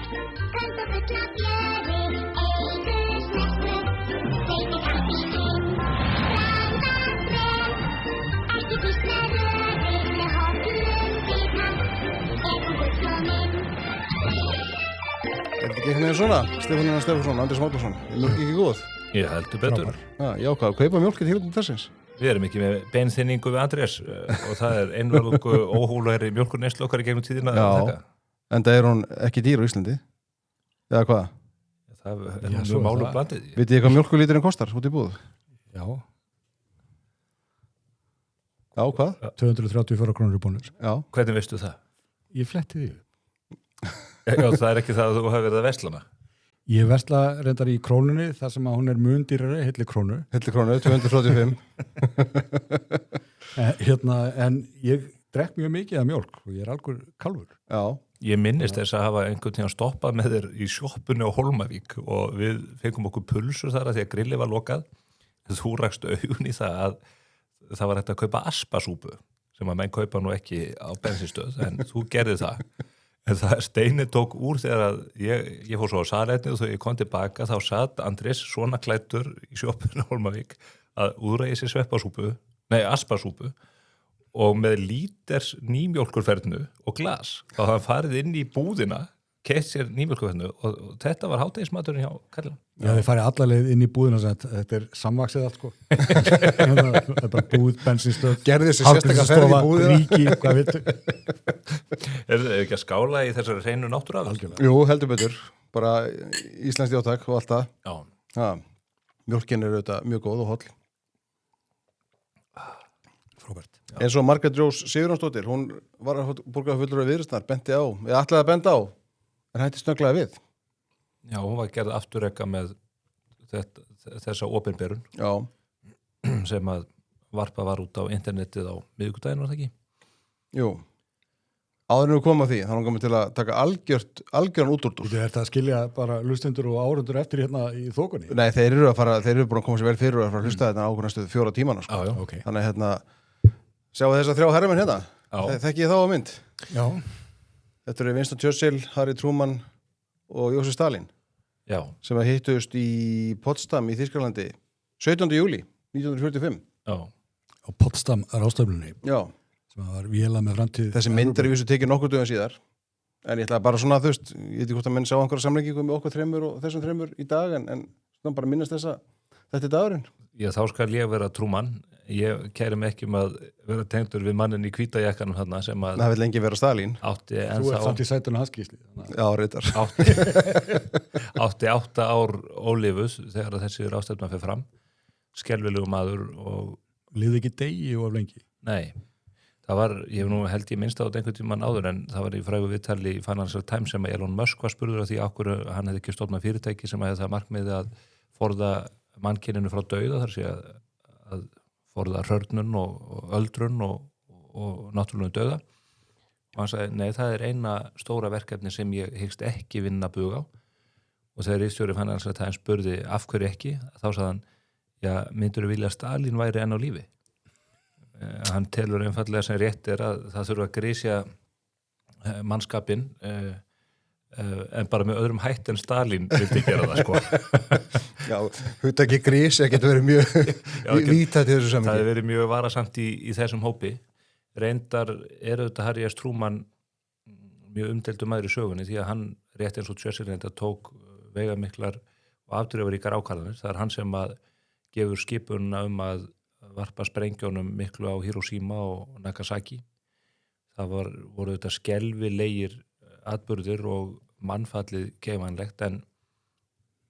Ekki einhvern veginn svona, Stefán Stefánsson, Andrés Magnússon, er mjólk ekki góð? Ég heldur betur. Já, hvað, kaupa mjólk til hérna þessins? Við erum ekki með beinþynningu við Andrés og það er einvörðungu óhólæri mjólkurneyslu okkar í gegnum tíðina. Já, enda er hún ekki dýr á Íslandi. Eða hvað? Það er mjög málu blandið. Vitið þið hvað mjólkurlíturinn kostar út í búð? Já. Já, hvað? 234 krónur í bónus. Já. Hvernig veistu það? Ég fletti því. Já, það er ekki það að þú hefur verið að vesla með. Ég versla reyndar í krónunni þar sem að hún er mun dýrari, heilli krónu. Heilli krónu, 235. En ég drekk mjög mikið af mjólk og ég er algjör kalfur. Já. Ég minnist þess að hafa einhvern tíðan stoppað með þér í sjoppunni á Hólmavík og við fengum okkur pulsur þar að því að grillið var lokað. Þú rakst augun í það að það var hægt að kaupa aspasúpu sem að menn kaupa nú ekki á bensinstöð en þú gerði það. En það Steini tók úr þegar að ég fór svo á salerni og þegar ég kom tilbaka þá satt Andrés svona klæddur í sjoppunni á Hólmavík að úðræði sér aspasúpu og með líters nýmjólkurfernu og glas. Þá hafði hann farið inn í búðina, keypt sér nýmjólkurfernu og þetta var hádegismaturinn hjá Karla. Já, þið farið alla leið inn í búðina og þetta er samvaxið allt, sko. Það er bara búð, bensinstöð, gerði þessi sérstaklega ferð í búðina. Ríki, hvað veitu? Er þið ekki að skála í þessari hreinu náttúruafurð? Jú, heldur betur. Bara íslenskt átak og allt það. Já. Ja, mjólkin er auðvitað mjög góð og holl. Frábært. Eins og Margrét Rós Sigurjónsdóttir, hún var að borga fullur af Viðreisnar, benti á, eða ætlaði að benda á, en hætti snögglega við. Já, hún var gerð afturreka með þessa opinberun. Já. Sem að varpa var út á internetið á miðvikudaginn, var það ekki? Jú. Áður en við komum að því, þannig komum við til að taka algjöran útúrdúr. Þú ert að skilja bara hlustendur og áhorfendur eftir hérna í þokunni? Nei, þeir eru búin að koma sér vel fyrir og að fara að hlusta þetta á næstu 4 tímana. Sko. Já, okay. Þannig sjáu þess að 3 herramenn hérna. Þekki ég þá á mynd? Já. Þetta eru Winston Churchill, Harry Truman og Jósef Stalin. Já. Sem að hittust í Potsdam í Þýskalandi 17. júlí 1945. Já. Á Potsdam ráðstefnunni. Já. Sem var véla með framtíð. Þessi mynd er í vissu tekið nokkur dögum síðar. En ég ætla bara svona ég veit ekki hvort að menn sjá einhverja samlengingu með okkur 3 og þessum 3 í dag en svona bara minnast þessa þetta er dagurinn. Já, þá skal ég vera Truman. Ég kæri mig ekki að vera tengdur við mannin í hvítajakkanum þarna sem að það vil lengi vera Stalin. Þú ert samt í sætunum hans gísli. Já, reyndar. Átti 8 ár ólifus þegar þessi ráðstefna fer fram. Skelfilegur maður og lifði ekki degi of lengi. Nei. Það var, ég hef nú held ég minnst á þetta einhvern tímann áður en það var í frægu viðtali í Financial Times sem að Elon Musk var spurður af því okkur hann hefði ekki stofnað fyrirtæki sem hefði það markmiði að forða mannkyninu frá dauða þar sé að forða hrörnun og öldrun og náttúrulega dauða og hann sagði, nei það er eina stóra verkefni sem ég hyggst ekki vinna bug á og þegar ritstjóri Financial Times spurði af hverju ekki, þá sagði hann, já myndur þú vilja að Stalin væri enn á lífi? Hann telur einfallega sem rétt er að það þurfa að grísja mannskapinn en bara með öðrum hætt en Stalin vildi gera það sko. Já, hugtaki grís getur verið mjög vítað til þessu samhengi. Það hefur verið mjög varasamt í þessum hópi. Reyndar þetta Harry S. Truman mjög umdeildur maður í sögunni því að hann rétt eins og Churchill reyndar tók veigamiklar og afdrifaríkar ákvarðanir. Það er hann sem að gefur skipunna að varpa sprengjónum miklu á Hiroshima og Nagasaki. Það voru þetta skelfilegir atburðir og mannfallið keifanlegt en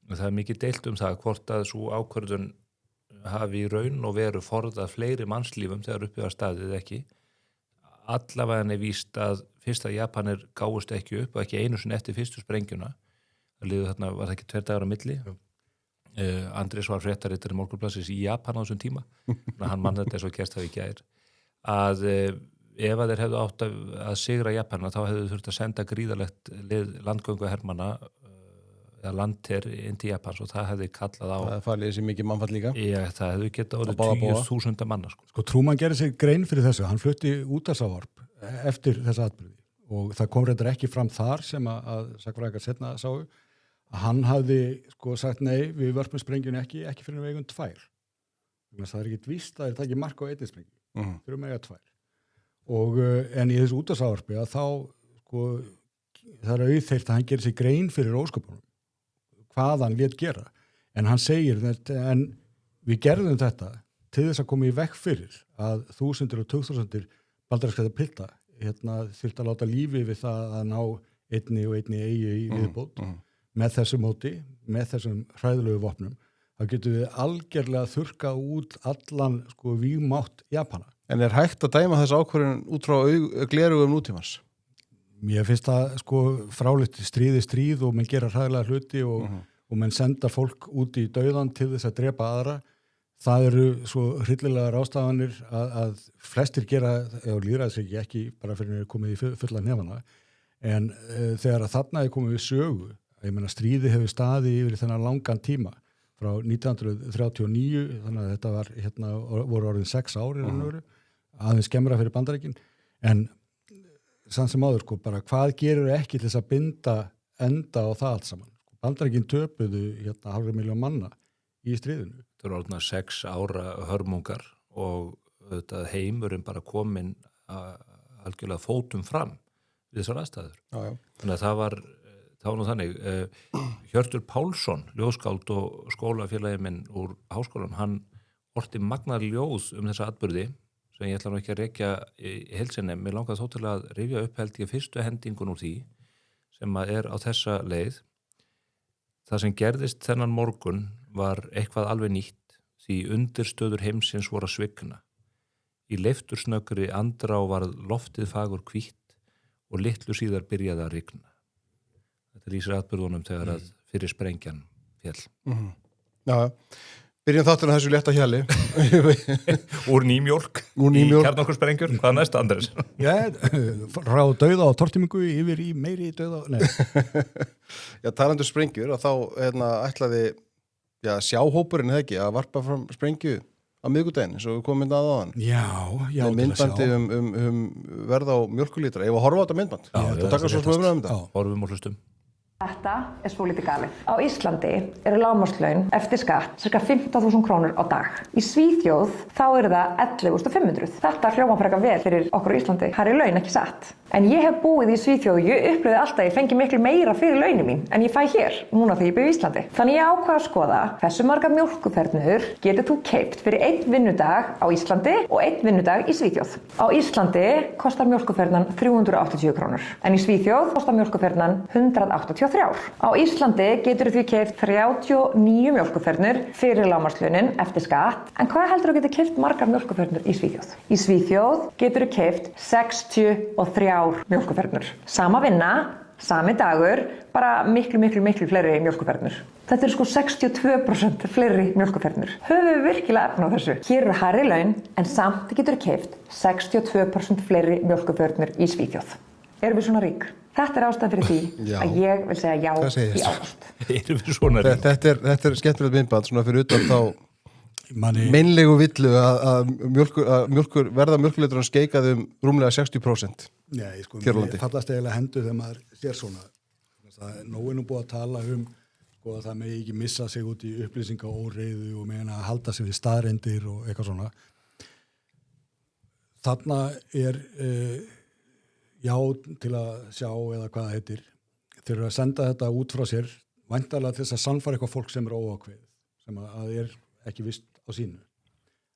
það er mikið deilt það hvort að svo ákvörðun hafi í raun og veru forðað fleiri mannslífum þegar uppið var staðið ekki. Allavega er víst að fyrst að Japanir gáfust ekki upp og ekki einu sinni eftir fyrstu sprengjuna. Það liðu þarna, var það ekki 2 dagar á milli. Andrés var fréttaritari Morgunblaðsins í Japan á þessum tíma. Hann mann þetta eins og gerst það í gær. Að ef að þeir hefðu átt að sigra Japana þá hefðu þurft að senda gríðarlegt landgöngu hermanna eða landher inn til Japans og það hefði kallað á það falið þessi mikið mannfall líka það hefði getað orðið 10.000 manna Truman gerði sig grein fyrir þessu, hann flutti útvarpsávarp eftir þessa atburði og það kom reyndar ekki fram þar sem að sakfræðingar setna sáu að hann hafði sko sagt nei, við vörpum sprengjunni ekki fyrir við eigum 2. Það er ekkit víst að það er ekki mark á einni sprengju, fyrir við eiga 2. Og en í þessu útvarpsávarpi að þá sko það er auðþeyrt að hann gerir sig grein fyrir ósköpunum, hvað hann lét gera. En hann segir þetta, en við gerðum þetta til þess að koma í vekk fyrir að þúsundir og tugþúsundir bandarískra pilta þurft að láta lífi við það að ná einni eigi í viðbót með þessu móti, með þessum hræðilegu vopnum, þá getum við algerlega þurrkað út allan sko vígmátt Japana. En er hægt að dæma þessa ákvörðun út frá glerugum nútímans? Mér finnst það sko fráleitt stríð og menn gera hræðilega hluti og menn senda fólk út í dauðan til þess að drepa aðra. Það eru svo hryllilega ráðstafanir að flestir gera, og lýðræðisríki ekki bara fyrir að komið í fulla nefana, en þegar að þarna er komið við sögu, ég meina stríði hefur staðið yfir þennan langan tíma, frá 1939, þannig að þetta var, voru orðin 6 ár aðeins skemmra fyrir Bandaríkin, en samt sem áður, sko, bara hvað gerir ekki til þess að binda enda á það allt saman? Bandaríkin töpuðu 500.000 manna í stríðinu. Það eru orðna 6 ára hörmungar og þetta heimurinn bara komin algjörlega fótum fram við þessar aðstæður. Já. Þannig að það var nú þannig. Hjörtur Pálsson, ljóðskáld og skólafélagi minn úr háskólanum, hann orti magnar ljóð þessa atburði sem ég ætla nú ekki að rekja í heilsinni. Mér langaði þó til að rifja upp held ég fyrstu hendingun úr því sem að er á þessa leið. Það sem gerðist þennan morgun var eitthvað alveg nýtt því undirstöður heimsins voru að svigna. Í leiftursnöggri andrá varð loftið fagur hvítt og litlu síðar byrjaði að rigna. Þetta lýsir atburðunum þegar að fyrir sprengjan féll. Já, byrjum þátturinn þessu létta hjali. Úr nýmjólk í kjarnorkusprengjur. Hvað næst, Andrés? Frá dauða á tortímingu yfir í meiri dauða. Já, talandi sprengjur og þá ætlaði sjáhópurinn eða ekki að varpa fram sprengju á miðvikudaginn eins og við komum inn að áðan. Já, með myndbandi verð á mjólkurlítra. Ef að horfa á þetta myndband. Það taka svo smöfuna þetta. Horfum og hlustum. Þetta er svolítið galið. Á Íslandi eru lágmarkslaun eftir skatt ca. 15.000 krónur á dag. Í Svíþjóð þá eru það 11.500. Þetta hljómar frekar vel fyrir okkur á Íslandi. Hærri laun, ekki satt. En ég hef búið í Svíþjóð og ég upplifði alltaf að ég fengi miklu meira fyrir launin mín en ég fæ hér, núna þegar ég byrja í Íslandi. Þannig ég ákvað að skoða hversu margar mjólkurfernur getur þú keypt fyrir 1 vinnudag á Íslandi og 1 vinnudag í Svíþjóð. Á Íslandi kostar mjólkurfernan 380 krónur, en í Svíþjóð kostar mjólkurfernan 183. Á Íslandi getur þú keypt 39 mjólkurfernur fyrir lágmarkslaunin eftir skatt, en hvað heldur þú getur keypt margar mjólkurfernur í Svíþjóð? Í Svíþjóð getur þú keypt 63 mjólkurfernur. Sama vinna, sami dagur, bara miklu fleiri mjólkurfernur. Þetta eru sko 62% fleiri mjólkurfernur. Höfum við virkilega efna á þessu? Hér eru hærri laun, en samt getur keypt 62% fleiri mjólkurfernur í Svíþjóð. Erum við svona rík? Þetta er ástæðan fyrir því að ég vil segja já í ágúst. Erum við svona rík? Þetta er skemmtilegt myndband, svona fyrir utan þá meinlegu villu að verða mjólkurlítra skeikaði rúmlega 60%. Nei, sko, mér fallast eiginlega hendur þegar maður sér svona. Nóg er nú búið að tala sko, að það megi ekki missa sig út í upplýsingaóreiðu og meina að halda sig við staðreyndir og eitthvað svona. Þarna er já til að sjá eða hvað það heitir. Þeir eru að senda þetta út frá sér, væntanlega til þess að sannfæra eitthvað fólk sem er óákveðið, sem að er ekki vist á sínu.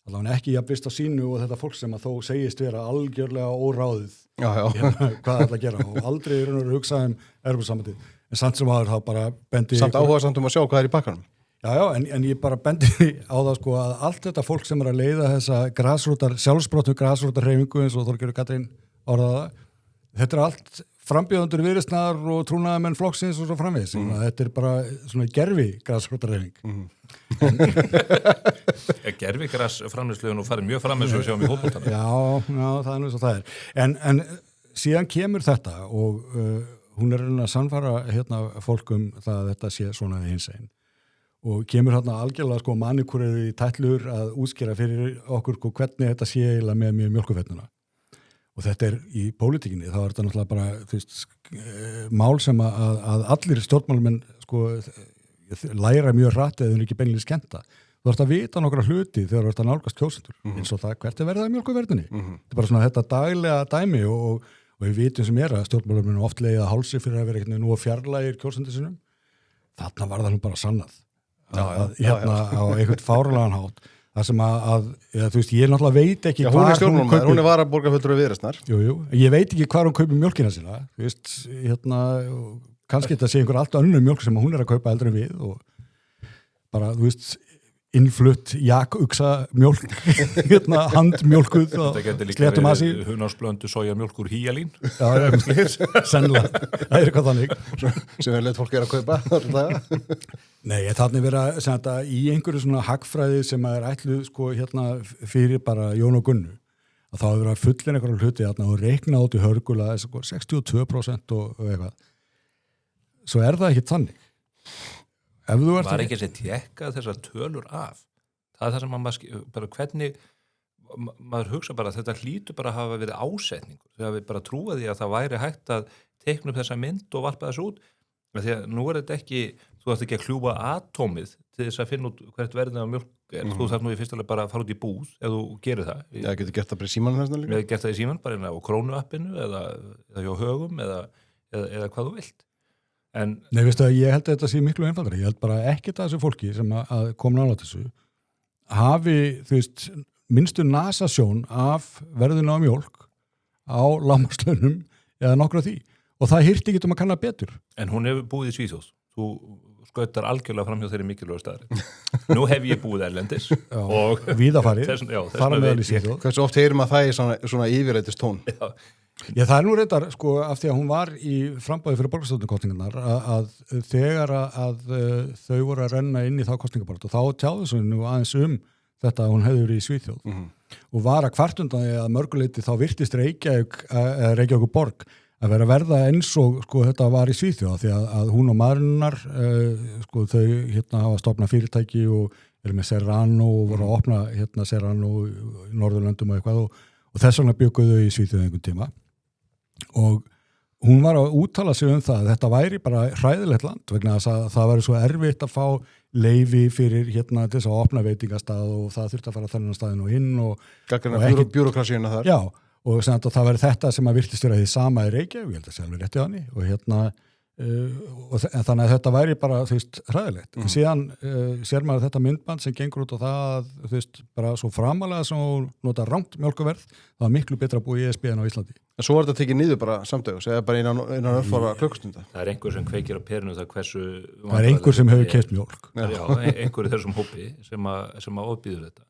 Allavega ekki jafn vist á sínu og þetta fólk sem að þó segist vera algjörlega óráðið hvað það ætla að gera og aldrei er að hugsa Evrópusambandið. En samt sem aður þá bara bendi... Samt áhuga samt að sjá hvað er í pakkanum. Já, en ég bara bendi á það sko að allt þetta fólk sem er að leiða þessa sjálfsbrotnu grasrótarhreyfingu eins og Þorgerður Katrín orðaði það, þetta er allt frambjóðendur Viðreisnar og trúnaðarmenn flokksins og svo framvegis. Þetta er bara svona gervi grasrótarhreyfing. Gervi grasframleiðslu farið mjög fram eins og við sjáum í fótboltanum. Já, það er nú svo það er. En síðan kemur þetta og hún er að sannfæra fólkum það að þetta sé svona hinsegin. Og kemur algjörlega sko manikúrið í tætlur að útskýra fyrir okkur hvernig þetta sé eiginlega með mjólkurfernuna. og þetta í pólitíkinni, þá þetta náttúrulega bara, þú veist, mál sem að allir stjórnmálamenn, sko, læra mjög hratt eða ekki beinlega skemmta. Þú ert að vita nokkra hluti þegar þú ert að nálgast kjósendur, eins og það hvert verðið að mjólkurverðinni. Þetta bara svona þetta daglega dæmi og við vitum sem að stjórnmálamenn oft leiða hálsi fyrir að vera eitthvað nú að fjarlægir kjósendur sinum. Þarna var það nú bara sannað. Hérna á einhvern fáralagan hátt. Það sem þú veist, ég náttúrulega veit ekki hvað hún var að borga fullur af Viðreisnar. Jú, ég veit ekki hvað hún kaupir mjólkina sína, þú veist, hérna, kannski þetta sé einhver allt önnur mjólk sem hún að kaupa eldri en við og bara, þú veist, innflutt jakuksa mjólk, hérna, handmjólkuð og þetta getur líka verið hunarsblöndu sojamjólk úr hýjalín. Já, sennilega, það eitthvað þannig. Sem leitt fólk að kaupa Nei, þannig vera í einhverju svona hagfræði sem ætluð sko hérna fyrir bara Jón og Gunnu að þá hefur verið að fullin einhverju hluti þarna og reikna út í hörgula 62% og eitthvað. Svo það ekki þannig. Var ekki að tekka þessar tölur af. Það það sem maður bara hvernig maður hugsa bara að þetta hlýtur bara að hafa verið ásetningur. Þegar við bara trúa því að það væri hægt að teikna upp þessa mynd og varpa þessu út. Því að nú þetta ekki, þú þarft ekki að kljúfa atómið til þess að finna út hvert verðið af mjólk er. Þú þarft nú í fyrstulega bara að fara út í búð ef þú gerir það. Já, getur gert það bara í símanum þessna líka? Við gert það í símanum bara á Krónuappinu eða hjá Högum eða hvað þú vilt. Nei, veistu að ég held að þetta sé miklu einfaldara. Ég held bara ekkert að þessu fólki sem að koma nálægt þessu hafi, þú veist, minnstu nasasjón af verðinu á mjólk á lágmarkslaunum eða nokkru af því. Og það hirti ekki að kanna betur. En hún hefur búið í Svíþjóð. Þú skautar algjörlega fram hjá þeirri mikilvægu staðar. Nú hef ég búið erlendis. Og víðafarið, fara meðal í Svíþjóð. Hversu oft heyrum að það í svona yfirreitist tón? Já, það nú reyndar, sko, af því að hún var í frambáði fyrir borgarstjórnarkosningarnar að þegar að þau voru að renna inn í þá kosningabaratu, þá tjáðu svo nú aðeins þetta að hún hefði verið í Svíþjóð og var að kvartundaði að mörguleiti þá virtist Reykjavík borg að vera verða eins og sko þetta var í Svíþjóð því að hún og maðurinnar sko þau hérna hafa stofnað fyrirtæki og eru með Serrano og voru að opna hérna Serrano í Norðurlöndum og eitthvað og þess vegna bjugguðu í Svíþjóð einhvern tíma og hún var að úttala sig það að þetta væri bara hræðilegt land vegna þess að það væri svo erfitt að fá leyfi fyrir hérna til þess að opna veitingastað og það þurfti að fara þennan staðinn og inn og bjúrokrasíuna þar. Já, og það væri þetta sem að virtist vera því sama í Reykjavík, ég held að sé alveg rétt í hann og hérna en þannig að þetta væri bara, þú veist, hræðilegt. En síðan sér maður þetta myndband sem gengur út á það, þú veist, bara svo framalega sem hún nota rangt mjólkuverð, það var miklu betra að búa í ESB en á Íslandi. En svo var þetta tekið niður bara samdögus, eða bara innan örfára klukkustunda. Það einhver sem kveikir á perinu það hversu... Það einhver sem hefur keypt mjólk. Já, einhver í þessum hópi sem að ofbýður þetta.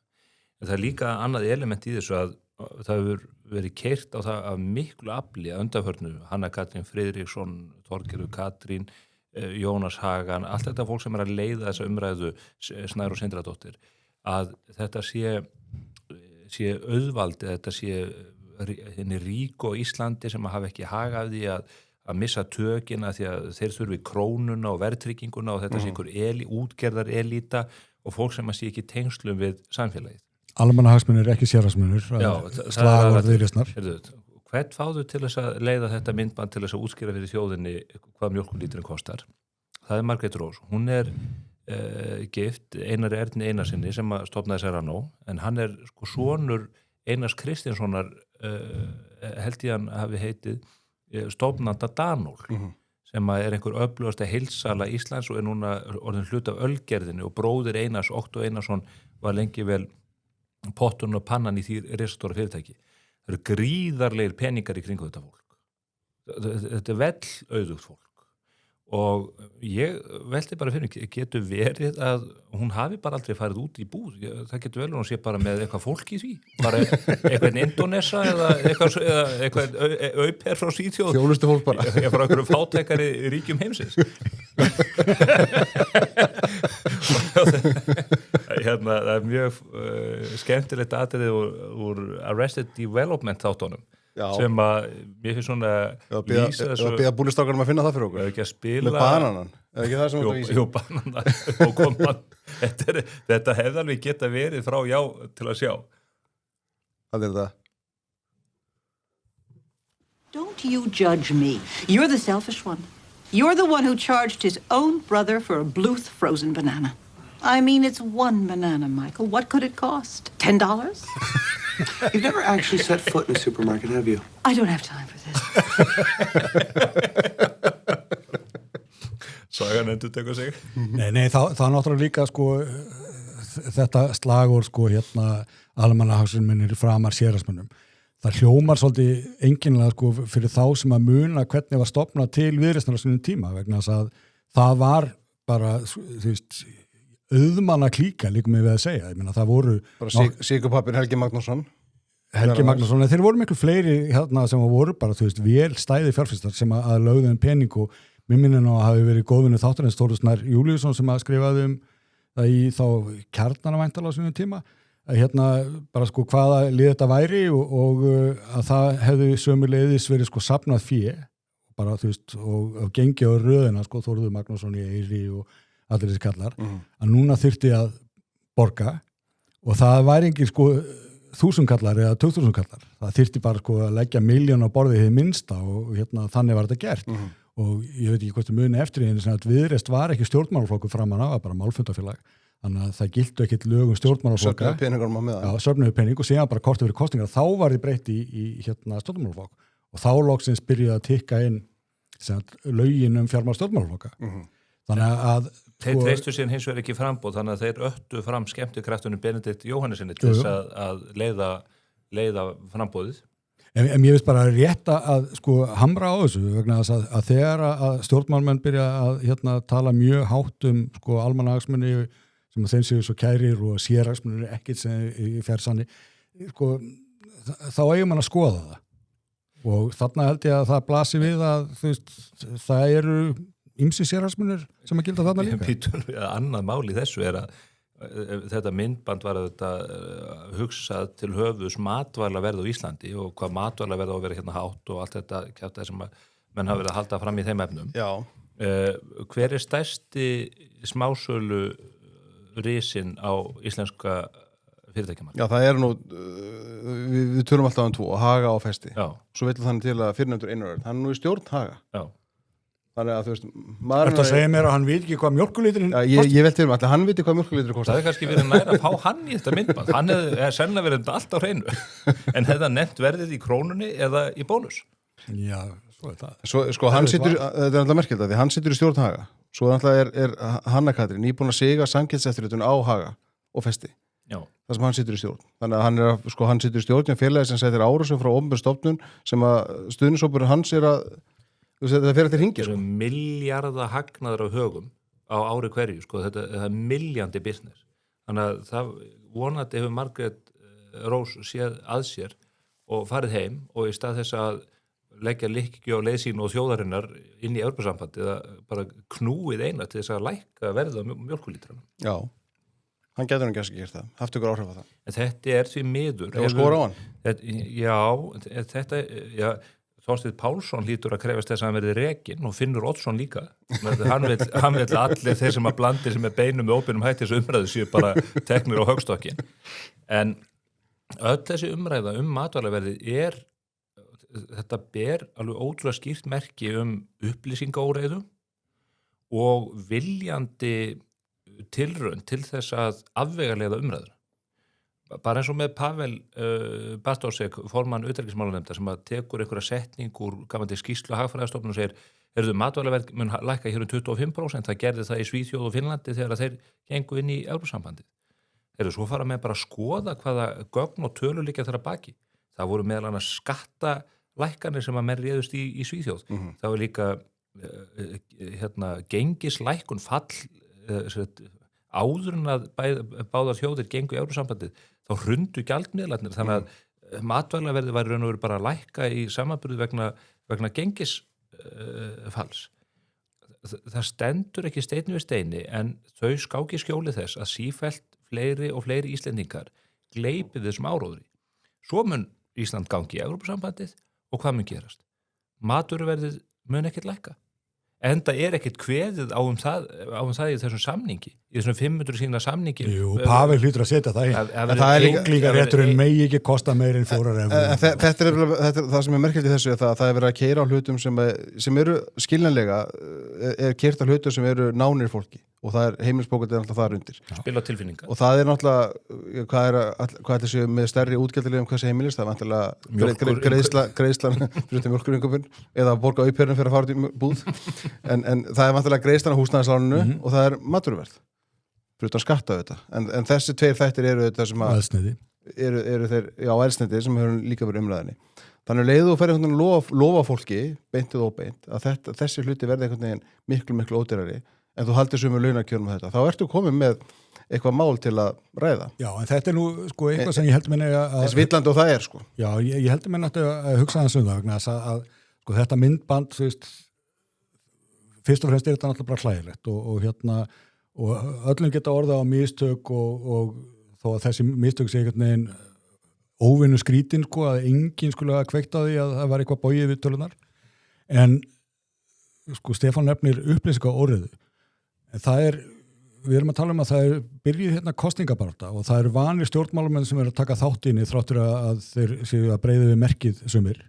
En það líka annað element í þessu að það hefur verið keyrt á það af miklu afli að undanförnu, Hanna Katrín Friðriksson, Þorgerður Katrín, Jónas Hagan, allt þetta fólk sem að leiða þessa umræðu, Snær og Sindradóttir, að þetta sé auðvaldi, þetta sé henni rík og Íslandi sem að hafa ekki hag af því að missa tökina því að þeir þurfi krónuna og verðtrygginguna og þetta sé einhver útgerðar elíta og fólk sem að sé ekki tengslum við samfélagið. Almannahagsmunir ekki sérhagsmunir slagar Viðreisnar. Hvern fáðu til þess að leiða þetta myndband til þess að útskýra fyrir þjóðinni hvað mjólkurlíturinn kostar? Það Margrét Rós. Hún gift Einari Erni Einarsinni sem að stofnaði Serrano en hann sko sonur Einars Kristinssonar held ég hann hafi heitið stofnanda Danól sem að einhver öflugasta heildsala Íslands og núna orðin hlut af Ölgerðinni og bróðir Einars Ottó Einarsson var lengi vel pottun og pannan í því risastóra fyrirtæki. Það eru gríðarlegir peningar í kringu þetta fólk. Þetta vel auðugt fólk. Og ég velti bara fyrir, getur verið að hún hafi bara aldrei farið út í búð. Það getur vel að hún sé bara með eitthvað fólk í því. Bara eitthvað Indonesa eða eitthvað auper frá Svíþjóð. Þjónustu fólk bara. Ég frá einhverjum fátækari ríkjum heimsins. Hérna, það mjög skemmtilegt atriði úr Arrested Development þáttunum. Já. Sem að mér finnst svona lýsa þessu að bíða búlistrákanum að finna það fyrir okkur ekki að spila með bananan, eða ekki það sem þú vísi? Jú, bananan og koman þetta hefði alveg geta verið frá já til að sjá Hvað það? don't you judge me. You're the selfish one. You're the one who charged his own brother for a Bluth frozen banana. I mean, it's one banana, Michael. What could it cost? $10? You've never actually set foot in a supermarket, have you? I don't have time for this. Sagan endur tekur sig. Nei, það náttúrulega líka sko þetta slagur sko hérna almannahagsmunir framar sérhagsmunum. Það hljómar svolítið einkennilega sko fyrir þá sem að muna hvernig var stofnað til Viðreisnar á sínum tíma vegna þess að það var bara, þú veist, auðmanna klíka líka með við að segja. Ég meina það voru bara Sigurpappir Helgi Magnússon, þeir voru miklu fleiri hérna sem voru bara, þú veist, vel stæði fjárfestar sem að lögðu pening og mér minnir nú að hafi verið góðvinnu þáttarins Þórir Snær Júlíusson sem að skrifaði það í þá Kjarnana væntanlega á sínum tíma að hérna bara sko hvaða lið þetta væri og að það hefði sömuleiðis verið sko safnað fé bara þú veist og gengi á röðina sko Þórður Magnússon í Eyri og allir þessi kallar að núna þyrfti að borga og það væri engin sko 1000 kallar eða 2000 kallar það þyrfti bara sko að leggja milljón á borðið hið minnsta og hérna þannig var þetta gert og ég veit ekki hvort muni eftir því en Viðreist var ekki stjórnmálaflokkur framan af, bara málfundafélag þannig að það giltu ekkit lögum stjórnmálaflokka söfnuðu pening og síðan bara kortið fyrir kostingar þá var þið breytt í hérna stjórnmálaflokk og þá loksins byrjuði að tikka inn lögin fjármál stjórnmálaflokka þannig að þeir treystu síðan hins vegar ekki frambóð þannig að þeir öttu fram skemmtikraftunum Benedikt Jóhannesinni til þess að leiða frambóðið En ég veist bara rétt að sko hamra á þessu vegna þess að þegar að stjórnmálmenn byrja að hérna tala mjög hátt sko almannahagsmuni sem að þeim séu svo kærir og sérhagsmunir ekkert sem í fjærsanni sko þá eigum mann að skoða það og þarna held ég að það blasi við að þú veist það eru ýmsi sérhagsmunir sem að gilda þarna líka. Annað mál í þessu að þetta myndband var hugsað til höfuðs matvælaverð á Íslandi og hvað matvælaverð á að vera hérna hátt og allt þetta kjátt sem að menn hafa verið að halda fram í þeim efnum. Já. Hver stærsti smásölu risinn á íslenska fyrirtækjamarkaði? Já, það nú við tölum alltaf tvo, Haga og Festi. Já. Svo vill þannig til að fyrirnefndur Einarörn, hann nú í stjórn Haga. Já. Þannig að þú veist Þetta segir mér að hann veit ekki hvað mjólkurlíturinn kostar. Ég vel til að hann veit hvað mjólkurlíturinn kostar. Það hefði kannski verið nær að fá hann í þetta myndband. Hann hefði sennilega verið allt á hreinu. En hefði hann nefnt verðið í krónunni eða í bónus? Já, svo það. Sko hann situr, þetta alltaf merkilegt að því hann situr í stjórn Haga. Svo alltaf Hanna Katrín nýbúin að siga samkeppniseftirlitinu á Haga og Festi. Já. Það sem hann situr í stjórn. Þannig að hann situr í stjórn félagi sem setur árásum frá opinber stofnun sem að stuðningshópurinn hans að þetta fer eftir hringi. Það milljarða hagnaður á högum á ári hverju, sko, þetta milljandi business. Þannig að það vonandi hefur Margrét Rós séð að sér og farið heim og í stað þess að leggja lykkju á leið sín og þjóðarinnar inn í Evrópusambandið að bara knúið eina til þess að lækka verðið á mjólkurlítranum. Já, hann getur hann kannski gert það, haft ykkur áhrif á það. En þetta því miður. Það var skora á hann? Já, Þorsteinn Pálsson hlýtur að krefast þess að hann verði rekinn og Finnur Oddsson líka. Hann vill allir þeir sem að blandi sem beinum með óbeinum hætti þessu umræðu séu bara teknir á högstokkin. En öll þessi umræða matvælaverðið þetta ber alveg ótrúlega skýrt merki upplýsingaóreiðu og viljandi tilraun til þess að afvegaleiða umræður. Bara eins og með Pavel Bartósek, formann utanríkismálanefndar sem að tekur einhverja setning úr gamandi skýrslu hagfræðistofnun og segir matvælaverð mun lækka hér 25%, það gerði það í Svíþjóð og Finnlandi þegar þeir gengu inn í Evrópusambandið. Svo fara með bara að skoða hvaða gögn og tölur liggja þar að baki. Það voru meðal annars skattalækkanir sem að menn réðust í Svíþjóð. Það var líka gengislækkun fall áður en að báðar þjóðir gengu í Evrópusambandið, þá hrundu gjaldmiðlarnir, þannig að matvælaverðið var raun og veru bara að lækka í samanburði vegna gengisfalls. Það stendur ekki steinn við steini, en þau skáki skjóli þess að sífellt fleiri og fleiri Íslendingar gleypi þessum áróðri. Svo mun Ísland gangi í Evrópusambandið og hvað mun gerast? Matvöruverðið mun ekkert lækka. enda ekkert kveðið á það í þessum samningi, í þessum 500 sína samningi. Jú, Pavel hlýtur að setja það inn. það er líka- Englingarétturinn megi ekki kosta meir en 4 evrur. Þetta er það sem er merkilegt í þessu, það er verið að keyra á hlutum sem eru skiljanlega, er keyrt á hlutum sem eru nánir fólki og það er heimilisbókaldið alltaf þar undir. Spila tilfinningar. Og það er náttúrulega, hvað er þessu með stærri útgjaldalið hversu heimilis, það er vantilega greiðslan fyrir þetta mjólkuringuminn eða að borga auðperðin fyrir að fara út í búð. En það er vantilega greiðslan á húsnæðisláninu og það er maturverð. Fyrir að skatta þetta. En þessi tveir þættir eru þetta sem að Eldsneyti. eru þeir, já, eldsneyti sem hefur líka verið umræðinni. Þannig leiðu og ferði einhvern veginn lofa fólki, beint eða óbeint, að þessi hluti verði einhvern veginn miklu ódýrari, en þú haldir sömu launakjörum með þetta. Þá ertu komið með eitthvað mál til að ræða. Já, en þetta er nú sko eitthvað sem ég heldur minni að... Þess villandi og það er, sko. Já, ég heldur minni að hugsa þess það, vegna þess að sko þetta myndband, þú veist, fyrst og fremst er þetta náttúrulega bara hlægilegt og öllum geta orðað á mistök og þó að þessi mistök sé einhvern veginn óvinnu skrítin, sko, að enginn skulle hafa kveikt á því að það var eitthvað bóið við tölunar. En sko Stefán nefnir upplýsinga orðið. En það er, við erum að tala um að það er byrjuð hérna kosningabarta og það eru vanir stjórnmálumenn sem eru að taka þátt inn í þráttur að þeir séu að breiða við merkið sumir.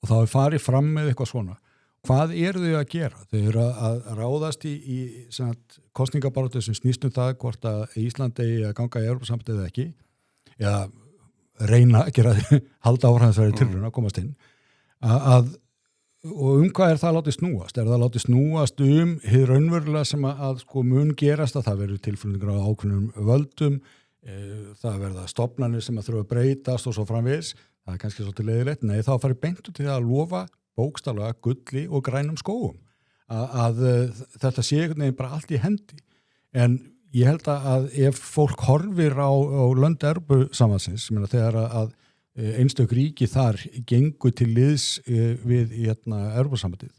Og þá er farið fram með eitthvað svona. Hvað eru þau að gera? Þau eru að ráðast í kosningabartu sem snýst það hvort að Íslandi eigi að ganga í Evrópusambandið eða ekki, eða reyna að gera halda áhræðisverði tilraun að komast inn. Og hvað er það að láti snúast? Er það að láti snúast hið raunverulega sem að sko mun gerast að það verður tilfylgningar á ákveðnum völdum, það verða stofnanir sem að þurfa að breytast og svo framvegis, það er kannski svolítið leiðilegt. Nei, þá farið beint út til að lofa bókstaflega gulli og grænum skógum að þetta sé einhvern veginn bara allt í hendi. En ég held að ef fólk horfir á lönd Evrópusambandsins, þegar að einstök ríki þar gengu til liðs við Evrópusambandið,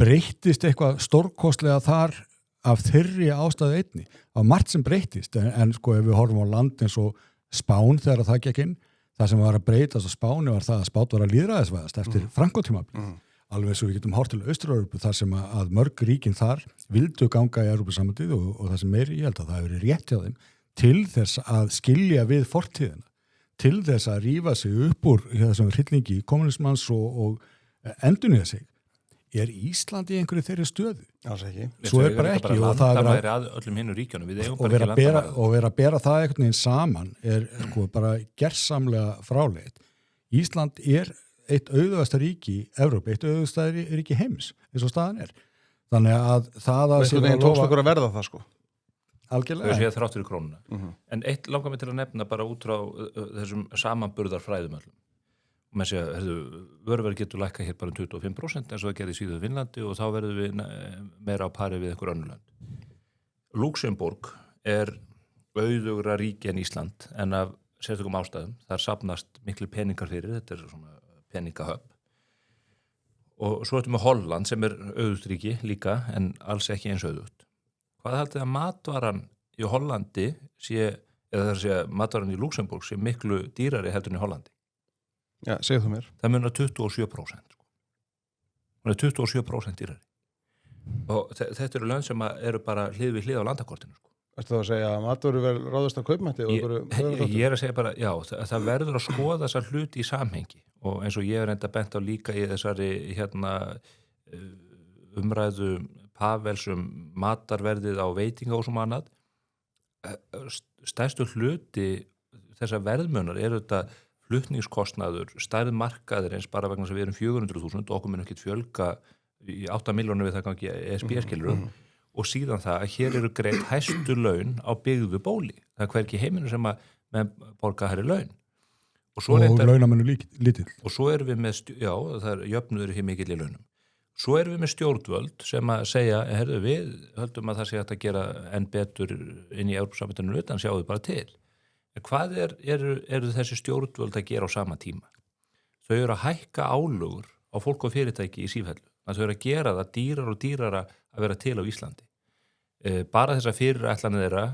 breyttist eitthvað stórkostlega þar af þeirri ástæðu einni. Af margt sem breyttist, en sko ef við horfum á land eins og Spán þegar það gekk inn, það sem var að breytast á Spáni var það að Spán var að lýðræðisvæðast eftir Franko-tímabilið. Alveg svo við getum hort til Austur-Evrópu þar sem að mörg ríkin þar vildu ganga í Evrópusambandið og það sem meiri, ég held að það hefur verið rétt hjá þeim til þess að skilja við fortíðina, til þess að rífa sig upp úr þessum hryllingi kommunismans og endurnýja sig. Er Ísland í einhverju þeirri stöðu? Alls ekki. Svo er bara ekki og það er að öllum hinnu ríkjónum. Og vera að bera það einhvern veginn saman er sko bara gersamlega fráleitt. Ísland er eitt auðvasta ríki í Evrópu, eitt auðvasta ríki heims, eins og staðan er. Þannig að það að einhvern veginn tókst okkur að verða það, sko. Algjörlega. Þau séu þrátt fyrir krónuna. En eitt langar mig til að nefna bara út frá þessum samanburðarfræðum öllum. Og með segja, vöruverð getur lækka hér bara 25% eins og það gerði í Svíþjóð Finnlandi og þá verðum við meira á pari við einhver önnur lönd. Luxemburg er auðugra ríki en Ísland en af sérstökum ástæðum. Þar safnast miklu peningar fyrir, þetta er svona peningahöfn. Og svo ertum við Holland sem er auðugt ríki líka en alls ekki eins auðugt. Hvað haldið að matvaran í Hollandi sé, eða það er að segja matvaran í Luxemburg sé miklu dýrari heldur en í Hollandi? Já, segðu þú mér. Það munar 27%. Það er 27% dýrari. Og þetta eru lönd sem eru bara hlið við hlið á landakortinu. Ertu þá að segja að matvöruverð ráðast á kaupmætti? Ég er að segja bara, já, það verður að skoða þessar hluti í samhengi. Og eins og ég er enda bent á líka í þessari umræðu Pavels matarverðið á veitinga og svona annað. Stærstu hluti þessar verðmunar eru þetta flutningskostnaður, stærð markaðir eins bara vegna sem við erum 400.000 og okkur mun ekki fjölga í 8 milljónir við það gangi ESB-skilur og síðan það að hér eru greitt hæstu laun á byggðu bóli. Það er hverki heiminu sem að með borga herri laun. Og launamennu lítill. Og svo erum við með, það er jöfnuður hér mikill í launum. Svo erum við með stjórnvöld sem að segja, við höldum að það sé hægt að gera enn betur inn í Evrópusambandinu utan sjáðu bara til. Hvað eru þessi stjórnvöld að gera á sama tíma? Þau eru að hækka álögur á fólk og fyrirtæki í sífellu. Þau eru að gera það dýrar og dýrara að vera til á Íslandi. Bara þess að fyrirætlanir þeirra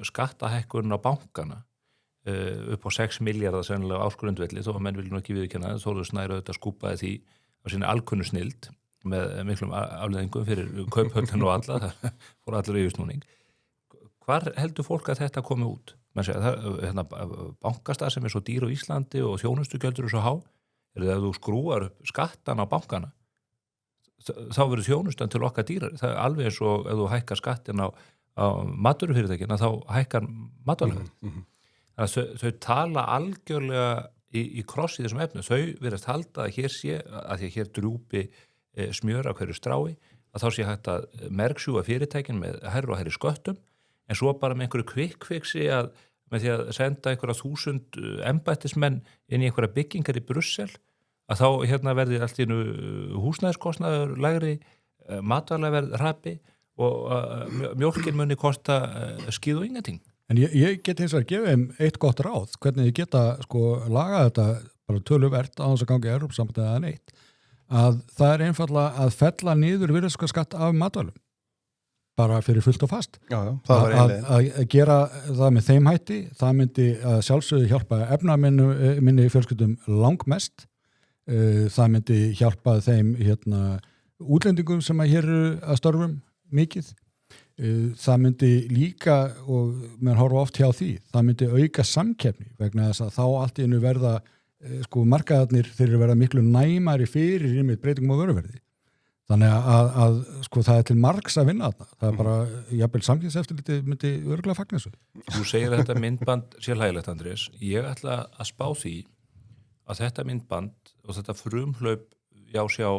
skattahækkun á bankana upp á 6 milljarða sennilega áskurundvelli þó að menn vilja nú ekki viðurkenna það, þó þú snæra auðvitað skúpaði því á sinni alkunnu snild með miklum afleiðingum fyrir kauphöllin og alla, það fór allur yfirsnúning. Hvar heldur fólk að þetta komi út? Bankastað sem svo dýr á Íslandi og þjónustugjaldur svo há, það ef þú skrúar upp skattan á bankana, þá verður þjónustan til okkar dýrar. Það alveg eins og ef þú hækkar skattin á matvörufyrirtækina, þá hækkar matvælaverð. Þannig að þau tala algjörlega í kross í þessum efnum. Þau verðast halda að hér sé, að því að hér drúpi smjör af hverju strái, að þá sé hægt að mergsjúga fyrirtækin með hærri og hærri sköttum, en svo bara með einhverju kvikkfiksi að með því að senda einhverja 1000 embættismenn inn í einhverja byggingar í Brussel, að þá verði allt í einu húsnæðiskostnaður lægri, matvælaverð hrapi og mjólkin muni kosta skíð og ingenting. En ég get hins vegar að gefa þeim eitt gott ráð, hvernig ég geta lagað þetta bara töluvert á þess að gangi Evrópusambandið eða neitt, að það einfallega að fella niður virðisaukaskatt af matvælum, bara fyrir fullt og fast. Já, það var einlega. Að gera það með þeim hætti, það myndi að sjálfsögðu hjálpa efnaminni fjölskyldum langmest, það myndi hjálpa þeim útlendingum sem að hér eru að störfum mikið. Það myndi líka, og mér horfa oft hjá því, það myndi auka samkeppni vegna þess að þá allt í einu verða markaðarnir þeir eru verða miklu næmari fyrir einmitt breytingum á vöruverði. Þannig að það er til margs að vinna þarna. Það er bara, jafnvel samkynnseftirlitið myndi örugglega fagna þessu. Þú segir að þetta myndband sé hlægilegt, Andrés. Ég ætla að spá því að þetta myndband og þetta frumhlaup sjá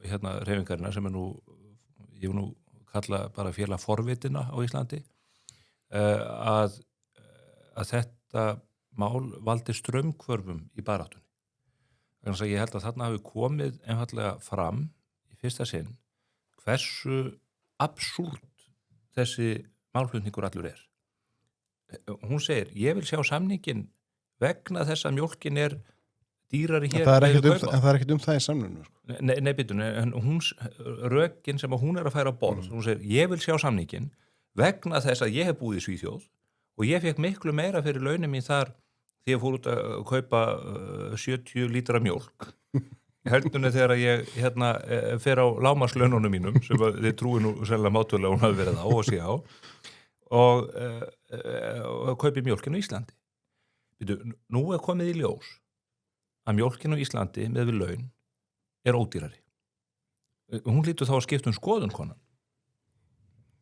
hreyfingarinnar sem ég nú kalla bara félag forvitina á Íslandi, að þetta mál valdi straumhvörfum í baráttunni. Þannig að ég held að þarna hafi komið einfallega fram í fyrsta sinn hversu absúrt þessi málflutningur allur er. Hún segir, ég vil sjá samningin vegna þess að mjólkin er dýrari hér. En það er ekkert það í samninginu. Nei, býtum, en rökin sem hún er að færa á borð, hún segir, ég vil sjá samningin vegna þess að ég hef búið í Svíþjóð og ég fekk miklu meira fyrir launin mín þar því ég fór út að kaupa 70 lítra mjólk. Höldunni þegar ég fer á lágmarkslaununum mínum, sem þið trúi nú sérlega mátulega hún hafi verið á og sé á, og kaupi mjólkinu í Íslandi. Býtum, nú er komið í ljós að mjólkin á Íslandi með við laun er ódýrari. Hún lítur þá að skipta skoðun konan.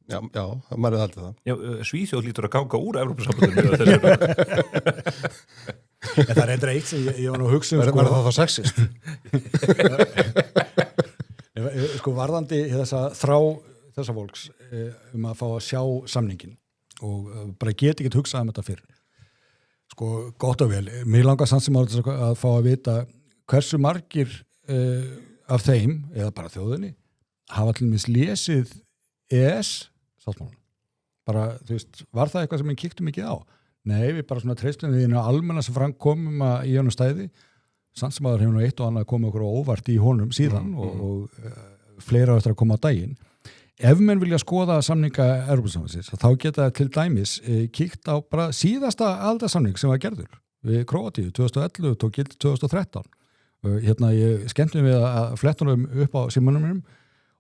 Já, maður er alltaf það. Já, Svíþjóð lítur að ganga úr Evrópusambandinu. En það er eitthvað eitt sem ég var nú að hugsa Var það sexist? Varðandi þessa fólks að fá að sjá samningin og bara get ekki hugsað þetta fyrr. Gott og vel. Mér langar samt sem að fá að vita hversu margir af þeim, eða bara þjóðinni, hafa til dæmis lesið EES-sáttmálann. Bara, var það eitthvað sem við kíktum mikið á? Nei, við bara svona treystum við inn á almenna sem framkomum í honum stæði. Samt sem aður hefur nú eitt og annað komið okkur óvart í honum síðan og fleira eftir að koma á daginn. Ef menn vilja skoða samninga Evrópusambandsins, þá geta til dæmis kíkt á bara síðasta aldarsamning sem var gerður við Króatíu 2011 og tók gildi 2013. Ég skemmti við að flettunum upp á símanum mínum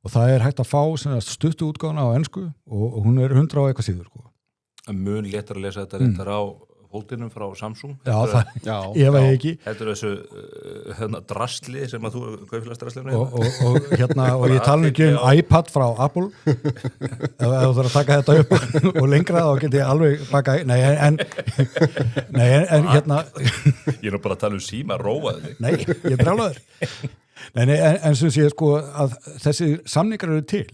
og það er hægt að fá stuttu útgáfuna á ensku og hún er 100 og eitthvað síður. Mun léttar að lesa þetta reyndar á hóldinum frá Samsung. Ég veit ekki. Þetta er þessu drasli sem að þú kaupfélagsdraslinu. Og ég tala ekki iPad frá Apple. Ef þú þarf að taka þetta upp og lengra þá get ég alveg baka. Nei, en Ég er nú bara að tala síma, róaði þig. Nei, ég er brjálaður. En sem sé að þessi samningar eru til.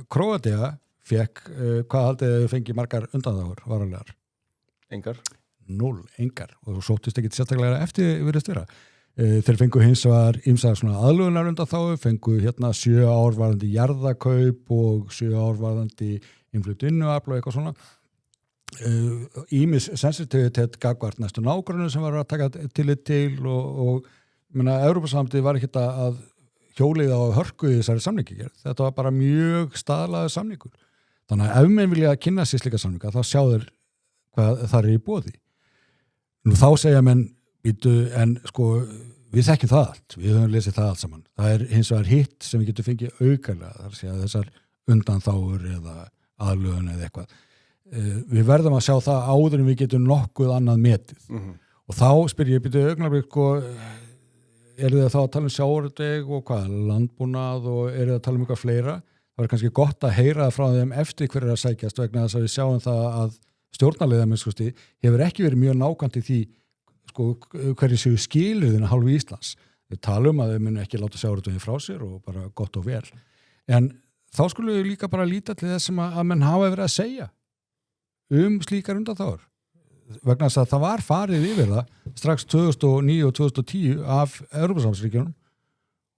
Króatía fekk, hvað haldið þau fengi margar undanþágur varanlegar? Engar? 0, engar. Og þú sóttist ekki sérstaklega eftir virðist vera. Þeir fengu hins var ýmsar svona aðlögunar undanþágur, fengu 7 ár varðandi jarðakaup og 7 ár varðandi innflutt vinnuafl og eitthvað svona. Ýmis sensitivitet gagvart næstu nágrunum sem var að taka tillit til og Evrópusambandið var ekki að hjólið á hörku í þessari samningi. Þetta var bara mjög staðlaður samningur. Þannig að ef menn vilja kynna sér slíka samninga þá sjá þeir hvað það er í boði. Nú þá segja menn við þekkjum það allt, við höfum lesið það allt saman. Það er hins vegar hitt sem við getum fengið aukarlega, þar sé að þessar undanþágur eða aðlögun eða eitthvað. Við verðum að sjá það áður en við getum nokkuð annað metið. Og þá spyr ég byrju augnablik, eru þið þá að tala um sjávarútveg og hvað, landbúnað og eru þið að tala um eitthvað fleira? Það er kannski gott að heyra frá þeim eftir hverju að sækjast vegna þess að við sjáum það að stjórnarliða hefur ekki verið mjög nákvæmt í því hverju séu skilyrðina hálfu Íslands. Við talum að þau munu ekki láta sjávarútveginn frá sér og bara gott og vel. En þá skulum við líka bara líta til þess sem að menn hafa verið að segja slíkar undanþágur. Vegna þess að það var farið yfir það strax 2009 og 2010 af Evrópusambandsríkjunum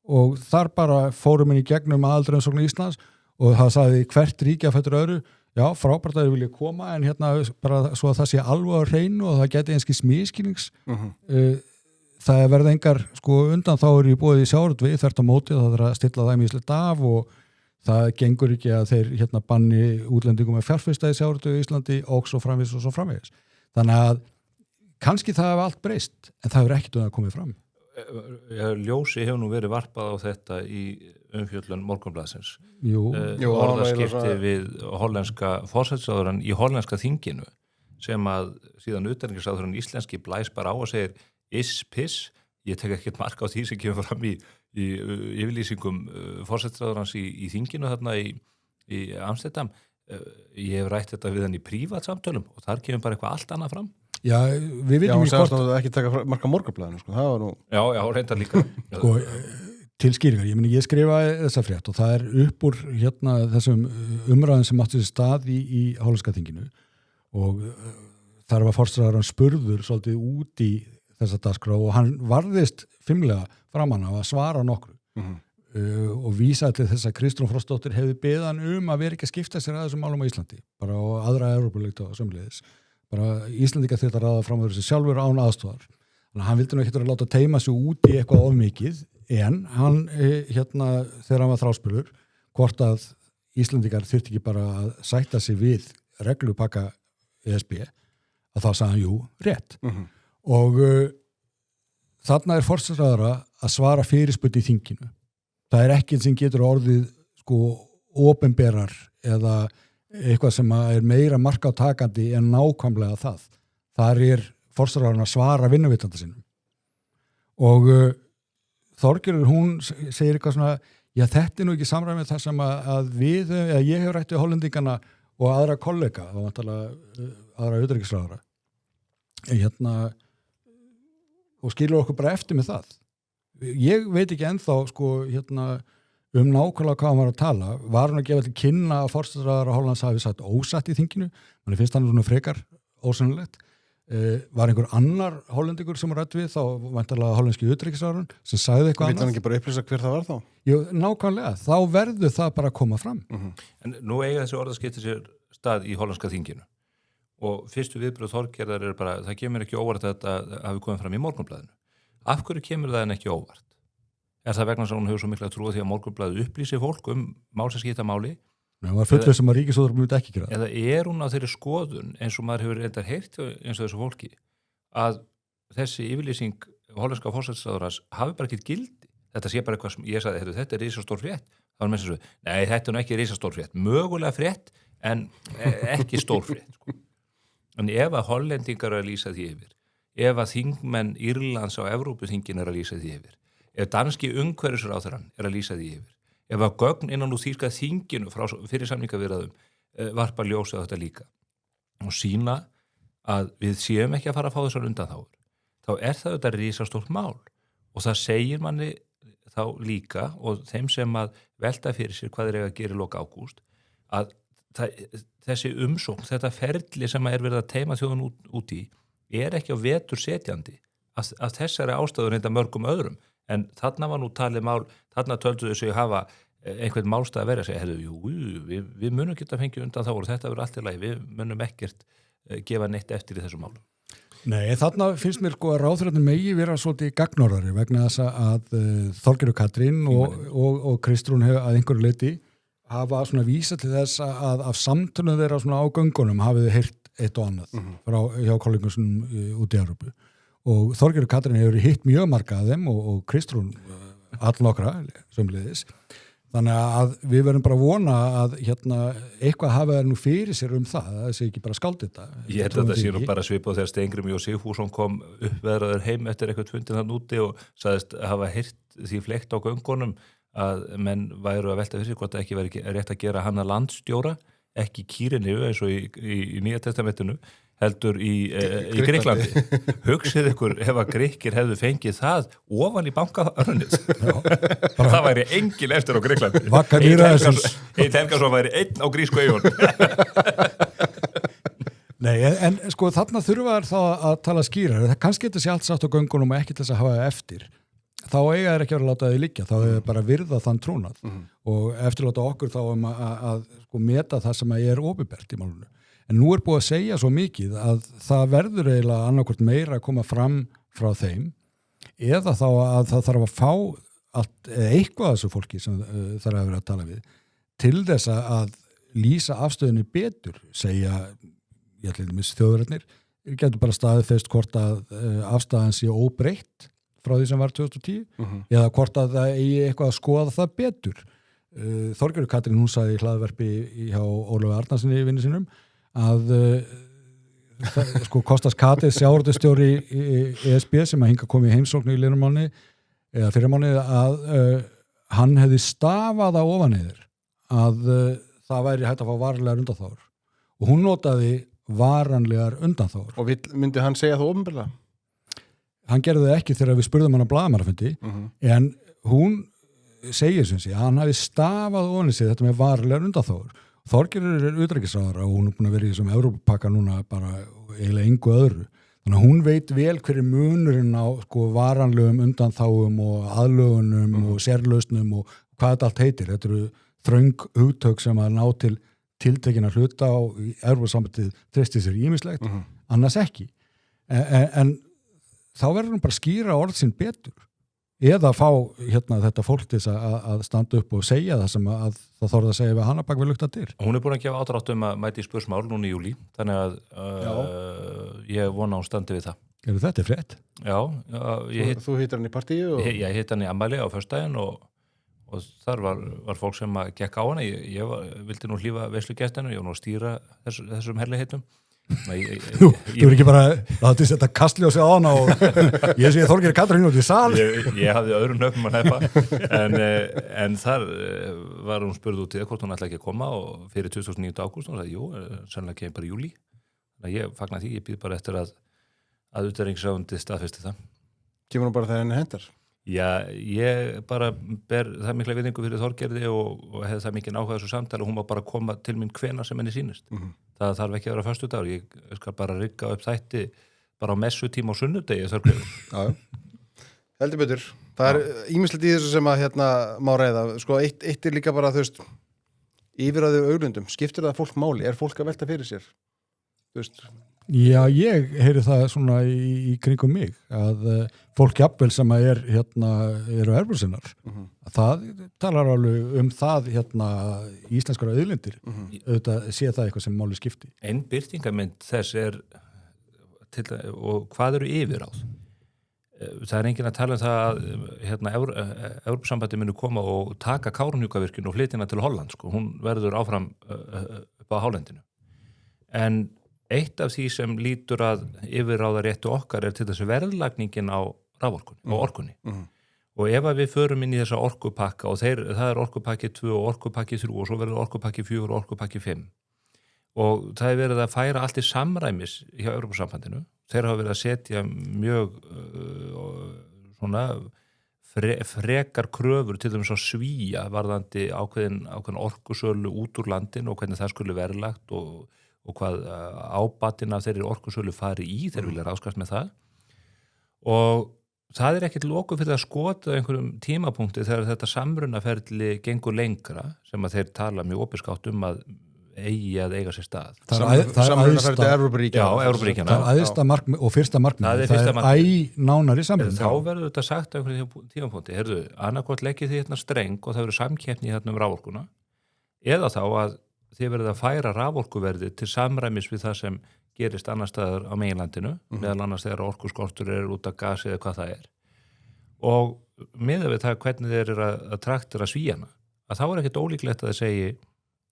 og þar bara fórum inn í gegnum aðildarumsókn Íslands og það sagði hvert ríki að fættur öðru, já, frábært að þau vilja koma en hérna bara svo að það sé alveg á hreinu og það geti einskis miskilnings. Það verða engar undanþágur í boði í sjávarútvegi þvert á móti og það er að stilla það mjög af og það gengur ekki að þeir banni útlendingum að fjárfesta í sjávarútvegi í Íslandi og svo framvegis. Þannig að kannski það hefur allt breyst en það hefur ekkert að komið fram. Ljósi hefur nú verið varpað á þetta í umfjöllun Morgunblaðsins. Orðaskipti við hollenska forsætisráðherrann í hollenska þinginu sem að síðan utanríkisráðherrann íslenski blæs bara á og segir piss, ég tek ekkert mark á því sem kemur fram í yfirlýsingum forsætisráðherrans í þinginu þarna í Amsterdam. Ég hef rætt þetta við hann í prívatsamtölum og þar kemur bara eitthvað allt annað fram. Já, við vitum ekki hvort það ekki taka mark á Morgunblaðinu, það var nú. Já, reyndar líka. Til skýringar, ég skrifaði þessa frétt og það er upp úr þessum umræðum sem átti sér stað í hollenska þinginu og þar var forsætisráðherrann spurður svolítið út í þessa dagskrá og hann varðist fimlega framan af að svara nokkru og vísaði til þess að Kristrún Frostdóttir hefði beðið hann að vera ekki að skipta sér að þessum málum á Íslandi, bara á aðra Evrópuleikta og sömuleiðis. Bara Íslandingar þurft að ráða fram þessu sjálfur án aðstofar. Þannig að hann vildi nú ekki að láta teima sig út í eitthvað of mikið en hann þegar hann var þráspurður hvort að Íslandingar þurft ekki bara að sætta sig við reglupakka ESB að þá sagði hann jú, rétt. Og þarna er forsætisráðherra að svara fyrirspurn í þinginu. Það er ekkert sem getur orðið opinberar eða eitthvað sem er meira markátakandi en nákvæmlega það. Þar er forsætisráðherrann að svara vinnuvitanda sínum. Og Þorgerður, hún segir eitthvað svona, já þetta nú ekki samræmið þar sem að ég hef rætt við hollendingana og aðra kollega, þá vantarlega aðra utanríkisráðherra. Og skilur okkur bara eftir með það. Ég veit ekki ennþá nákvæmlega hvað hann var að tala. Var hann að gefa til kynna að forsætisráðherra Hollands hafi sagt ósatt í þinginu? Manni finnst hann svona frekar ósennilegt. Var einhver annar hollendingur sem var rætt við þá væntanlega hollenski utanríkisráðherrann sem sagði eitthvað annað? Vill hann ekki bara upplýsa hver það var þá? Jú, nákvæmlega. Þá verður það bara að koma fram. En nú eiga þessi orðaskipti sér stað í hollenska þinginu og fyrstu viðbröð Þorgerðar er bara, það kemur ekki óvart að þetta hafi komið fram í Morgunblaðinu. Af hverju kemur það en ekki óvart? Er það vegna sem hún hefur svo mikla trú því að Morgunblaðið upplýsi fólk mál sem skipta máli? Nei, hún var fullur sem að ríkisstjórn myndi ekki gera. Eða er hún á þeirri skoðun eins og maður hefur reyndar heyrt eins og þessu fólki að þessi yfirlýsing hollenska forsætisráðherrans hafi bara ekkert gildi? Þetta sé bara eitthvað sem ég sagði, þetta er risastór frétt. Það var með þessu, nei, þetta er nú ekki risastór frétt. Mögulega frétt, en ekki stór frétt. En ef að hollendingar er að lýsa því yfir, ef að þingmenn Írlands á Evrópuþingin er að lýsa því yfir, ef danski umhverfisráðherrann er að lýsa því yfir, ef að gögn innan úr þýska þinginu fyrir samningaviðræðum varpa ljósa þetta líka og sína að við séum ekki að fara að fá þessar undanþágur, þá er það þetta risastórt mál og það segir manni þá líka og þeim sem að velta fyrir sér hvað er að gera í lok ágúst að þessi umsókn, þetta ferli sem er verið að teima þjóðun út í er ekki á vetur setjandi að þessari ástæður reynda mörgum öðrum en þarna var nú talið mál, þarna töldu þau sig hafa einhvern málstað að vera að segja, við munum geta að fengja undan þá og þetta verður allt í lagi, við munum ekkert gefa neitt eftir í þessu málum. Nei, þarna finnst mér að ráðherrarnir megi vera svolítið gagnorðari vegna þess að Þorgerður Katrín og Kristrún hefur að einhverju leyti hafa svona vísa til þess að af samtölum þeirra svona á göngunum hafið þið heyrt eitt og annað hjá kollegum út í Evrópu og Þorgerður Katrín hefur hitt mjög marga af þeim og Kristrún allnokkra sömuleiðis. Þannig að við verðum bara að vona að eitthvað hafa nú fyrir sér það sé ekki bara skáld þetta. Ég held að þetta sé nú bara svipað þegar Steingrímur J. Sigfússon kom uppveðraður heim eftir eitthvað fundin hann úti og sagðist hafa heyrt því fleygt á göngunum að menn væru að velta fyrir sig hvort það ekki væri rétt að gera hann að landstjóra, ekki Kýrineu eins og í Nýja testamentinu, heldur í Grikklandi. Hugsið ykkur ef að Grikkir hefðu fengið það ofan í bankaörnið. Það væri engin eftir á Grikklandi. Einn Helgason væri einn á grísku eigun. Nei, en sko þarna þurfa þá að tala skýrar. Það kannski getur sér allt sátt á göngunum og ekki til þess að hafa eftir. Þá eiga þeir ekki að láta þið liggja, þá er bara virða þann trúnað og eftirláta okkur þá að sko meta það sem er opinbert í málunum. En nú er búið að segja svo mikið að það verður eiginlega annarkvort meira að koma fram frá þeim eða þá að það þarf að fá eitthvað af þessu fólki sem þarf að vera að tala við til þess að lýsa afstöðunni betur, segja ég ætla að þjóðrætnir, getur bara staðfest hvort að afstæðan sé óbreytt frá því sem var 2010 eða hvort að það eigi eitthvað að skoða það betur. Þorgerður Katrín, hún sagði í hlaðvarpi hjá Ólafi Arnarssoni í vinnu sínum að sko Kostas Katis sjávarútvegsstjóri í ESB sem að hinga komið í heimsókn í liðnum mánuði eða fyrir mánuði að hann hefði stafað á ofaneyður að það væri hægt að fá varanlegar undanþágur og hún notaði varanlegar undanþágur. Og myndi hann segja það opinberlega? Hann gerði það ekki þegar við spurðum hann á blaðamannafundi en hún segir sem sé að hann hafi stafað ofan í sig þetta með varanlegar undanþágur. Þorgerður er utanríkisráðherra og hún er búin að vera í þessum Evrópupakka núna bara eiginlega engu öðru. Þannig að hún veit vel hver er munurinn á sko varanlegum undanþágum og aðlögunum og sérlausnum og hvað þetta allt heitir. Þetta eru þröng hugtök sem að ná til tiltekina hluta og í Evrópusambandið treystir sér ýmislegt, annars ekki. En þá verður hún bara skýra orð sín betur. Eða fá þetta fólk til að standa upp og segja það sem að það þorði að segja við hana bak við lukta dyr. Hún er búin að gefa ádrátt að mæti í spursmál núna í júlí, þannig að ég vona á standi við það. Þetta frétt? Já. Þú hittir hann í partíu? Ég hitt hann í afmæli á föstudaginn og þar var fólk sem gekk á hana. Ég vildi nú hlífa veislugestinu, ég var nú að stýra þessum herligheitum. Þú er ekki bara látið setja kastljósi á hana og ég sé Þorgerður Katrín út í sal. Ég hafði öðrum nöfnum að nefna en þar var hún spurð út í hvort hún ætlaði ekki að koma og fyrir 29. ágúst og hún sagði, jú, sannlega kemur bara í júlí. Þannig að ég fagna því, ég býð bara eftir að utanríkisráðuneytið staðfesti það. Kemur hún bara þegar henni hendar? Já, ég bara ber það mikla virðingu fyrir Þorgerði og hefði það mikið áhuga þessu samtali og hún var bara að koma til mín hvenær sem henni sýnist. Það þarf ekki að vera föstudagur, ég skal bara rigga upp þætti bara á messutíma á sunnudegi Þorgerður. Já, heldur betur. Það er ýmislegt í þessu sem að má ræða. Sko, eitt er líka bara, þú veist, yfirráðið auglundum. Skiptir það fólk máli? Er fólk að velta fyrir sér? Þú veist... Já, ég heyri það svona í kringum mig að fólk jafnvel sem að eru erfursinnar það talar alveg það íslenskara auðlindir auðvitað sé það eitthvað sem máli skipti. Ein birtingamynd þess og hvað eru yfirráð? Það er enginn að tala um það að Evrópusambandið muni koma og taka Kárahnjúkavirkjun og flytjina til Holland, sko. Hún verður áfram upp á hálendinu. En eitt af því sem lítur að yfirráðaréttu okkar er til þessu verðlagningin á raforkunni og orkunni. Og ef að við förum inn í þessa orkupakka og það er orkupakki 2 og orkupakki 3 og svo verður orkupakki 4 og orkupakki 5. Og það er verið að færa allt í samræmis hjá Evrópusambandinu. Þeir hafa verið að setja mjög frekar kröfur til þeim svo Svía varðandi ákveðin orkusölu út úr landinu og hvernig það skulle verðlagt og hvað ábatinn af þeirri orkusölu fari í, þeir vilja ráðskast með það og það er ekkert loku fyrir að skota einhverjum tímapunkti þegar þetta samrunaferli gengur lengra sem að þeir tala mjög opinskátt að eiga sér stað. Samrunaferli Evrópuríkjanna. Já, Evrópuríkjanna. Það er æðsta markmið og fyrsta markmið. Það er nánari samruna. Þá verður þetta sagt á einhverjum tímapunkti, heyrðu, annarkvort leggið þið streng og það verður samkeppni um raforkuna eða þá að þið verðið að færa raforkuverði til samræmis við það sem gerist annar staðar á meginlandinu, meðal annars þegar orkuskortur út af gasi eða hvað það og miðað við það hvernig þeir eru að traktera svíjana, að þá ekkert ólíklegt að þeir segi,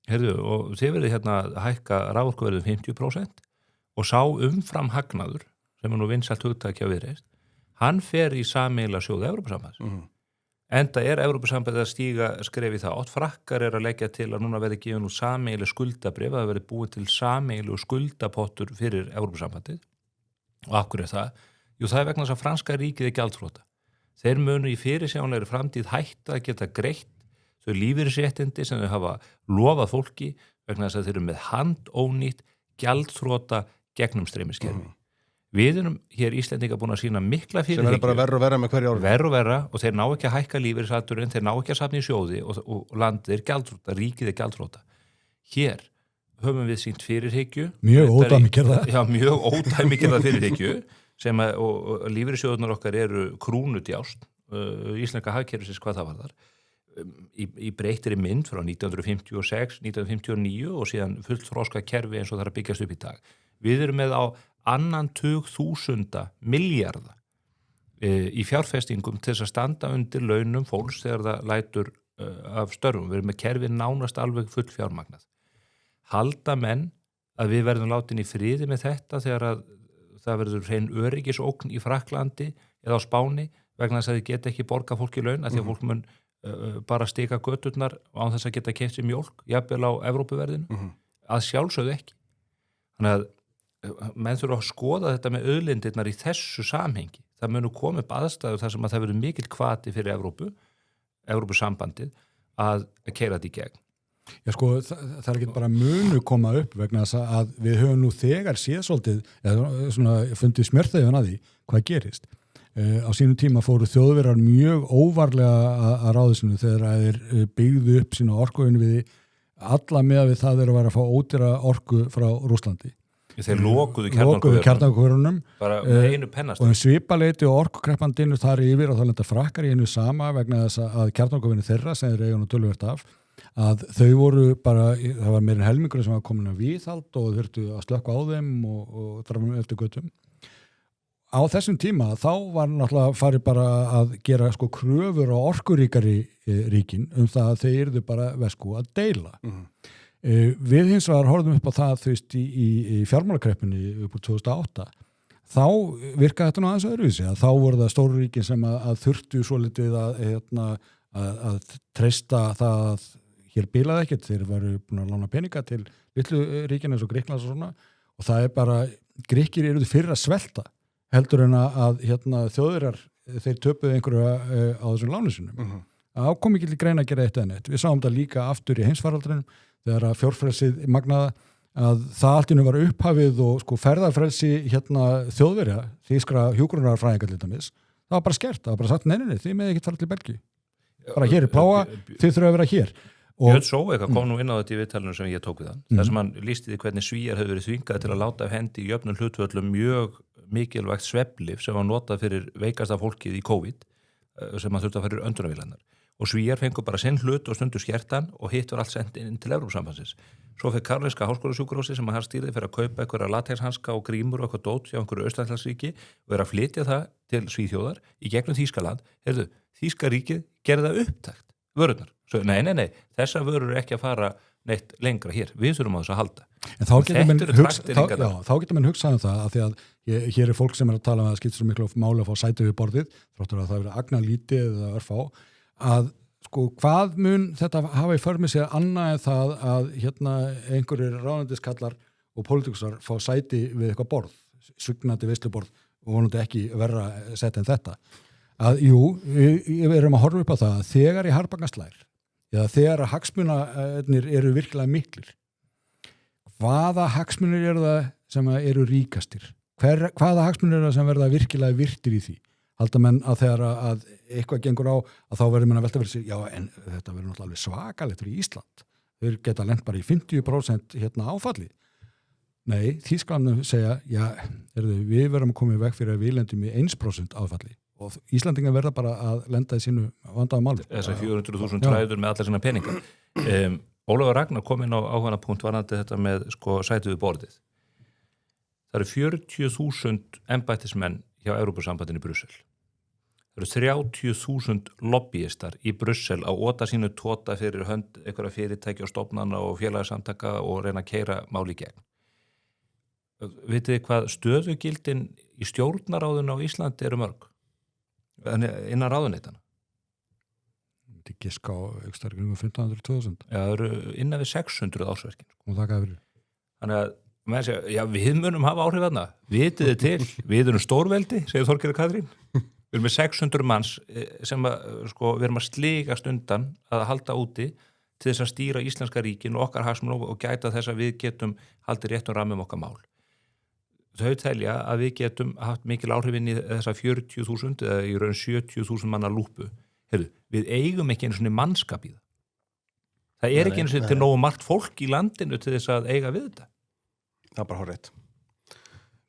heyrðu, og þið verðið hérna að hækka raforkuverðið 50% og sá umfram hagnaður, sem nú vinsælt hugtaki á Viðreisn, hann fer í sameiginlega sjóð Evrópusambands. Enda Evrópusambandið að stíga skref í það. Frakkar að leggja til að núna verði gefin úr sameiginlega skuldabrif, að það verði búið til sameiginlega skuldapottur fyrir Evrópusambandið. Og af hverju það? Jú, það vegna þess að franska ríkið gjaldþrota. Þeir munu í fyrirsjáanlegri framtíð hætta að geta greitt þau lífeyrisréttindi sem þau hafa lofað fólki vegna þess að þeir eru með handónýtt gjaldþrota gegnumstreymiskerfi. Við erum hér Íslendinga búin að sína mikla fyrirhyggju. Sem er bara verra og verra með hverju ári. Verra og verra og þeir ná ekki að hækka lífeyrisaldurinn, þeir ná ekki að safna í sjóði og landið gjaldþrota, ríkið gjaldþrota. Hér höfum við sýnt fyrirhyggju. Mjög ódæmigerða. Já, mjög ódæmigerða fyrirhyggju sem og lífeyrissjóðunar okkar eru krúnudjást, íslenska hagkerfisins hvað það var þar. Í breyttri mynd frá 1956, 1959 og síðan fullt þroska kerfi eins og það er að byggjast upp í dag. Við erum með á 2.000 milljarða í fjárfestingum til þess að standa undir launum fólks þegar það lætur af störfum. Við erum með kerfi nánast alveg full fjármagnað. Halda menn að við verðum látin í friði með þetta þegar að það verður hrein öryggisógn í Frakklandi eða á Spáni vegna þess að þið geta ekki borga fólki laun að því að fólk mun bara stika göturnar án þess að geta keypt sér mjólk, jafnvel á Evrópuverðinu, að sjálfsögðu ekki. Þannig að menn þurfa að skoða þetta með auðlindirnar í þessu samhengi. Það munu koma upp aðstæður þar sem að það verður mikill hvati fyrir Evrópusambandið að keyra þetta í gegn. Já sko, það ekki bara munu koma upp vegna þess að við höfum nú þegar séð svolítið, eða svona fundið smjörþefun að því hvað gerist. Á sínum tíma fóru Þjóðverjar mjög óvarlega að ráðisinu þegar þeir byggðu upp sína orkuinu við alla með við það þeir að vera að fá ódýra orku frá Rússlandi. Þeir lokuðu kjarnorkuverunum bara með einu pennast og svipaleiti og orkukreppandinu þar yfir og þá lenda Frakkar í einu sama vegna þess að kjarnorkuverinu þeirra sem þeir eiga nú töluvert af að þau voru bara, það var meirinn helmingur sem var komin að viðhald og þurftu að slökka á þeim og drafum eftir göttum. Á þessum tíma þá var náttúrulega farið bara að gera sko kröfur á orkuríkari ríkin það að þeir yrðu bara vesku að deila. Við hins vegar horfðum upp á það þú veist í fjármálakreppunni upp úr 2008 þá virkaði þetta nú aðeins öðruvísi að þá voru það stóru ríkin sem að þurftu svolítið að treysta það að hér bilaði ekkert, þeir varu búin að lána peninga til litlu ríkin eins og Grikklands og svona og það bara, Grikkir eru fyrir að svelta heldur en að Þjóðverjar þeir töpuðu einhverju á þessum lánusunum. Það kom ekki til greina að gera eitt eða neitt. Við sáum þetta líka aftur í heimsfaraldrinum þegar að fjárfrelsið magnaða að það alltinu var upphafið og sko ferðarfrelsi Þjóðverja, þýskra hjúkrunarfræðingar til dæmis, það var bara skert, það var bara sagt nei, þið með ekki fara til Belgíu. Bara hér er pláa, þið þurfa að vera hér. Björn Sóeika kom nú inn á þetta í viðtalinu sem ég tók við hann. Það sem hann lýsti því hvernig Svíar hefur verið þvingað til að láta af hendi í jöfnum hlutvöllum mjög mikilvægt svefnlyf sem var notað fyrir veikasta fólkið í COVID sem hann þurfti að fara í öndunarvélarnar. Og Svíar fengur bara sinn hlut og stundu skertan og hitt var allt sendt inn til Evrópusambandsins. Svo fyrir Karolinska háskólasjúkrahúsið sem hann stýrði fyrir að kaupa einhverja latexhanska og grímur og eitthvað dót hjá einhverju Austlandsríki og vera að flytja það til Svíþjóðar í gegnum Þýskaland. Heyrðu, Þýska ríkið gerði það upptækt, vörurnar. Svo, nei, þessar vörur er ekki að fara neitt lengra hér. Við þurfum á þess að halda. En þá getur menn hugsað það að því að hér er fólk sem er að tala um að það skiptir svo miklu máli að fá sæti við borðið, þráttur að það verið agnarlítið eða örfá að sko hvað mun þetta hafa í för með sér annað en það að einhverjir ráðnendiskallar og pólitíkusar fá sæti við eitthvað borð, sugnandi veisluborð og vonandi ekki verra sett en þetta. Að við erum að horfa upp á það að þegar í harðbangaslær eða þegar að hagsmunarnir eru virkilega miklir, hvaða hagsmunir eru það sem eru ríkastir? Hvaða hagsmunir eru það sem verða virkilega virtir í því? Halda menn að þegar að eitthvað gengur á að þá verður menn að velta verið sér, já en þetta verður náttúrulega alveg svakalegt fyrir Ísland. Þeir geta lent bara í 50% áfalli. Nei, Þýskaland segja, já, við verðum að koma í veg fyrir að við lendum í 1% áfalli og Íslandingar verða bara að lenda í sínu vandaða máli. Þessar 400.000 træður með allar sína peninga. Ólafur Ragnar kom inn á áhugaðna punkt varðandi þetta með sko sætið við borðið. Það eru 40.000 embættismenn hjá Evrópusambandinu í Brussel. Það eru 30.000 lobbyistar í Brussel á óta sínu tóta fyrir hönd einhverja fyrirtæki og stofnana og félagsamtaka og reyna að keyra máli í gegn. Vitið þið hvað stöðugildin í stjórnaráðinu á Íslandi eru mörg? Innan ráðuneytana. Þetta er giska á aukstargrunum 1500-2000. Já, það eru innan við 600 ársverkin. Og það gafir. Þannig að menn segja, já, við munum hafa áhrif þarna. Vitið þið til, við erum stórveldi, segir Þorgerður Katrín. Við erum með 600 manns sem að, sko, við erum að sligast undan að halda úti til þess að stýra íslenska ríkin og okkar hagsmunum og gæta þess að við getum haldið réttum rammum okkar mál. Þau telja að við getum haft mikil áhrif inn í þessa 40.000 eða í raun 70.000 manna lúpu. Heyrðu, við eigum ekki einu svona mannskap í það. Það er ekki einu svona til nógu margt fólk í landinu til þess að eiga við þetta. Það er bara hárrétt.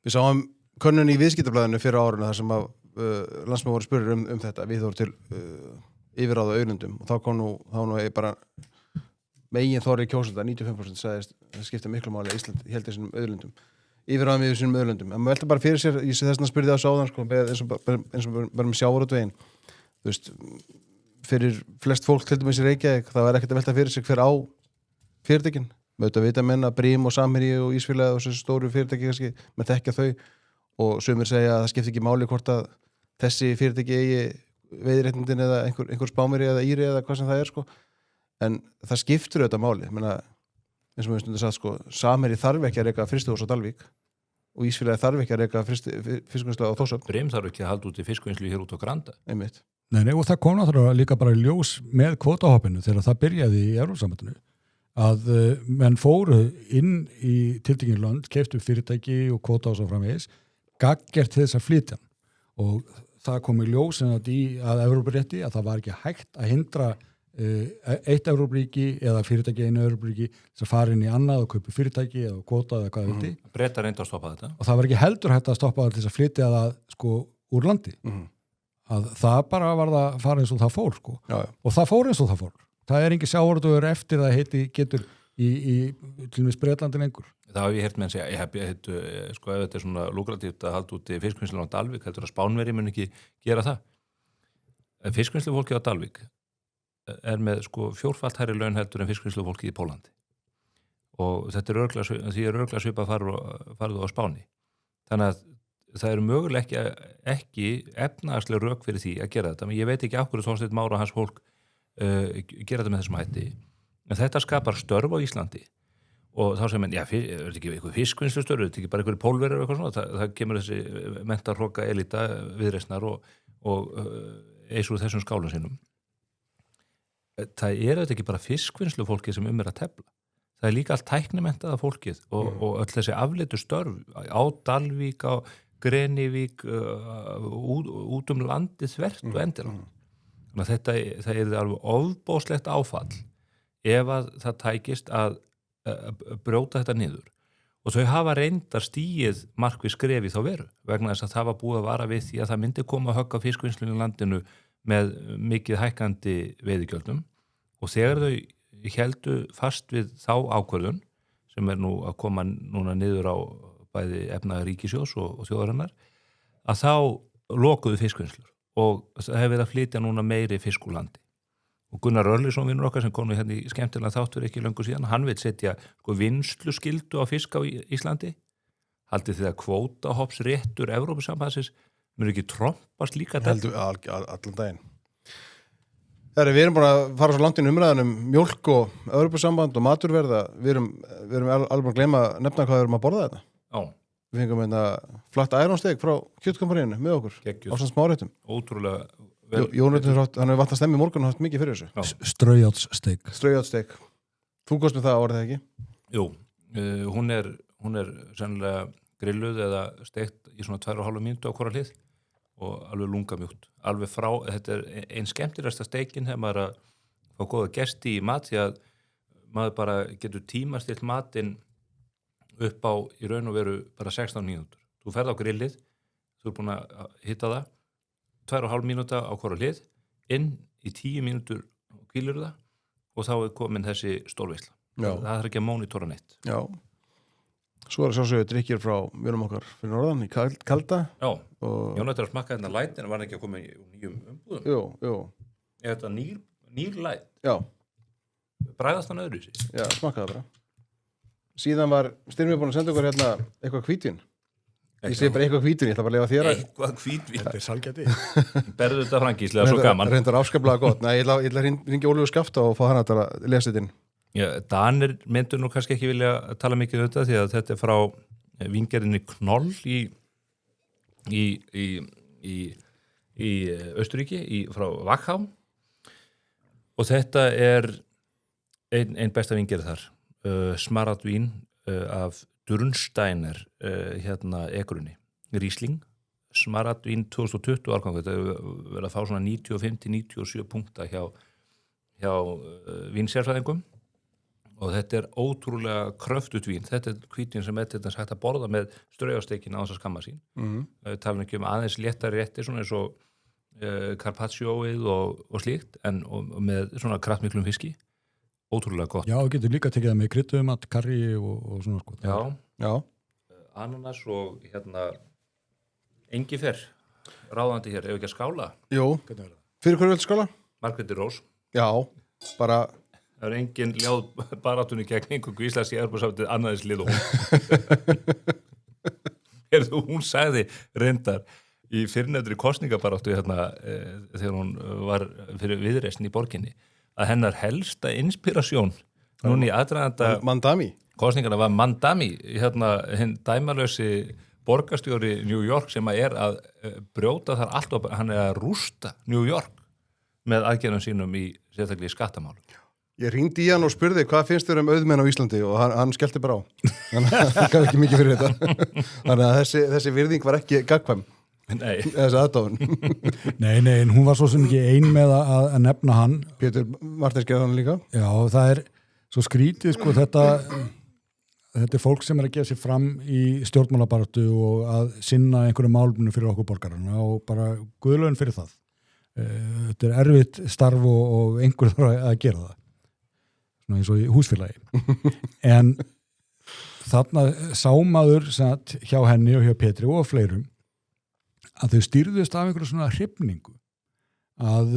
Við sáum könnun í viðskiptablaðinu fyrir árinu þar sem að landsmenn voru spurður um þetta. Við voru til yfirráða auðlundum og þá kom nú bara megin þorri kjósenda, 95% sagðist það skipta miklu máli að Ísland héldi þessum auðlundum. Yfirráðum yfir sínum auðlundum. En maður velta bara fyrir sér, þess vegna spurði það á sáðan, sko, eins og bara með sjávarútveginn. Þú veist, fyrir flest fólk til dæmis í Reykjavík, það var ekkert að velta fyrir sig hver á fyrirtækin. Við auðvitað vita menn að Brím og Samherji og Ísfélag og þessu stóru fyrirtæki kannski, menn þekkja þau og sumir segja að það skiptir ekki máli hvort að þessi fyrirtæki eigi veiðiréttindin eða einhver Spámeri eða Íri eða hvað sem það er, sko. En það skiptir auðvitað máli. Menna, eins og við stundum sagt, sko, Samherji þarf ekki að reka frystihús á Dalvík og Ísfélagi þarf ekki að reka fiskvinnslu á Þórshöfn. Brím þarf ekki að halda út í fiskvinnslu hér út á Granda. Einmitt. Nei, og það kom náttúrulega líka bara í ljós með kvótahoppinu þegar það byrjaði í Evrópusambandinu að menn fóru inn í tiltekinn lönd, keyptu fyrirtæki og kvóta og svo framvegis, gaggjart til þess að flytja og það kom í ljós að Evrópurétti að það var ekki hægt að hindra eitt Evrópuríki eða fyrirtæki einu Evrópuríki þess að fara inn í annað og kaupa fyrirtæki eða kvóta eða hvað vildi. Bretar reyndu að stoppa þetta. Og það var ekki heldur hægt að stoppa það til þess að flytja það sko úr landi. Að það bara var það fara eins og það fór, sko. Já. Og það fór eins og það fór. Það er engin sjávarútvegur eftir það getur í til og með Bretlandin einhver. Það hafi ég heyrt með að segja, sko ef þetta er svona lukratíft að halda út í fiskvinnslu á Dalvík, heldur að Spánverji mun ekki gera það. Fiskvinnslu fólki á Dalvík er með sko 4-falt hærri laun heldur en fiskvinnslu fólki í Pólandi. Og þetta er örugglega svipað farið á Spáni. Þannig að það eru mögulega ekki efnahagsleg rök fyrir því að gera þetta, men ég veit ekki af hverju Þorsteinn Már og hans fólk gera þetta með þessum hætti. En þetta skapar störf á Íslandi og þá segir menn, já, er þetta ekki eitthvað fiskvinnslustörf, er þetta ekki bara eitthvað pólverjar og eitthvað svona, það kemur þessi mentarhroka elita viðreisnar og eins úr þessum skálum sínum. Það er þetta ekki bara fiskvinnslufólkið sem að tefla. Það er líka allt tæknimentaða fólkið og öll þessi afleitu störf á Dalvík, á Grenivík, út landið þvert og endilangt. Þannig að það er alveg ofbóðslegt áfall ef að það tækist að brjóta þetta niður. Og þau hafa reyndar stigið markviss skref í þá veru vegna þess að það var búið að vara við því að það myndi koma að högga fiskvinnslunni í landinu með mikið hækkandi veiðigjöldum og þegar þau héldu fast við þá ákvörðun sem er nú að koma núna niður á bæði efnaðar ríkisjós og þjóðarinnar að þá lokuðu fiskvinnslur og það hefur verið að flytja núna meiri fisk úr landi. Og Gunnar Örlyson vinnur okkar sem kom hérna í skemmtilega þátt fyrir ekki löngu síðan, hann vil setja vinnsluskyldu á fisk á Íslandi. Haldið þið að kvótahoppsréttur Evrópusambandsins mun ekki trompast líka þetta? Allan daginn. Við erum bara að fara svo langt inn umræðan mjólk og Evrópusamband og maturverða. Við erum alveg að gleyma að nefna hvað við erum að borða þetta. Já. Við fengum hérna flatt æronsteik frá kjötkompaníinu með okkur. Ásamt smáréttum. Ótrúlega. Jónurinn hann hefur vant að stemmi morgun og haft mikið fyrir þessu. Straujátssteik. Þú kost með það orðið ekki? Jú, hún er sennilega grilluð eða steikt í svona 2,5 mínútu á hvora hlið og alveg lungamjúkt. Alveg frá, þetta er ein skemmtilegasta steikin þegar maður að fá góða gesti í mat því að maður bara getur tímastilt matinn upp á í raun og veru bara 16 mínútur. Þú ferð á grillið, þú er búin að hitta það 2,5 mínúta á hvora hlið, inn í 10 mínútur hvílur það og þá er komin þessi stórveisla. Já. Það er ekki að mónitora neitt. Já. Svo er sjálfsögðu drikkir frá vinum okkar fyrir norðan í kalda. Já, Og... Jónættur að smakka hérna læt en var hann ekki að koma í nýjum umbúðum. Jú. Er þetta nýr læt? Já, Bragðast hann öðru sér? já, smakkaði bara. Síðan var Styrmi búin að senda okkur hérna eitthvað hvítvin. Ég segi bara eitthvað hvítvin, ég ætla bara að lifa þér að... Eitthvað hvítvín. Þetta er salgæti. Berðu þetta frankíslega, svo gaman. Reyndar afskaplega gott. Nei, ég ætla að ringja Ólífu Skafta og fá hann að lesa þetta inn. Já, Danir myndur nú kannski ekki vilja tala mikið um þetta því að þetta er frá víngerðinni Knoll í Austurríki, frá Wachau og þetta er ein besta víngerð þar. Smaradvín af Dürnsteiner ekrunni, Riesling Smaradvín 2020 árgang, þetta verið að fá svona 95-97 punkta hjá vínsérfræðingum og þetta er ótrúlega kröftut vín, þetta er hvítvín sem er þetta hægt að borða með straujasteikina á þess að skamma sín. Tala ekki aðeins léttari rétti svona eins og carpaccioið og slíkt en og með svona kraftmiklum fiski. Ótrúlega gott. Já, þú getur líka tekið það með kryddaumat, karrí og svona sko. Já. Ananas og engifer, ráðandi hér, ef ekki að skála. Jú. Fyrir hverju viltu skála? Margréti Rós. Já, bara... Það er engin ljáð baráttunni gegn einhverju íslenski Evrópusamtið annaðins lið og hún. Hún sagði reyndar í fyrrnefndri kosningabaráttu þegar hún var fyrir viðreisn í borginni að hennar helsta inspirasjón núna í aðdraganda Mandami. Kosningarna var Mandami, hinn dæmalösi borgarstjóri New York sem að brjóta þar allt og hann er að rústa New York með aðgerðum sínum í sérstaklega í skattamálum. Ég hringdi í hann og spurði hvað finnst þér auðmenn á Íslandi og hann skellti bara á. Þannig að það gaf ekki mikið fyrir þetta. Þannig að þessi virðing var ekki gagkvæm. Nei. Þessi aðdáðun. Nei, en hún var svo sem ekki ein með að nefna hann. Pétur Martins gerði hann líka. Já, það er svo skrítið sko þetta er fólk sem er að gefa sér fram í stjórnmálabaráttu og að sinna einhverju málumnu fyrir okkur borgarana og bara guðlaun fyrir það. Þetta er erfitt starf og einhver þarf að gera það. Svona eins og í húsfélagi. En þarna sá maður hjá henni og hjá Petri og fleirum að þau stýrðust af einhverju svona hrifningu að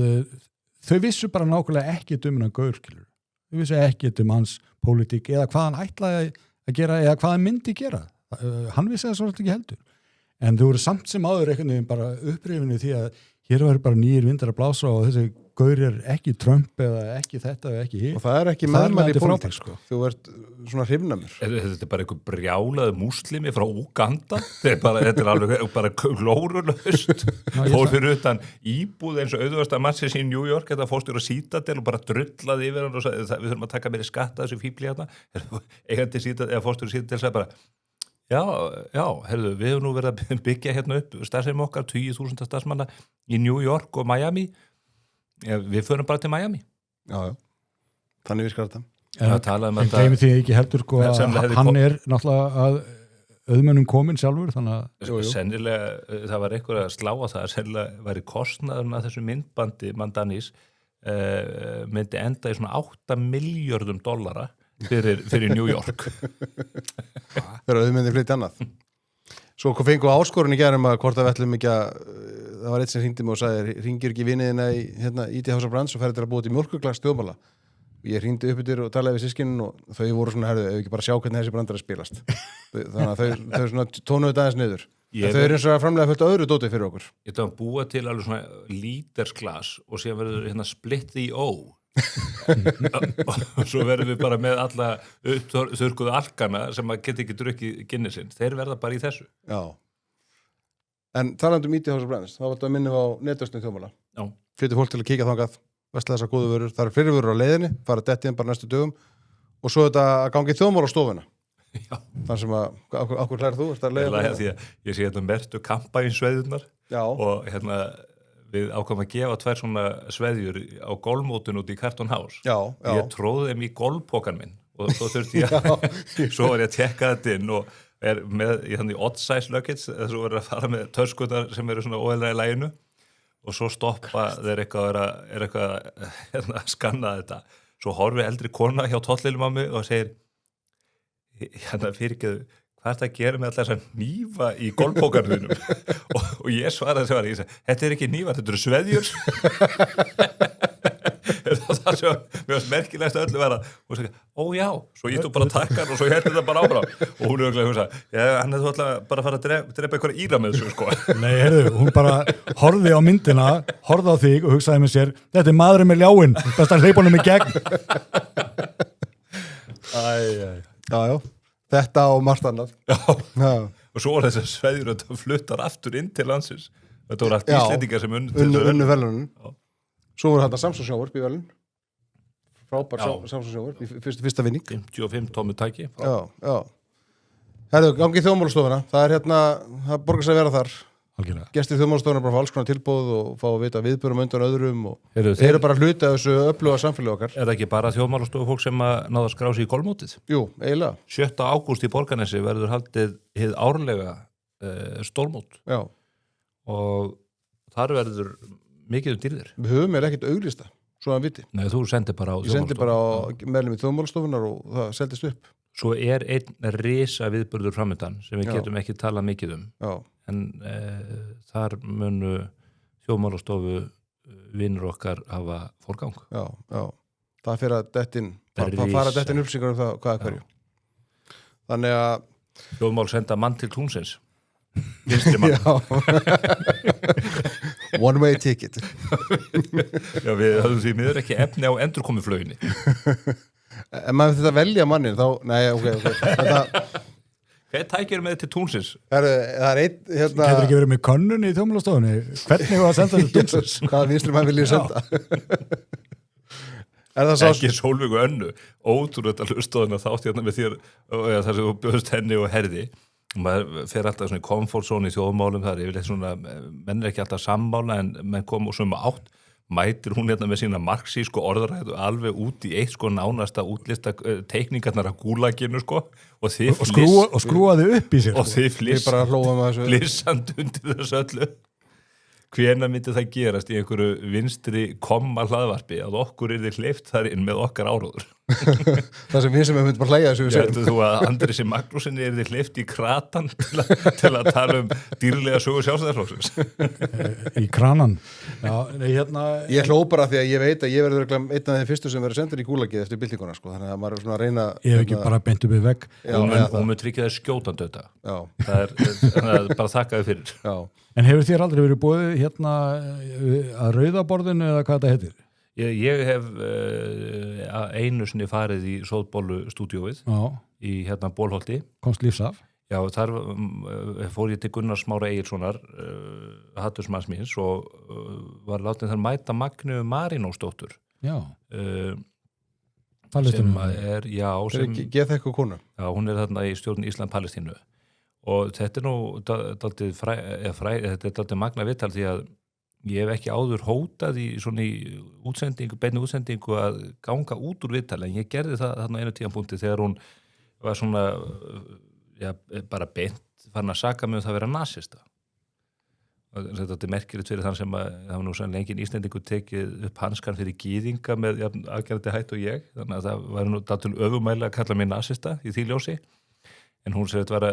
þau vissu bara nákvæmlega ekkert um hennar gaurskilur. Þau vissu ekkert um hans pólitík eða hvað hann ætlaði að gera eða hvað hann myndi gera. Hann vissi það svolítið ekki heldur. En þau voru samt sem áður einhvern veginn bara upprifinu því að hér var bara nýjir vindar að blása og þessi gaur er ekki Trump eða ekki þetta eða ekki hitt. Og það er ekki meðmæli pólitík sko. Þú ert svona hrifnamur. Þetta er bara einhver brjálaði múslimi frá Úganda. Þetta er alveg bara klórulaust. Fór fyrir utan íbúð eins og auðvasta mannsins í New York, þetta fórst yfir á Citadel og bara drullaði yfir hann og sagði, við þurfum að taka meiri skatta þessu fíbli hérna. Eigandi Citadel, eða fórst yfir Citadel sagði bara, já, herðu, við hefum nú verið að byggja hérna upp starfsemi okkar, 20.000 starfsmanna í New York og Miami. Við förum bara til Miami. Já. Þannig virkar þetta. En gleymið því ekki heldur sko að hann er náttúrulega að auðmennum komin sjálfur, þannig að... Sennilega, það var eitthvað að slá á það, sennilega væri kostnaðurinn að þessu myndbandi Mandanis myndi enda í svona $8 milljörðum fyrir New York. Þegar auðmenni flytti annað. Svo fengu áskorun í gærum að hvort að við ætlum ekki að, það var eitt sem hringdi mig og sagði, hringir ekki viniðina í IT House of Brands og ferði til að búa til mjólkurglas þjóðmála. Ég hringdi upp yfir og talaði við sískinin og þau voru svona, ef ekki bara sjá hvernig þessi brandar að spilast. Þannig að þau svona tónuðu aðeins niður. Þau eru eins og að framlega fullt öðru dóti fyrir okkur. Ég ætla að búa til alveg svona lítersglas og síðan verður split the O. Og svo verðum við bara með alla þurrkuðu alkana sem að geta ekki drukkið Guinnessin. Þeir verða bara í þessu. Já. En talandi IT House of Brands, þá var þetta að minnum á netverslun þjóðmála. Já. Flyttu fólk til að kíkja þangað, versla þessar góðu vörur. Það eru fyrirvörur á leiðinni, fara dettiðin bara næstu dögum og svo þetta að gangi þjóðmála á stofuna. Já. Þannig sem að, okkur hlæðir þú? Því að ég sé þetta mertu kampænsveðunar og við ákvæmum að gefa 2 svona sveðjur á golfmótun út í Carton House. Já. Ég tróði þeim í golfpokan minn og svo þurfti ég svo var ég að tekka þetta inn og er með í odd size luggage, svo er að fara með töskunar sem eru svona óheillega í læginu og svo stoppa þeir eitthvað að skanna þetta. svo horfi eldri kona hjá tollilum á mig og segir hérna fyrirgeðu, hvað er það að gera með alltaf þess að nýfa í golfbókarðinum og ég svaraði, ég sagði, þetta er ekki nýfa, þetta eru sveðjur það sem mér varst merkilegast öllu vera og sagði, ó já, svo ég tók bara takkan og svo hérti þetta bara áfram og hún er auðvitað að hugsa, hann hefði alltaf bara að fara að drepa einhverja íra með þessu sko. Nei, heyrðu, hún bara horfði á myndina, horfði á þig og hugsaði með sér, þetta er maðurinn með ljáinn, best að hleypa honum í gegn. Já, þetta og margt annað. Já, og svo var þess að sveðjur að það fluttar aftur inn til landsins. Þetta voru allt íslendingar sem unnu verðlunum. Svo voru þetta Samson sjónvarp í verðlun. Frábær Samson sjónvarp í fyrsta vinning. 55 tómu tæki. Já. Herðu, gangi í þjóðmálastofuna. Það er það borgar sig að vera þar. Algjörlega. Gestir þjóðmálastofuna bara fá alls konar tilboð og fá að vita viðbörum undan öðrum og þeir eru bara hluti af þessu öfluga samfélagi okkar. Er það ekki bara þjóðmálastofu fólk sem að náða að skrá sig í golfmótið? Jú, eiginlega. 7. ágúst í Borgarnesi verður haldið hið árlega stórmót. Já. Og þar verður mikið dýrðir. Við höfum ekkert auglýsta, svo að viti. Nei, þú sendir bara á þjóðmálastofuna. Ég sendi bara á meðlum í þjóðmálastofunar og það seldist upp. Svo er einn risa viðburður framöndan sem við getum ekki talað mikið um. Já. En þar munu þjóðmálastofu vinnur okkar hafa forgang. Já. Það fyrir að fara dettin upplýsingar það hvað er hverju. Þannig að þjóðmál senda mann til túnsins. Vinstri mann. One way ticket. Já, við höfum því miður ekki efni á endurkomuflauginni. En maður þetta velja mannin þá, nei, ok. Hvað tækir með til túnsins? Það er einn Getur ekki verið með könnun í þjóðmálastofunni? Hvernig var að senda til túnsins? Hvaða vinstri mann vil ég senda? Ekki Sólvíku Önnu ótrúlega hlustóðina þátt hérna með þér þar sem þú bjóðst henni og herði og maður fer alltaf svona í comfort zone í þjóðmálum, það er yfirleitt svona menn er ekki alltaf sammála en menn kom og svona átt mætir hún hérna með sína marxísku orðræðu alveg út í eitt sko nánasta útlista teikningarnar af gúlaginu sko og skrúaði upp í sér og þið flissand undir þessu öllu. Hvenær myndi það gerast í einhverju vinstri komma hlaðvarpi að okkur yrði hleypt þar inn með okkar áróður? Það sem við myndum bara hlæja þessu við segjum. Heldur þú að Andrisi Magnúsinni yrði hleypt í kratan til að tala um dýrlega sögu Sjálfstæðisflokksins? Í kranan? Já, hérna... Ég hló bara því að ég veit að ég verður einn af þeim fyrstu sem verður sendur í gúlagið eftir byltinguna sko, þannig að maður er svona að reyna... Ég hef ekki bara beint upp í vegg. Hún mun tryggja þér skjótandi þetta. Það er bara þakkaði fyrir. Já. En hefur þér aldrei verið boðið hérna að Rauðaborðinu eða hvað þetta heitir? Ég hef einu sinni farið í Sóðbólustúdíóið í hérna Bólholti. Komst lífs af? Já, þar fór ég til Gunnar Smára Egilssonar, hattursmanns míns og var látið þar mæta Magnu Marínósdóttur. Já. Sem er, já. Geð eitthvað konu? Já, hún er þarna í stjórn Ísland-Palestínu. Og þetta er nú dálítið magna viðtal því að ég hef ekki áður hótað í svona beinu útsendingu að ganga út úr viðtali en ég gerði það þarna einu tímapunkti þegar hún var svona bara beint farin að saka mig um það að vera nasista. Þetta er merkilegt fyrir þann sem að það var nú sannlega engin Íslendingur tekið upp hanskan fyrir gýðinga með afgerandi hætt og ég, þannig að það var nú til öfumæli að kalla mig nasista í því ljósi. En hún sér að vera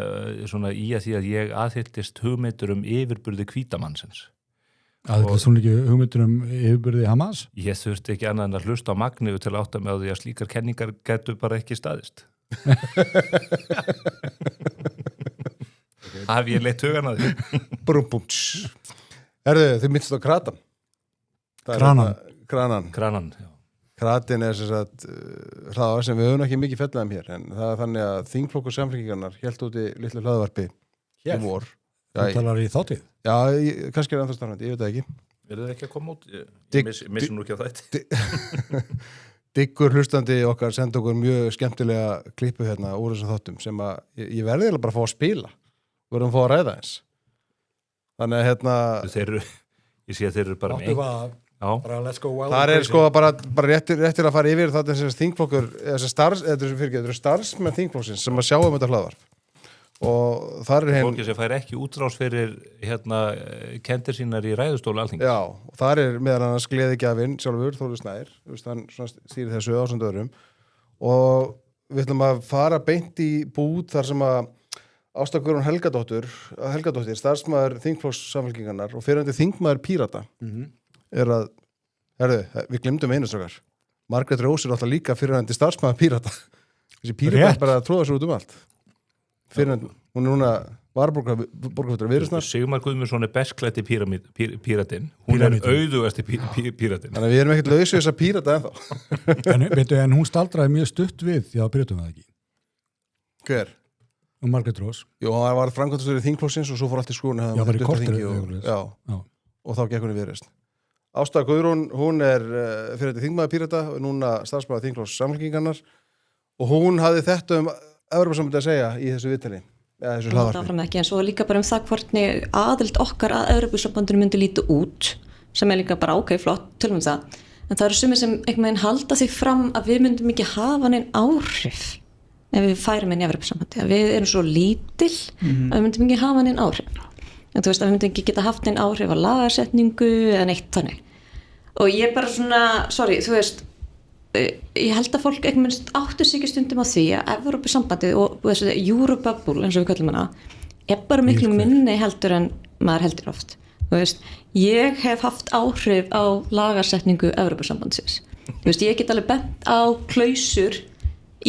svona í að því að ég aðhylltist hugmyndur yfirburði hvítamannsins. Aðhylltist hún ekki hugmyndur yfirburði Hamas? Ég þurfti ekki annað en að hlusta á Magnu til að átta með því að slíkar kenningar gætu bara ekki staðist. Haf ég leitt hugan að því. Þið minnst á kratan. Kranan, já. Kratin er hraðar sem við höfum ekki mikið fellaðum hér en það er þannig að þingflokkur Samfylkingarinnar hélt úti litlu hlaðvarpi í vor. Þú talar í þáttið? Já, kannski er það starfandi, ég veit það ekki. Er það ekki að koma út? Ég missi nú ekki á þætti. Diggur hlustandi okkar senda okkur mjög skemmtilega klippu hérna úr þessum þáttum sem að ég verði eða bara að fá að spila. Við verðum að fá að ræða eins. Þannig að hérna... Ég sé að þeir eru bara með það er sko bara réttir að fara yfir þetta þingflokkur, þetta eru starfsmenn þingflokksins sem að sjá þetta hlaðvarp og þar fólki sem fær ekki útrás fyrir kendir sínar í ræðustólu Alþingis. Já, og þar meðal annars gleðigjafinn sjálfur, Þórður Snær, hann stýrir þessu ásamt öðrum og við ætlum að fara beint í búð þar sem að Ásta Guðrún Helgadóttir, starfsmaður þingflokks Samfylkingarinnar og fyrrandi þingmaður Pírata við glemdum einu strákar. Margrét Rós alltaf líka fyrrandi starfsmaður Pírata. Þessi Pírata bara að tróða sér út um allt. Hún núna varaborgarfulltrúi Viðreisnar. Sigmar Guðmundsson bestklæddi píratinn. Hún auðugasti píratinn. Þannig að við erum ekkert lausu þessa pírata ennþá. En hún staldraði mjög stutt við, já, píratum það ekki. Hver? Margrét Rós. Jú, hann var þingflokksins og svo fór allt í skoðun. Já, bara í korteri. Og þá gekk hún í Viðreisn. Ásta Guðrún, hún fyrrandi þingmaður Pírata og núna starfsmaður þingflokks Samfylkingarinnar og hún hafði þetta Evrópusambandið að segja í þessu viðtali þessu hlaðvarpi. En svo líka bara það hvernig aðild okkar að Evrópusambandinu myndi líta út sem líka bara flott, tölum það en það eru sumir sem einhvern veginn halda því fram að við myndum ekki hafa neinn áhrif ef við færum inn í Evrópusambandið að við erum svo lítil að við myndum ekki hafa neinn áhrif en þú veist að við myndum ekki geta haft neinn áhrif á lagasetningu eða neitt þannig og ég bara svona, þú veist ég held að fólk einhvern veginn áttu sig ekki stundum á því að Evrópusambandið og þessu Eurobubble eins og við kallum hana bara miklu minni heldur en maður heldur oft þú veist, ég hef haft áhrif á lagasetningu Evrópusambandsins þú veist, ég get alveg bent á klausur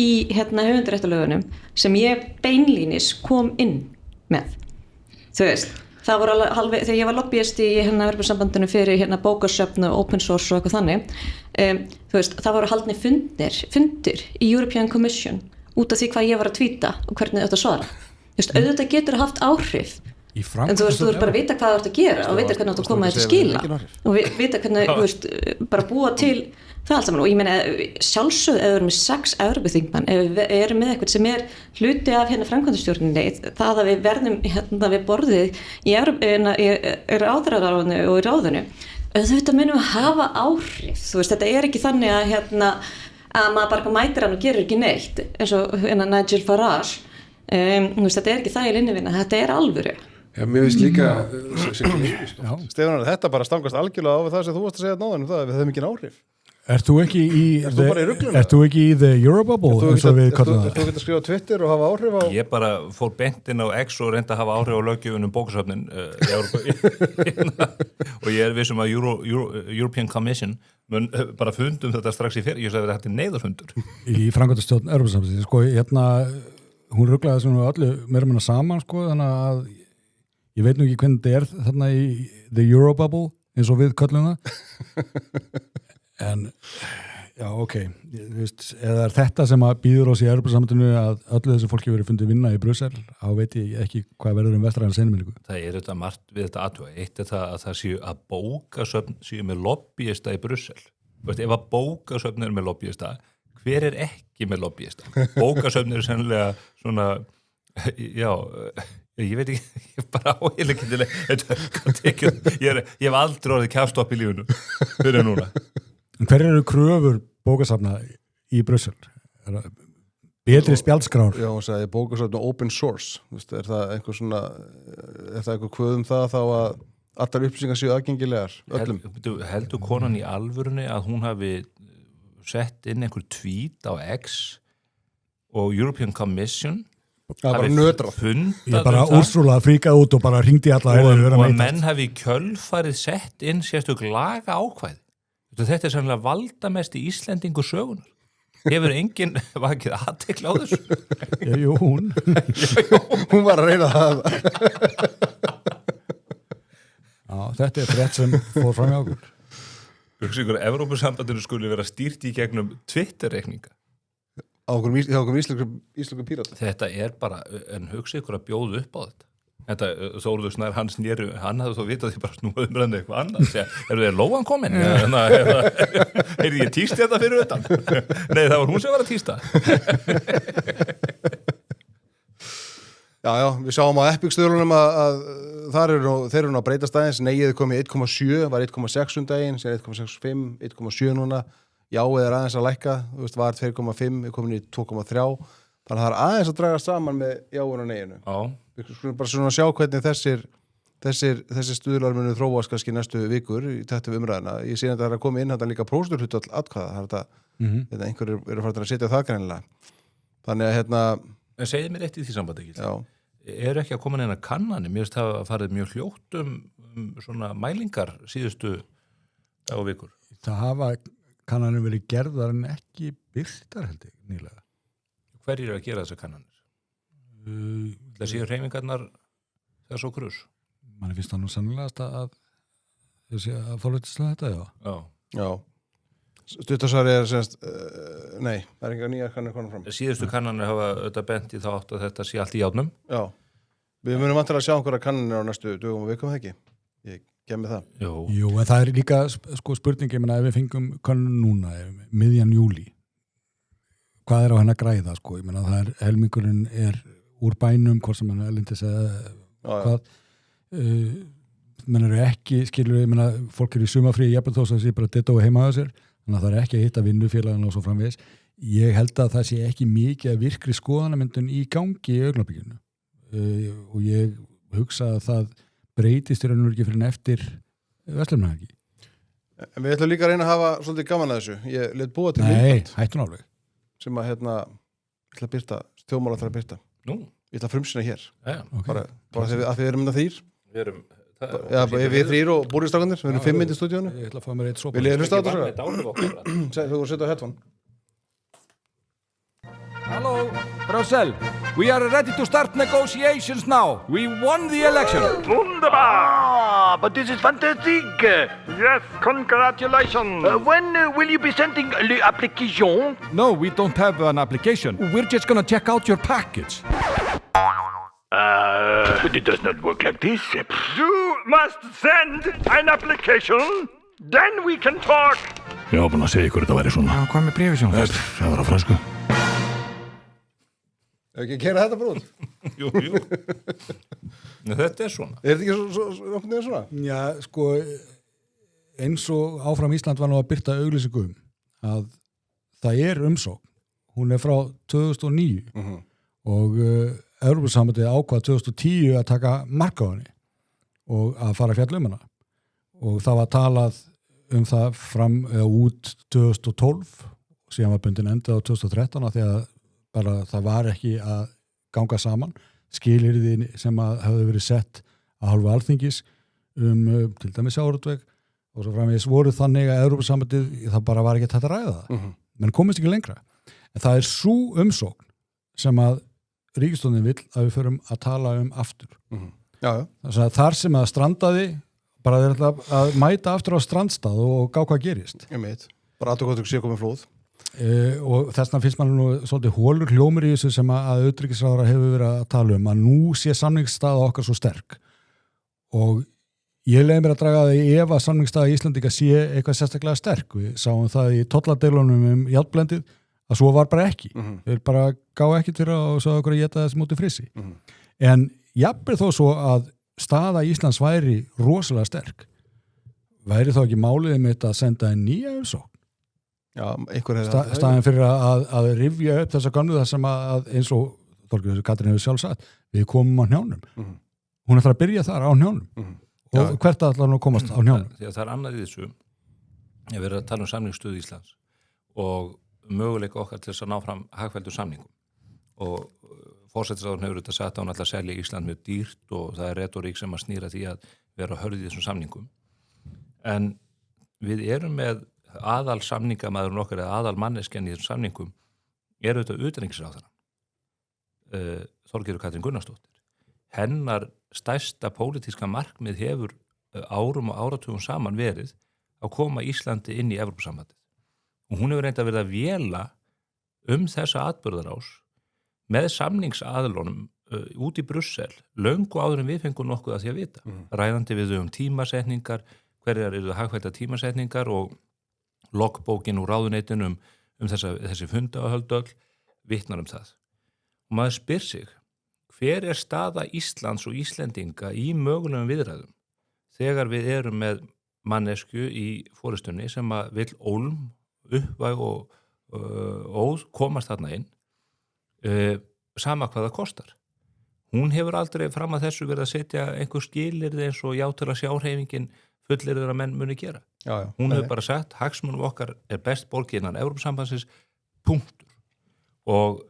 í höfundaréttarlögunum sem ég beinlínis kom inn með þú veist það voru alveg, þegar ég var lobbyist í Evrópusambandinu fyrir bókasöfn og open source og eitthvað þannig þú veist, það voru haldnir fundir í European Commission út af því hvað ég var að tvíta og hvernig þetta svara þú veist, auðvitað getur haft áhrif en þú veist, þú verður bara að vita hvað þú ert að gera og vita hvernig þú ert að koma þessi skila og vita hvernig, þú veist, bara búa til það allt saman og ég meina sjálfsögðu ef við erum með 6 Evrópuþingmenn ef við erum með eitthvað sem hluti af framkvæmdastjórninni það að við verðum við borðið í ráðherraráðinu og í ráðinu þetta munum að hafa áhrif þú veist, þetta ekki þannig að maður bara mætir hann og gerir ekki neitt eins og Nigel Farage þú veist, þetta ekki það í linnivinna þetta alvöru Já, mér finnst líka Stefán, þetta bara stangast algjörlega á við það sem þú varst að segja náðan það við höfum ekki áhrif Ert þú ekki í the Eurobubble eins og við kallum það? Þú getur skrifa á Twitter og hafa áhrif á Ég bara fór beint inn á X og reynda að hafa áhrif á löggjöfunum bókasöfnin og ég vissum að European Commission bara fundum þetta strax í fyrir ég sagði að þetta neyðarfundur Í framkvæmdastjórn Evrópusambandsins sko, hún ruglaði svona öllu meira minna saman sko, þannig að ég veit nú ekki hvernig þetta þarna í the Eurobubble eins og við kallum það En, já, ok, eða þetta sem að býður oss í Evrópusambandinu að öllu þessu fólki verið fundið vinna í Brussel, þá veit ég ekki hvað verður vestræðan seinminningu. Það þetta margt við þetta aðtúa. Eitt það að það séu að bókasöfn séu með lobbyista í Brussel. Ef að bókasöfn með lobbyista, hver ekki með lobbyista? Bókasöfn sennilega svona, já... Ég veit ekki, ég bara áhengilegt ég hef aldrei orðið kjafstopp í lífunu fyrir núna. Hver eru kröfur bókasafna í Brussel? Betri spjaldskrár? Já, hún sagði bókasafna open source. Er það einhver kvöðum það þá að allar upplýsingar séu aðgengilegar öllum? Heldur konan í alvörunni að hún hafi sett inn einhver tweet á X og European Commission Það bara nötrað. Ég bara úrsúlega fríkað út og bara hringdi alla og að menn hafi í kjölfarið sett inn sérstök laga ákvæði. Þetta sannlega valdamest í Íslendingu sögunar. Hefur enginn vakið athygli á þessu? Jú, hún. Hún var að reyna það. Já, þetta frétt sem fór fram í okkur. Hugsa ykkur að Evrópusambandinu skuli vera stýrt í gegnum Twitter-reikninga. Á okkur íslenskum pírata. Þetta bara, en hugsa ykkur að bjóða upp á þetta. Þóruður Snær, hann hafði þó vitað því bara snúið umræðinu eitthvað annað. Eru þeir lóan komin? Heyrði ég tíst þetta fyrir utan? Nei, það var hún sem var að tísta. Já, við sáum á Epic-stöðlunum að þeir eru að breytast aðeins. Neiið kom í 1,7, var 1,6 daginn, sér 1,65, 1,7 núna. Já, eða aðeins að lækka, var 2,5, við komin í 2,3. Þannig að það aðeins að draga saman með jáun og neginu. Já. Við skulum bara svona sjá hvernig þessir stuðlar munu þróast kannski næstu vikur í tættu umræðina. Ég sé að það að koma inn þetta líka prósturhlutfall atkvæða. Það þetta einhverjir eru farin að setja það greinilega. Þannig að En segið mér eitt í því sambandi ekki. Já. Eru ekki að koma neina kannanir? Mér finnst það að farið mjög hljótt svona mælingar síðustu dag og vikur. Það hafa kannanir verið gerðar en ekki birtar held ég nýlega. Hverjir eru að gera þessar kannanir? Það séu hreyfingarnar þess og krus? Manni finnst það nú sannilegast að fólkvæmtislega þetta, já. Já. Stuttasvari nei, það er enga nýjar kannanir konar fram. Síðustu kannanir hafa auðvitað bent í þá átt að þetta sé allt í járnum. Já. Við munum vantilega að sjá einhverja kannanir á næstu dögum og vikum, ekki? Ég gef mig það. Jú, en það er líka spurning, ég meina, ef við fengum kannun núna, miðjan júlí, hvað er á henni að græða, ég meina, það er helmingurinn er úr bænum, hvort sem hann er erlendis eða menn eru ekki, skilur, ég meina, fólk eru í sumafrí, jafnvel þó sem sé bara ditt og heima á sér, þannig að það er ekki að hitta vinnufélagana og svo framvegis. Ég held að það sé ekki mikið að virkri skoðanamyndun í gangi í augnablikinu og ég hugsa að það breytist í raun og ekki fyrir en eftir verslunarhelgi. En við ætlum líka að reyna að hafa svolítið gaman að þessu. Ég let búa til Nei, hættun alveg. Sem að ég ætla að birta, þjóðmála ætla að birta. Nú? Ég ætla að frumsýna hér. Okay. Bara að við erum þetta þýr. Við þrýr og búriðstakandir, við erum 5 mynd í stúdíónu. Ég ætla að fá mér eitt sopa. Vil ég hlusta á þetta? Þú voru að setja á headphone. Hello, Brussels. We are ready to start negotiations now. We won the election. Wunderbar! But this is fantastic. Yes, congratulations. When will you be sending the application? No, we don't have an application. We're just gonna check out your package. But it does not work like this. You must send an application, then we can talk. Ég var búin að segja ykkur þetta væri svona. Já, hvað með bréfið sjálf fyrst? Það var á fransku. Ef ekki að gera þetta bara út? Jú. Þetta er svona. Er þetta ekki svona? Já, eins og áfram Ísland var nú að birta auglýsingu að það er umsókn. Hún er frá 2009 og Evrópusambandið ákvað 2010 að taka mark á henni og að fara að fjalla hana. Og það var talað það fram út 2012 og síðan var bundin endað á 2013 af því að bara það var ekki að ganga saman. Skilyrði sem að hefði verið sett að hálfu alþingis til dæmis sjávarútveg og svo framvegis voru þannig að Evrópusambandið það bara var ekki hægt að ræða það. Men komist ekki lengra. En það er sú umsókn sem að ríkisstjórnin vill að við förum að tala aftur. Þannig að þar sem að strandaði bara þeir að mæta aftur á strandstað og gá hvað gerist. Bara aðtökvæmtug sé komið flóð. Og þessna finnst mann nú svolítið hólur hljómur í þessu sem að utanríkisráðherra hefur verið að tala að nú sé samningsstaða okkar svo sterk. Og ég leiði mér að draga það ef að samningsstaða Íslandinga sé eitthvað sérstaklega sterk. Við sáum það í tolladeilunum járnblendið að svo var bara ekki. Þeir bara gá ekki til að svo okkur að geta þessi móti frissi. En jafnvel þó svo að staða Íslands væri rosalega sterk. Væri þá ekki málið með þetta að senda en nýja umsókn? Já, einhver hefði staðin fyrir að rifja upp þessa gamlu þar sem að eins og Þorgerður Katrín hefur sjálf sagt, við komum á hnjánum. Hún ætlar að byrja þar á hnjánum. Og hvert ætlar hún að komast á hnjánum? Því að það er annað í þessu. Ég verið að tala samningsstöðu Íslands og möguleika okkar til þess að ná fram hagfelldu samningum. Og forsætisráðurinn hefur þetta sagt að hún ætlar að selja Ísland mjög dýrt og það er retorík sem að snýra því að vera hörð í þessum samningum. En við erum með aðal samningamæðurinn okkar eða aðal manneskjan í þessum samningum eru þetta utanríkisráðherra Þorgerður Katrín Gunnarsdóttir. Hennar stærsta pólitíska markmið hefur árum og áratugum saman verið að koma Íslandi inn í Evrópusambandið. Og hún hefur reynt að verið að véla þessa atburðarás með samningsaðlunum út í Brussel, löngu áður en við fengum nokkuð að því að vita. Ræðandi við tímasetningar, hverjar eru hagfellda tímasetningar og logbókin úr ráðuneytinu þessi fundaáhöldöll vitnar það. Og maður spyr sig, hver er staða Íslands og Íslendinga í mögulegum viðræðum þegar við erum með mannesku í forystunni sem að vill ólm, uppvæg og óð komast þarna inn sama hvað það kostar. Hún hefur aldrei fram að þessu verið að setja einhver skilyrði eins og já til að sjárheifingin fullyrðir að menn muni gera. Já, hún hefur bara sagt, hagsmunum okkar er best borgið innan Evrópusambandsins, punktur. Og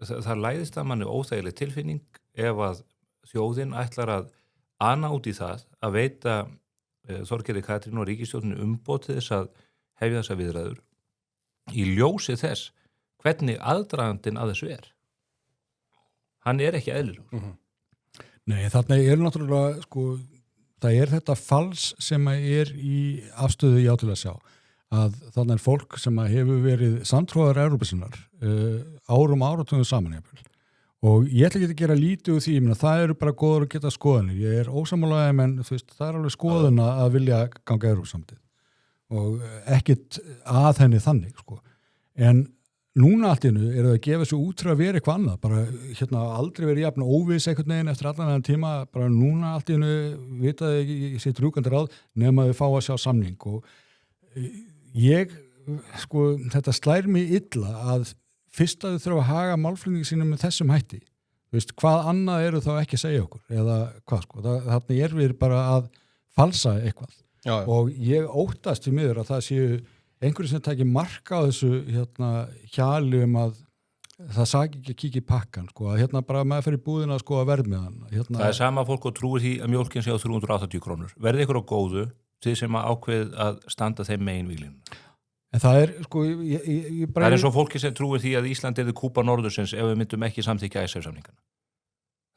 það læðist að manni óþægileg tilfinning ef að þjóðin ætlar að ana út í það að veita Þorgerði Katrínu og ríkisstjórninu umboð til þess að hefja þessa viðræður í ljósi þess hvernig aðdragandinn að þessu er. Hann er ekki eðlilegur. Nei, þarna er náttúrulega, það er þetta fals sem er í afstöðu já til að sjá. Að þarna er fólk sem hefur verið samtrúðar Evrópusinnar áratugum saman jafnvel. Og ég ætla ekki að gera lítið úr því, það eru bara góður að geta skoðanir. Ég er ósammálaðið, menn það er alveg skoðuna að vilja ganga Evrópusambandið. Og ekkit að henni þannig, En núna allt innu er það að gefa svo út að vera eitthvað annað, bara aldrei verið jafn óviss einhvern veginn eftir allan þennan tíma, bara núna allt innu vitaði ekki sitt rúkandi ráð nema þau fá að sjá samning og þetta slær mig illa að fyrst að þau þurfa að haga málflutningi sínum með þessum hætti, hvað annað eru þá ekki að segja okkur, eða hvað þarna er við bara að falsa eitthvað. Já. Og ég óttast í miður að það séu einhverju sem tækir marka á þessu hjali að það saki ekki að kíkja í pakkan að bara maður fer í búðina að skoða verð með hann. Það er sama fólk og trúir því að mjólkin sé á 380 krónur. Verði ykkur á góðu til sem að ákveð að standa þeim megin víglínuna. En það er það er eins og fólki sem trúir því að Ísland er Kúba norðursins ef við myndum ekki samþykja ISF-samningana.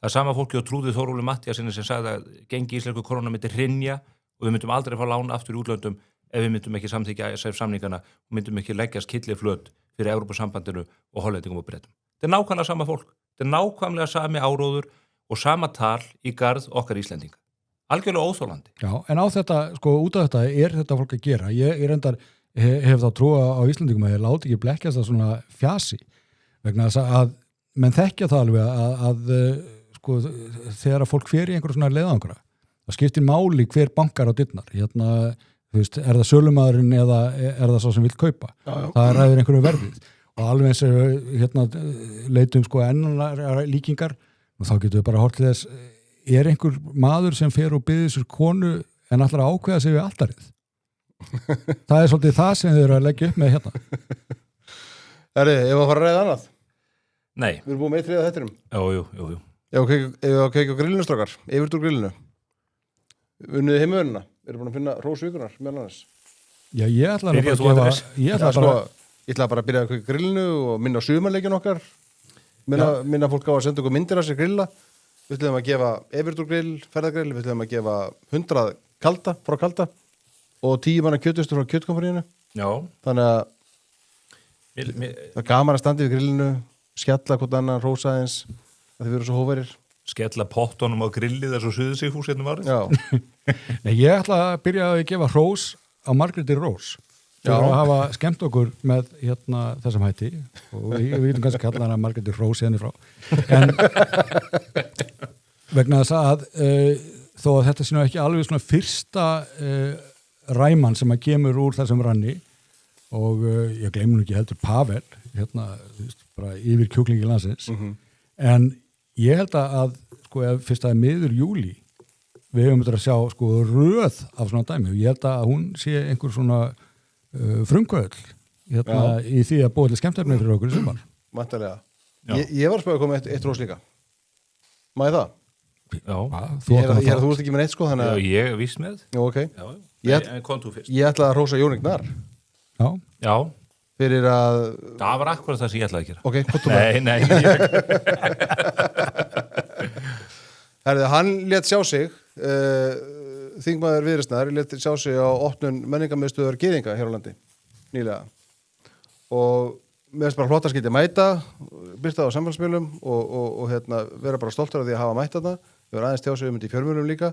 Það er sama fólki og trúði Þórólfi Matthíassyni sem sagði að gengi íslensku króna myndi hrynja og við myndum aldrei fá lán aftur í útlöndum ef við myndum ekki samþykja ISF-samningana og myndum ekki leggjast kylliflöt fyrir Evrópusambandinu og hollendingum og Bretum. Þetta er nákvæmlega sama fólk. Þetta er nákvæmlega sami áróður og sama tal í garð okkar Íslendinga. Algjörlega óþolandi. Já, en á þetta, út af þetta er þetta fólk að gera. Ég reyndar hef þá trúa á Íslendingum að ég láti ekki blekkjast það svona fjasi vegna þess að menn þekkja það alveg að þegar að fólk fer í einhverjum svona leiðangra, það skiptir máli hver bankar á dyrnar. Er það sölumaðurinn eða er það svo sem vill kaupa? Það ræður einhverju verðið. Og alveg eins leitum ennar líkingar og þá getum við bara hort til þess, er einhver maður sem fer og biður sér konu en ætlar að ákveða sig við altarið? Það er svolítið það sem þið eru að leggja upp með hérna. Ef að fara að ræða annað? Nei. Við erum búin með 3 þættinum. Jú. Já, ef við að kekja á grillinu strákar, yfir úr grillinu. Unniði heimauðuna. Eru búin að finna rósvíkunar meðal annars? Já, ég ætla bara að byrja að kekja grillinu og minna á sumarleikin okkar. Minna fólk á að senda okkur myndir af sér grilla. Við ætlum að gefa yfir úr grill, ferðagrill, við ætlum að gefa 100 kalda frá kalda og 10 manna kjötustu frá kjötkompaníinu. Já. Þannig að það er gaman að standa við grillinu, skella hvort annan, rósa aðeins, að þið verður svo hóverir. Skella pottunum á grillið þess að suðu sig hús hérna varðið. Já. Ég ætla að byrja að gefa hrós á Margréti Rós. Við erum að hafa skemmt okkur með þessum hætti og við vitum kannski kalla hana Margréti Rós hérna frá. En vegna þess að þó að þetta sé nú ekki alveg svona fyrsta ræman sem að kemur úr þessum ranni og ég gleymi nú ekki heldur Pavel, bara yfir kjúklingi landsins. En ég held að fyrst að miður júlí við höfum að sjá röð af svona dæmi og ég held að hún sé einhver svona frumkvöld í því að búið til skemmtefni fyrir okkur í sumar. Mæntalega. Ég var að spöða að koma eitt rós líka. Má ég það? Já. Þú veist ekki með neitt þannig að... Já, ég er víst með. Já, ok. En kom þú fyrst. Ég ætla að rósa Jón Ignar. Já. Fyrir að... Það var akkurat það sem ég ætlaði að gera. Ok, hvað þú með? Nei. Hann lét sjá sig, þingmaður Viðreisnar, lét sjá sig á opnun menningarmiðstöðvar Gyðinga hér á landi, nýlega. Og mér finnst bara flott að skilja mæta, byrta á samfélagsmiðlum og vera bara stoltur af því að hafa mætt þarna. Við erum aðeins tjá sig í fjölmiðlum líka.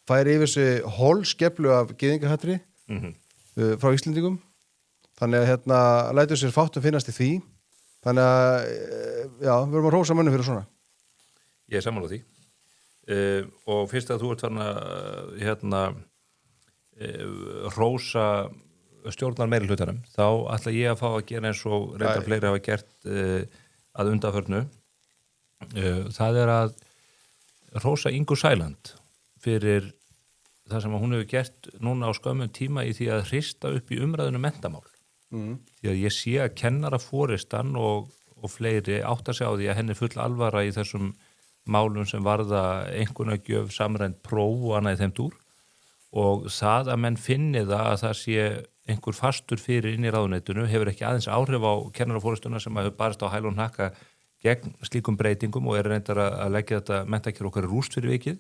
Færi yfir sig holskeplu af Gyðingahattri frá Íslendingum. Þannig að lætur sér fátum finnast í því. Þannig að, já, við erum að rósa mönnum fyrir svona. Ég er sammála því. Og fyrst að þú ert þarna rósa stjórnar meiri hlutanum, þá ætla ég að fá að gera eins og reyndar fleiri hafa gert að undanförnu, það er að hrósa Ingu Sæland fyrir það sem hún hefur gert núna á skömmum tíma í því að hrista upp í umræðinu menntamál. Því að ég sé að kennaraforistan og fleiri átta sig á því að henni full alvara í þessum málum sem varða einkunnagjöf, samrænt próf og annað í þeim dúr, og það að menn finni það að það sé einhver fastur fyrir inn í ráðuneytinu hefur ekki aðeins áhrif á kennaraforistuna sem hefur barist á hæl og hnakka gegn slíkum breytingum og reyndar að leggja þetta menntakjör okkar rúst fyrir vikið.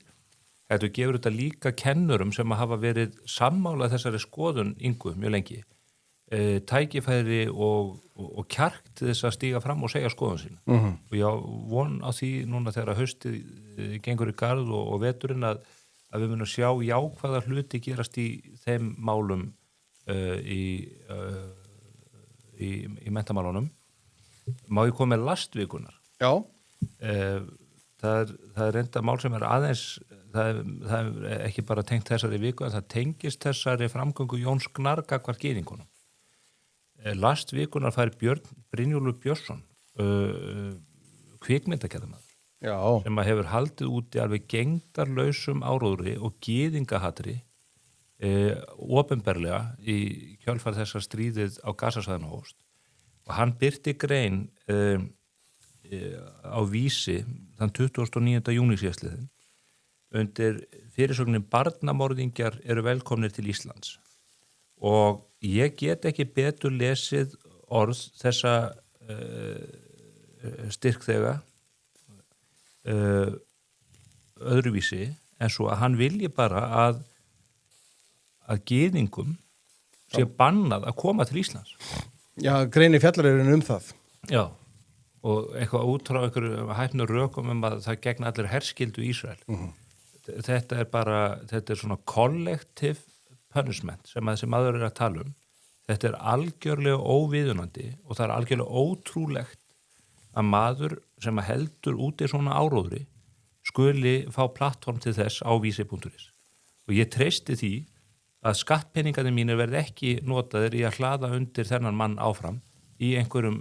Þetta gefur þetta líka kennurum sem hafa verið sammálað þessari skoðun Ingu mjög lengi, tækifæri og kjark til þess að stíga fram og segja skoðun sín. Og ég von á því núna þegar haustið gengur í garð og veturinn að við munum sjá jákvæða hluti gerast í þeim málum í menntamálunum. Má ég koma með lastvíkunar? Já. Það er reynda mál sem aðeins, það er ekki bara tengt þessari viku, en það tengist þessari framgöngu Jóns Gnarr gagnvart gyðingunum. Lastvíkunar fær Brynjólfur Björnsson, kvikmyndagerðarmaður, sem hefur haldið úti alveg gengdarlausum áróðri og gyðingahatri opinberlega í kjölfar þessa stríðið á Gazasvæðinu hófst. Og hann birti grein á Vísi þann 29. júní síðastliðinn undir fyrirsögnin Barnamorðingjar eru velkomnir til Íslands. Og ég get ekki betur lesið orð þessa styrkþega öðruvísi en svo að hann vilji bara að gyðingum sé bannað að koma til Íslands. Já, greini fjallarinn það. Já, og eitthvað út frá einhverju hæfnu rökum að það gegna allir herskildu Ísrael. Þetta er svona collective punishment sem aður að tala um. Þetta er algjörlega óviðunandi og það er algjörlega ótrúlegt að maður sem heldur úti svona áróðri skuli fá plattform til þess á vísi.is. Og ég treysti því að skattpeningarnir mínir verði ekki notaðir í að hlaða undir þennan mann áfram í einhverjum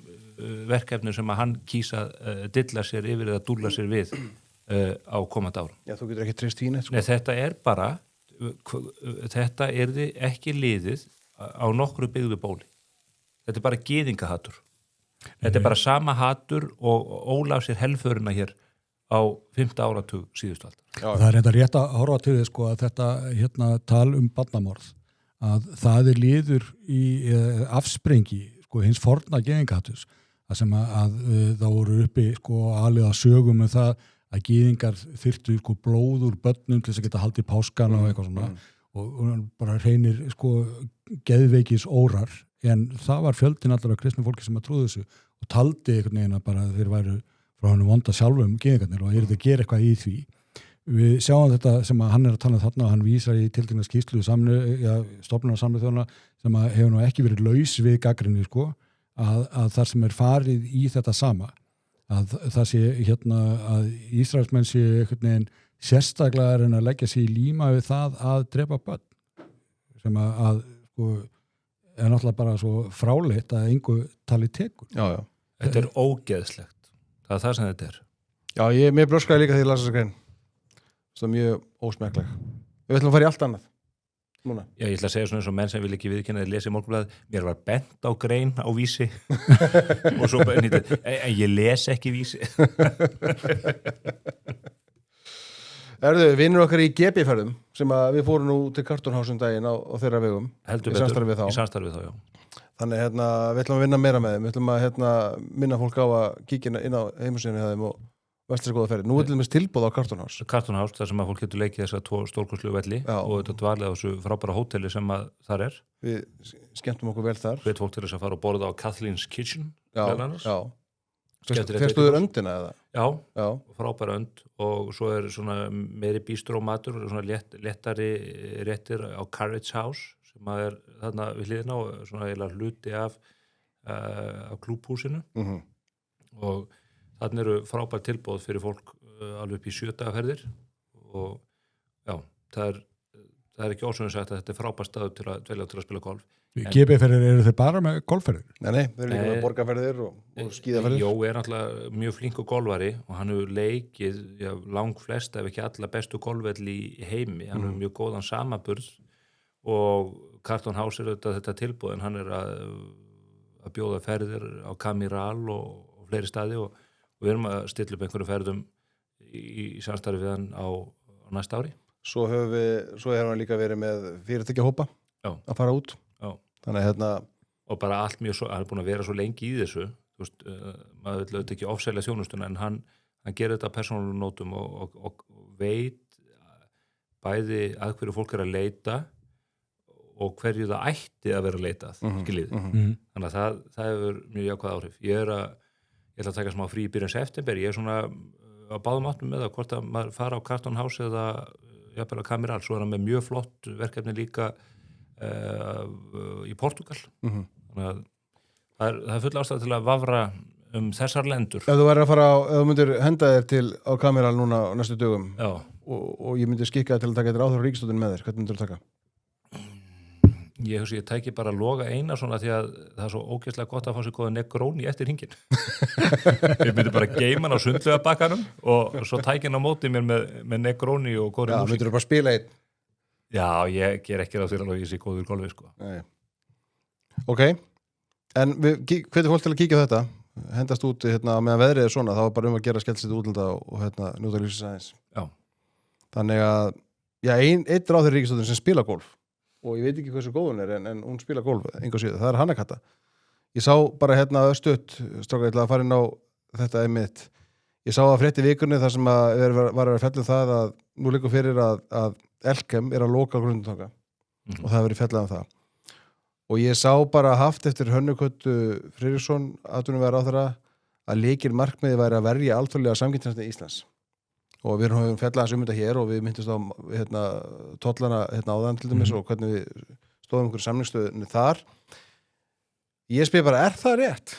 verkefnum sem að hann kýsa dilla sér yfir eða dúlla sér við á komandi árum. Já, þú getur ekki treyst í neitt, sko. Nei, þetta er bara, þetta yrði ekki liðið á nokkru byggðu bóli. Þetta er bara gyðingahatur. Þetta er bara sama hatur og ólaf sér helföruna hér á 5. áratug síðustu aldar. Það er þetta rétt að horfa til þess, sko, að þetta tal barnamorð, að það er liður í afsprengi, sko, hins forna gyðingahaturs, að sem að það voru uppi, sko, aðliða sögum það að gyðingar þyrftu, sko, blóð úr börnum til þess að geta haldið páskana og eitthvað svona og bara reynir, sko, geðveikis órar, en það var fjöldin allar af kristnu fólki sem að trúðu þessu og taldi einhvern veginn að bara þeir væru frá hann vonda sjálfum gyðingarnir og að gera eitthvað í því. Við sjáum þetta sem að hann er að tala þarna og hann vísar í tiltekna skýrslu stofnunar Sameinuðu þjóðanna sem að hefur nú ekki verið laus við gagnrýni, sko, að þar sem er farið í þetta sama, að það sé að Ísraelsmenn sé einhvern veginn sérstaklega en að leggja sig í líma við það að drepa börn sem að sko, er náttúrulega bara svo fráleitt að engu tali tekur. Já. Þetta er ógeðslegt. Það er það sem þetta er. Já, mér blöskaði líka því að lasa þessa grein. Það er mjög ósmekleg. Við ætlum að fara í allt annað. Núna. Já, ég ætla að segja svona eins og menn sem vil ekki viðkynna að lesa í Morgunblaðið. Mér var bent á grein á Vísi og svo bara nýttið, en ég les ekki Vísi. Vinur okkar í GB-ferðum sem að við fórum nú til Cartoon House daginn á þeirra vegum. Heldur betur, í samstarfi þá, já. Þannig við ætlum að vinna meira með þeim. Við ætlum að minna fólk á að kíkja inn á heimasíðunni hjá þeim og verslega góða ferðir. Nú er til dæmis tilboð á Cartoon House. Cartoon House, þar sem að fólk getur leikið þessa 2 stórkostlegu velli og þetta dvalið á þessu frábæra hóteli sem að þar er. Við skemmtum okkur vel þar. Við fólk til þess að fara og borða á Kathleen's Kitchen. Já. Fyrstu þér öndina eða? Já, frábæra önd og svo er svona meiri bístró matur og svona léttari réttir á Carriage House sem að er þarna við hliðina og svona eiginlega hluti af klúbhúsinu og þarna eru frábær tilboð fyrir fólk alveg upp í 7 daga ferðir og já, það það er ekki ósögum sagt að þetta er frábært staður til að dvelja til að spila golf. GB-ferðir, eru þeir bara með golfferðir? Nei, þeir eru líka með borgarferðir og skíðaferðir. Jó er náttúrulega mjög flinkur golfari og hann hefur leikið lang flest ef ekki alla bestu golfvelli í heimi, hann hefur mjög góðan samaburð og Carlton House er þetta tilbúð en hann er að bjóða ferðir á Camiral og fleiri staði og við erum að stilla upp einhverju ferðum í samstarfi við hann á næsta ári. Svo hefur hann líka verið með fyrirtækjahópa að fara út. Já. Þannig og bara allt mjög hann er búin að vera svo lengi í þessu þú veist, maður vil auðvitað ekki ofselja þjónustuna en hann gerir þetta á persónulegum nótum og veit bæði að hverju fólk er að leita og hverju það ætti að vera að leitað skiljiði. Þannig að það hefur mjög jákvæð áhrif. Ég ætla að taka smá frí í byrjun september, ég er svona á báðum áttum með það hvort að maður fara á Carlton House eða jafnvel að Camiral, svo er hann með mjög flott verkefni líka í Portugal. Þannig að það er full ástæða til að vafra þessar lendur. Ef þú myndir henda þér til á Camiral núna á næstu dögum og ég myndir skikka til að taka þér áður á ríkisstjórninni með þér, hvernig myndir þú taka? Ég tæki bara Loga Einarsson því að það er svo ógeðslega gott að fá sér góða Negroni eftir hringin. Ég myndi bara geyma hann á sundlega bakkanum og svo tæki hann á móti mér með Negroni og góðri músík. Já, myndir þú bara spila einn? Já, ég ger ekki það fyrir að ég sé góður golfi, sko. Nei. Ok, en hvernig fólk til að kíkja á þetta? Hendast út meðan veðrið er svona, þá er bara að gera skellsitt útlanda og njóta lífsins aðeins. Já. Þannig að, einn ráður ríkisstjórnin sem spila golf og ég veit ekki hversu góð hún er en hún spila golf, enga síðu, það er Hanna Katta. Ég sá bara stutt, stráka, ég ætla að fara inn á þetta einmitt. Ég sá að frétt í vikunni þar sem að var að fjalla það að nú liggur fyrir að Elkem er að loka grundutanga og það hefur verið fjallað það. Og ég sá bara haft eftir Hönnuköttu Friðriksson, atvinnuvegar ráðherra, að lykilmarkmiði væri að verja alþjóðlega samkeppnisrétt Íslands. Og við höfum fjallað hans þetta hér og við myndist á tollana áðan til dæmis og hvernig við stóðum einhverju samningsstöðunni þar. Ég spyr bara, er það rétt?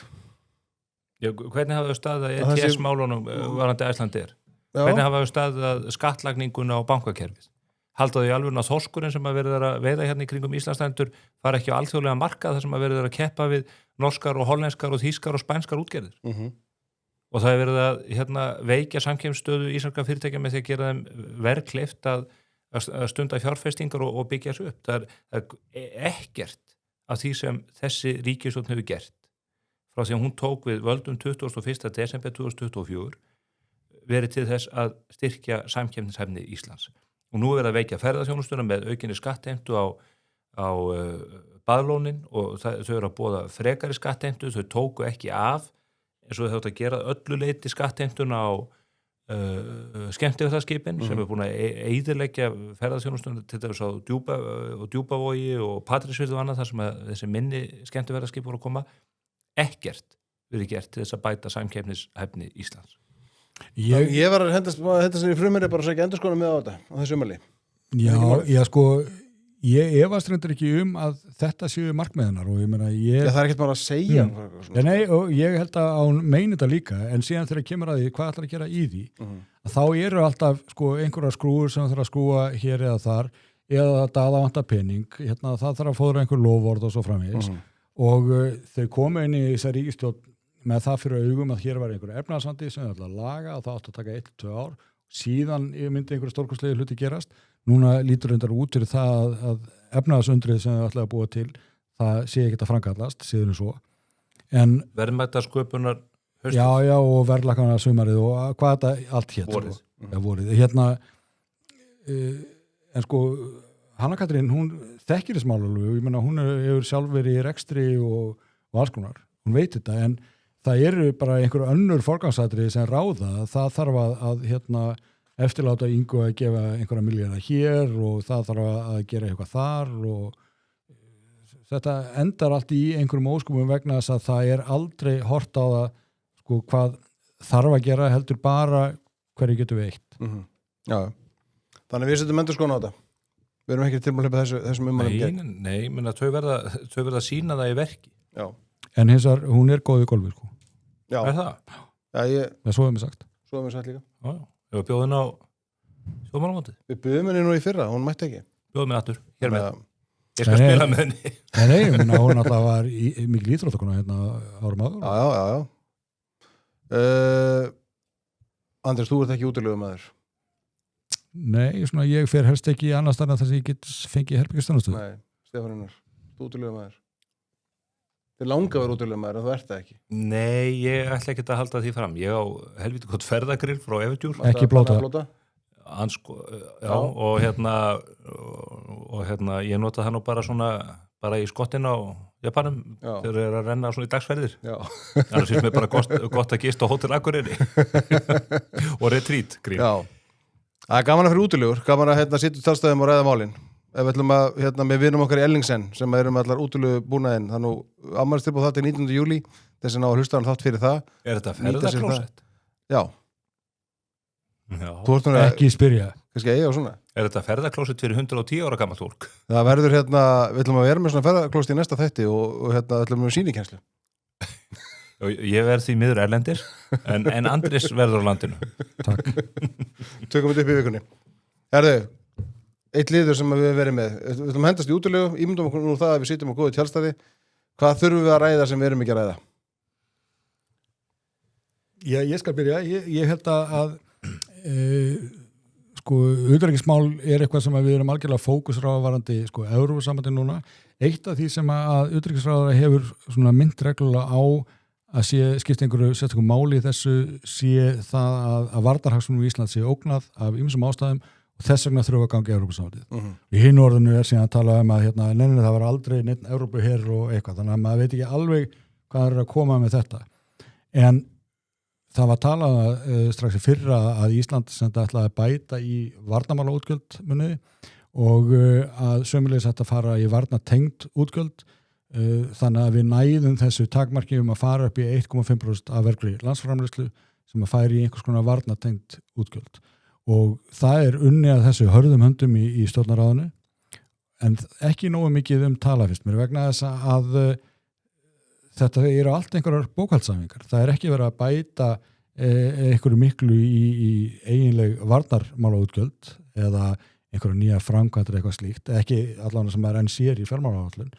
Já, hvernig hafa þau staðið að ETS-málunum varandi Icelandair? Hvernig hafa þau staðið að skattlagninguna á bankakerfið? Halda þau í alveg að þorskurinn sem að verður að veiða hérna í kringum Íslandsstrendur fara ekki á alþjóðlega markað þar sem að verður að keppa við norskar og hollenskar og þýskar og spænskar útgerðir. Og það er verið að veikja samkeppnisstöðu íslenskra fyrirtækja með því að gera þeim verðkleift að stunda fjárfestingar og byggja þessu upp. Það er ekkert af því sem þessi ríkisstjórn hefur gert frá því að hún tók við völdum 21. desember 2024 verið til þess að styrkja samkeppnishæfni Íslands. Og nú er verið að veikja ferðaþjónustuna með aukinni skattheimtu á baðlónin og þau eru að boða frekari skattheimtu, þau tóku ekki af eins og þau þátt að gera öllu leyti skattheimtuna á skemmtiferðaskipin sem er búin að eyðileggja ferðaþjónustuna til þess á Djúpavogi og Patreksfirði og annað þar sem þessi minni skemmtiferðaskip voru að koma. Ekkert verið gert til þess að bæta samkeppnishæfni Íslands. Ég var að henda sér í frumherri bara að segja endurskona með á þetta á þessu umali. Ég efast reyndar ekki að þetta séu markmiðunar og ég meina það er ekkert bara að segja. Nei, og ég held að hún meini þetta líka en síðan þegar kemur að því hvað ætlar að gera í því að þá eru alltaf einhverjar skrúur sem þarf að skrúa hér eða þar eða það vantar pening, það þarf að fóðra einhver lofvörð og svo framvegis og þau komu inn í þessa ríkisstjórn með það fyrir augum að hér var einhver efnahagsvandi sem það ætla að laga og það átti að taka 1-2 ár síðan myndi einhverju stórkostlegu hluti gerast. Núna lítur reyndar út fyrir það að efnahagsundrið sem þau ætla að búa til það sé ekki að framkallast, síðan svo. En verðmætasköpunar haustið? Já, og verðlækana sumarið og hvað þetta allt hér. Vorið. En Hanna Katrín, hún þekkir þess málulega, ég meina hún hefur sjálf verið í rekstri og alls konar. Hún veit þetta, en það eru bara einhverju önnur forgangsatriði sem ráða, það þarf að eftirláta Ingu að gefa einhverja milljarða hér og það þarf að gera eitthvað þar og þetta endar allt í einhverjum óskumum vegna þess að það er aldrei hort á það hvað þarf að gera heldur bara hverju getur veitt. Já, þannig við setjum endurskona á þetta. Við erum ekki tilbúin að hleypa þessum ummælum. Nei, menn að þau verða að sýna það í verki. Já. En hins vegar, hún er góð í golfi, Já. Er það? Já, svo hefum við sagt. Svo hefum við sagt líka. Já. Við bjóðum á sjómannamótið. Við bjóðum henni nú í fyrra, hún mætti ekki. bjóð mig aftur, hér með. Já. Ég skal spila með henni. Nei, hún alltaf var mikil íþróttakona hérna árum áður. Já. Andrés, þú ert ekki útilegumæður? Nei, svona ég fer helst ekki í annars þar þar sem ég get fengið herbyggjastanastöðu. Nei, Stefán Einar, þú útilegumæður? Þið langa að vera útilegumæður en þú ert það ekki? Nei, ég ætla ekki að halda því fram. Ég á helviti gott ferðagrill frá Eventjúr. Ekki blóta. Já, og hérna ég nota það nú bara í skottin á Japanum þegar þeir eru að renna svona í dagsferðir. Þannig syns mér bara gott að gista á Hótel Akureyri og retreat grín. Já, það er gaman að fyrir útilegur, gaman að sitja talstöðum og ræða málin. Ef við ætlum að með vinum okkar í Ellingsen sem erum allar útilegu búnaðinn, þannig afmælistilboð það til 19. júlí, þess að ná að hlusta hann þátt fyrir það. Er þetta ferðaklósett? Já. Ekki spyrja. Kannski eiga og svona. Er þetta ferðaklósett fyrir 110 ára gamalt fólk? Það verður við ætlum að vera með svona ferðaklósett í næsta þætti og ætlum við sýnikenslu. Ég verð því miður erlendir en Andrés verður á landinu. Takk. Tökum þetta upp í vikunni. Herðu, eitt liður sem við verðum með. Við ætlum að hendast í útilegu, ímyndum okkur nú það að við sitjum á góðu tjaldstæði. Hvað þurfum við að ræða sem við erum ekki að ræða? Ég skal byrja. Ég held að utanríkismál er eitthvað sem við erum algjörlega fókusráða varandi Evrópusambandið núna. Eitt af því sem að utanríkisráðara hefur svona mynd reglulega á að skipta einhverju sérstökum máli í þessu það að varnarhagsmunum í Ísland sé ógnað af ýmsum ástæðum og þess vegna þurfa að ganga í Evrópusambandið. Í hinu orðinu er síðan að tala um að nefnir það var aldrei neitt Evrópuherr og eitthvað, þannig að maður veit ekki alveg hvað er að koma með þetta. En það var talað strax í fyrra að Ísland sem þetta ætlaði að bæta í varnarmálaútgjöld muniði og að sömulegis þetta fara í varnartengd útgjöld þannig að við næðum þessu takmarki að fara upp í 1,5% af vergri landsframleiðslu sem að færi í einhvers konar varnartengd útgjöld og það er unnið að þessu hörðum höndum í stjórnarráðinu en ekki nógu mikið tala fyrst mér vegna þess að þetta eru allt einhverjar bókhaldssamningar. Það er ekki verið að bæta einhverju miklu í eiginleg varnarmálaútgjöld eða einhverju nýjar framkvæmdir eitthvað slíkt, ekki allavega sem er enn sér í fjármálaáætlun.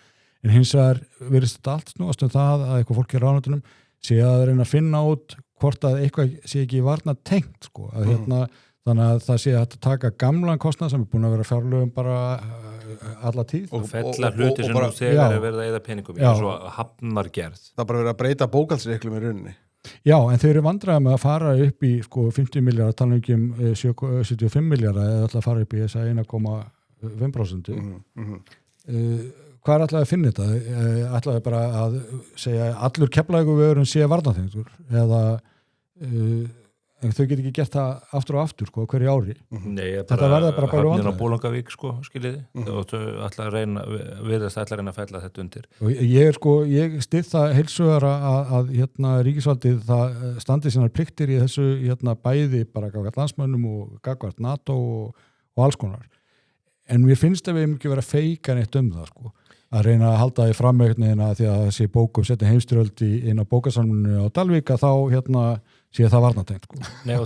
En hins vegar virðist þetta allt snúast það að eitthvað fólk í ráðuneytunum sé að reyna að finna út hvort að eitthvað sé ekki varnartengt þannig að það sé að taka gamlan kostnað sem er búin að vera fjárlögum bara alla tíð. Og fella hluti sem nú þegar er verið að eyða peningum í eins og hafnargerð. Það er bara verið að breyta bókhaldsreglum í rauninni. Já, en þau eru vandræðið með að fara upp í 50 miljardar, tala ekki 75 miljardar eða ætla að fara upp í þessa 1,5%. Hvað er ætlaði að finna þetta? Ætlaði bara að segja allur Keflavíkurvegurinn sé varnartengdur eða en þau get ekki gert það aftur og aftur hverju ári. Nei, þetta verður bara hafnir á Bólangavík skiljiði og þau ætla að reyna að fella þetta undir. Og ég styð það heilsugar að ríkisvaldið það standi sínar pliktir í þessu bæði bara gagnvart landsmönnum og gagnvart NATO og alls konar. En mér finnst að við ekki vera feika neitt það að reyna að halda því framögnina því að þessi bókum setja heimstyrjöld inn á bókasamlunni á Dalvík að þá sé það varnartengt. Nei,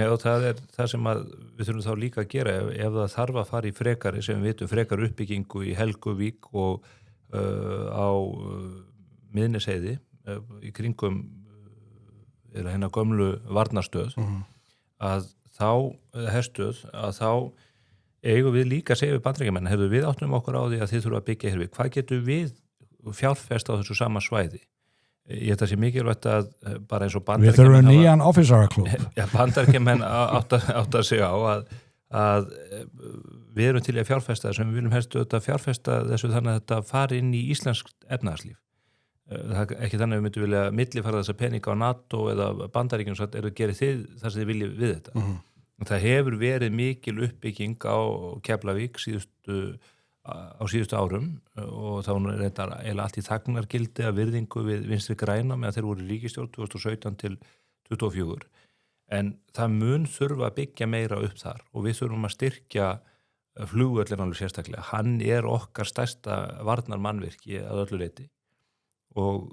og það er það sem við þurfum þá líka að gera ef það þarf að fara í frekari sem við vitum frekar uppbyggingu í Helguvík og á Miðnesheiði í kringum hérna gömlu varnarstöð að þá herstöð að þá eigum við líka að segja við Bandaríkjamenn, við áttum okkur á því að þið þurfum að byggja hér við. Hvað getum við fjárfest á þessu sama svæði? Ég held að sé mikilvægt að bara eins og Bandaríkjamenn við þurfum nýjan officer club. Já, Bandaríkjamenn átt að segja á að við erum til að fjárfesta þessum, við viljum helst að fjárfesta þessu þannig að þetta fari inn í íslenskt efnahagslíf. Það er ekki þannig að við myndum vilja millifæra þessa peninga á NATO eða Bandaríkjum svo að gerið þið þar sem þið viljið við þetta. Það hefur verið mikil uppbygging á Keflavík á síðustu árum og þá er þetta eiginlega allt í þagnargildi að virðingu við Vinstri græna meðan þeir voru í ríkisstjórn 2017 til 2024. En það mun þurfa að byggja meira upp þar og við þurfum að styrkja flugvöllin alveg sérstaklega. Hann er okkar stærsta varnarmannvirki að öllu leyti og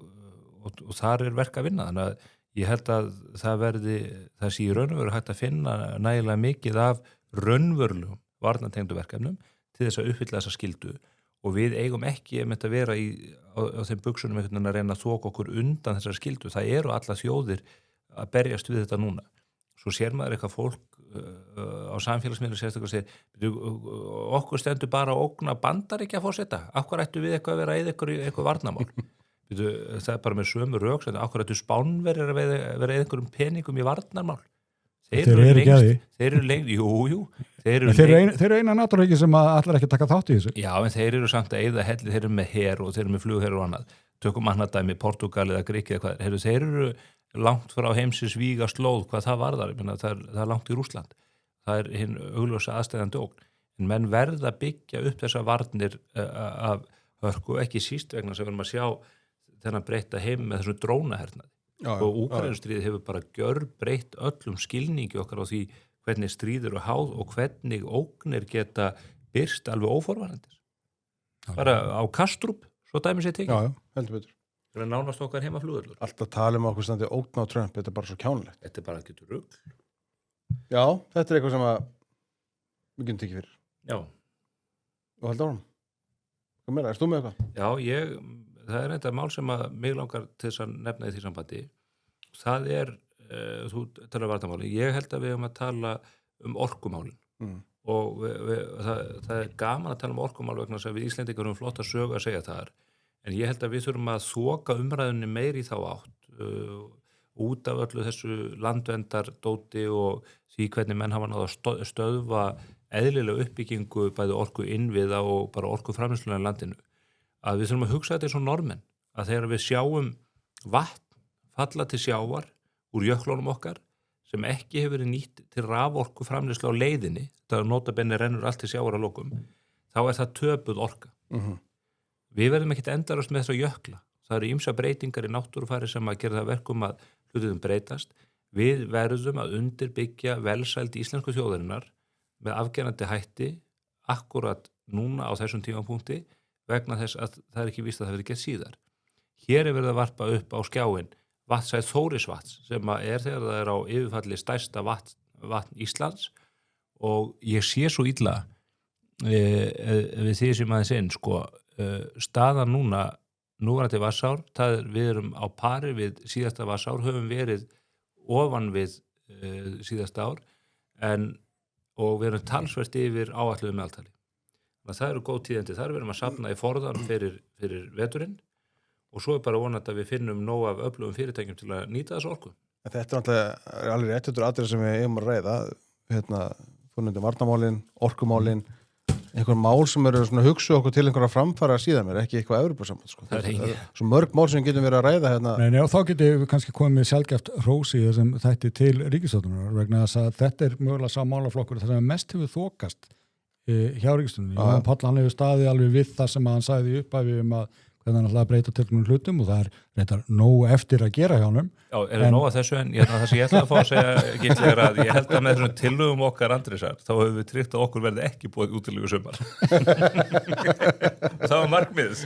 þar er verk að vinna þannig að ég held að það sé í raunveru hægt að finna nægilega mikið af raunverulegum varnartengdu verkefnum til þess að uppfylla þessa skildu og við eigum ekki að vera á þeim buksunum einhvern veginn að reyna að þoka okkur undan þessar skildu. Það eru alla þjóðir að berjast við þetta núna. Svo sér maður eitthvað fólk á samfélagsmiðlum sérstaklega segir okkur stendur bara að ógna Bandaríkja fórseta. Akkur ættu við eitthvað að vera eða eitthvað varnarmál. Það er bara með sömu rök. Akkur ættu Spánverjar að vera einhverjum peningum í varnarmál. Þeir eru ekki að því. Þeir eru lengst, jú. Þeir eru eina náttúrulega sem allar ekki taka þátt í þessu. Já, en þeir eru samt að eyða helli, þeir eru með her og þeir eru með flugher og annað. Tökum annað dæmi, Portugal eða Grikki eða hvað. Þeir eru langt frá heimsins víga slóð hvað það varðar. Það er langt í Rússland. Það er hinn augljósa aðstæðandi ógn. En menn verða að byggja upp þessa varnir af hörku, ekki síst vegna sem við erum að sjá þennan breytta heim með þessum drónahernaði. Og Úkraínustríðið hefur bara gjörbreytt öllum skilningi okkar á því hvernig stríður og háð og hvernig ógnir geta byrst alveg óforvarandi. Bara á Kastrup, svo dæmi sér tekið. Já, heldur betur. Það er nánast okkar heima flugvöllur. Alltaf tala okkur standi ógn á Trump, þetta er bara svo kjánulegt. Þetta er bara ekki rugl. Já, þetta er eitthvað sem að við getum tekið fyrir. Já. Og held árum. Hvað meira, erst þú með eitthvað? Já, það er þetta mál sem að mig langar til þess að nefna í því sambandi. Það er, þú talar varnarmáli, ég held að við höfum að tala orkumálin. Og það er gaman að tala orkumál vegna þess að við Íslendingar höfum flott að sögu að segja þar. En ég held að við þurfum að þoka umræðunni meir í þá átt út af öllu þessu landvendardóti og því hvernig menn hafa náð að stöðva eðlilega uppbyggingu bæði orku innviða og bara orku framleiðsluna í landinu. Að við þurfum að hugsa þetta eins og normenn, að þegar við sjáum vatn falla til sjávar úr jöklunum okkar sem ekki hefur verið nýtt til raforku framleiðslu á leiðinni, það notabenni rennur allt til sjávar að lokum, þá er það töpuð orka. Við verðum ekkert endalaust með þess að jökla. Það eru ýmsar breytingar í náttúrufari sem að gera það verkum að hlutum breytast. Við verðum að undirbyggja velsæld íslensku þjóðarinnar með afgerandi hætti akkurat núna á þessum tímapunkti vegna þess að það er ekki víst að það verið gert síðar. Hér er verið að varpa upp á skjáin vatnsæð Þórisvatns sem er þegar það er á yfirfalli stærsta vatn Íslands og ég sé svo illa við því sem aðeins inn staðan núverandi vatnsár, við erum á pari við síðasta vatnsár, höfum verið ofan við síðasta ár og við erum talsvert yfir áætluðu meðaltali. Það eru góð tíðindi þar, við erum að safna í forðan fyrir veturinn og svo er bara vonandi að við finnum nóg af öflugum fyrirtækjum til að nýta þessu orku. Þetta er náttúrulega alveg rétt atriði sem við eigum að ræða, þú nefndir varnarmálin, orkumálin, einhver mál sem eru svona hugsa okkur til einhverja framfara síðan mér, ekki eitthvað Evrópusamband. Það er svo mörg mál sem getum verið að ræða hérna. Nei, og þá getum við kannski komið sjálfgeft hrósi þessum þætti til ríkisstjórnarinnar vegna þess að þetta er mögulega sá málaflokkur þar sem mest hefur þokast hjá ríkisstjórninni. Jón Páll, hann hefur staðið alveg við það sem hann sagði í upphafi hvernig hann ætlaði að breyta tilkvæmum hlutum og það er reyndar nóg eftir að gera hjá honum. Já, er það nóg að þessu en það sem ég ætla að fá að segja gillir að ég held að með þessum tillögum okkar Andrésar þá hefur við tryggt að okkur verði ekki búið útilegu sumar. Það var markmiðs.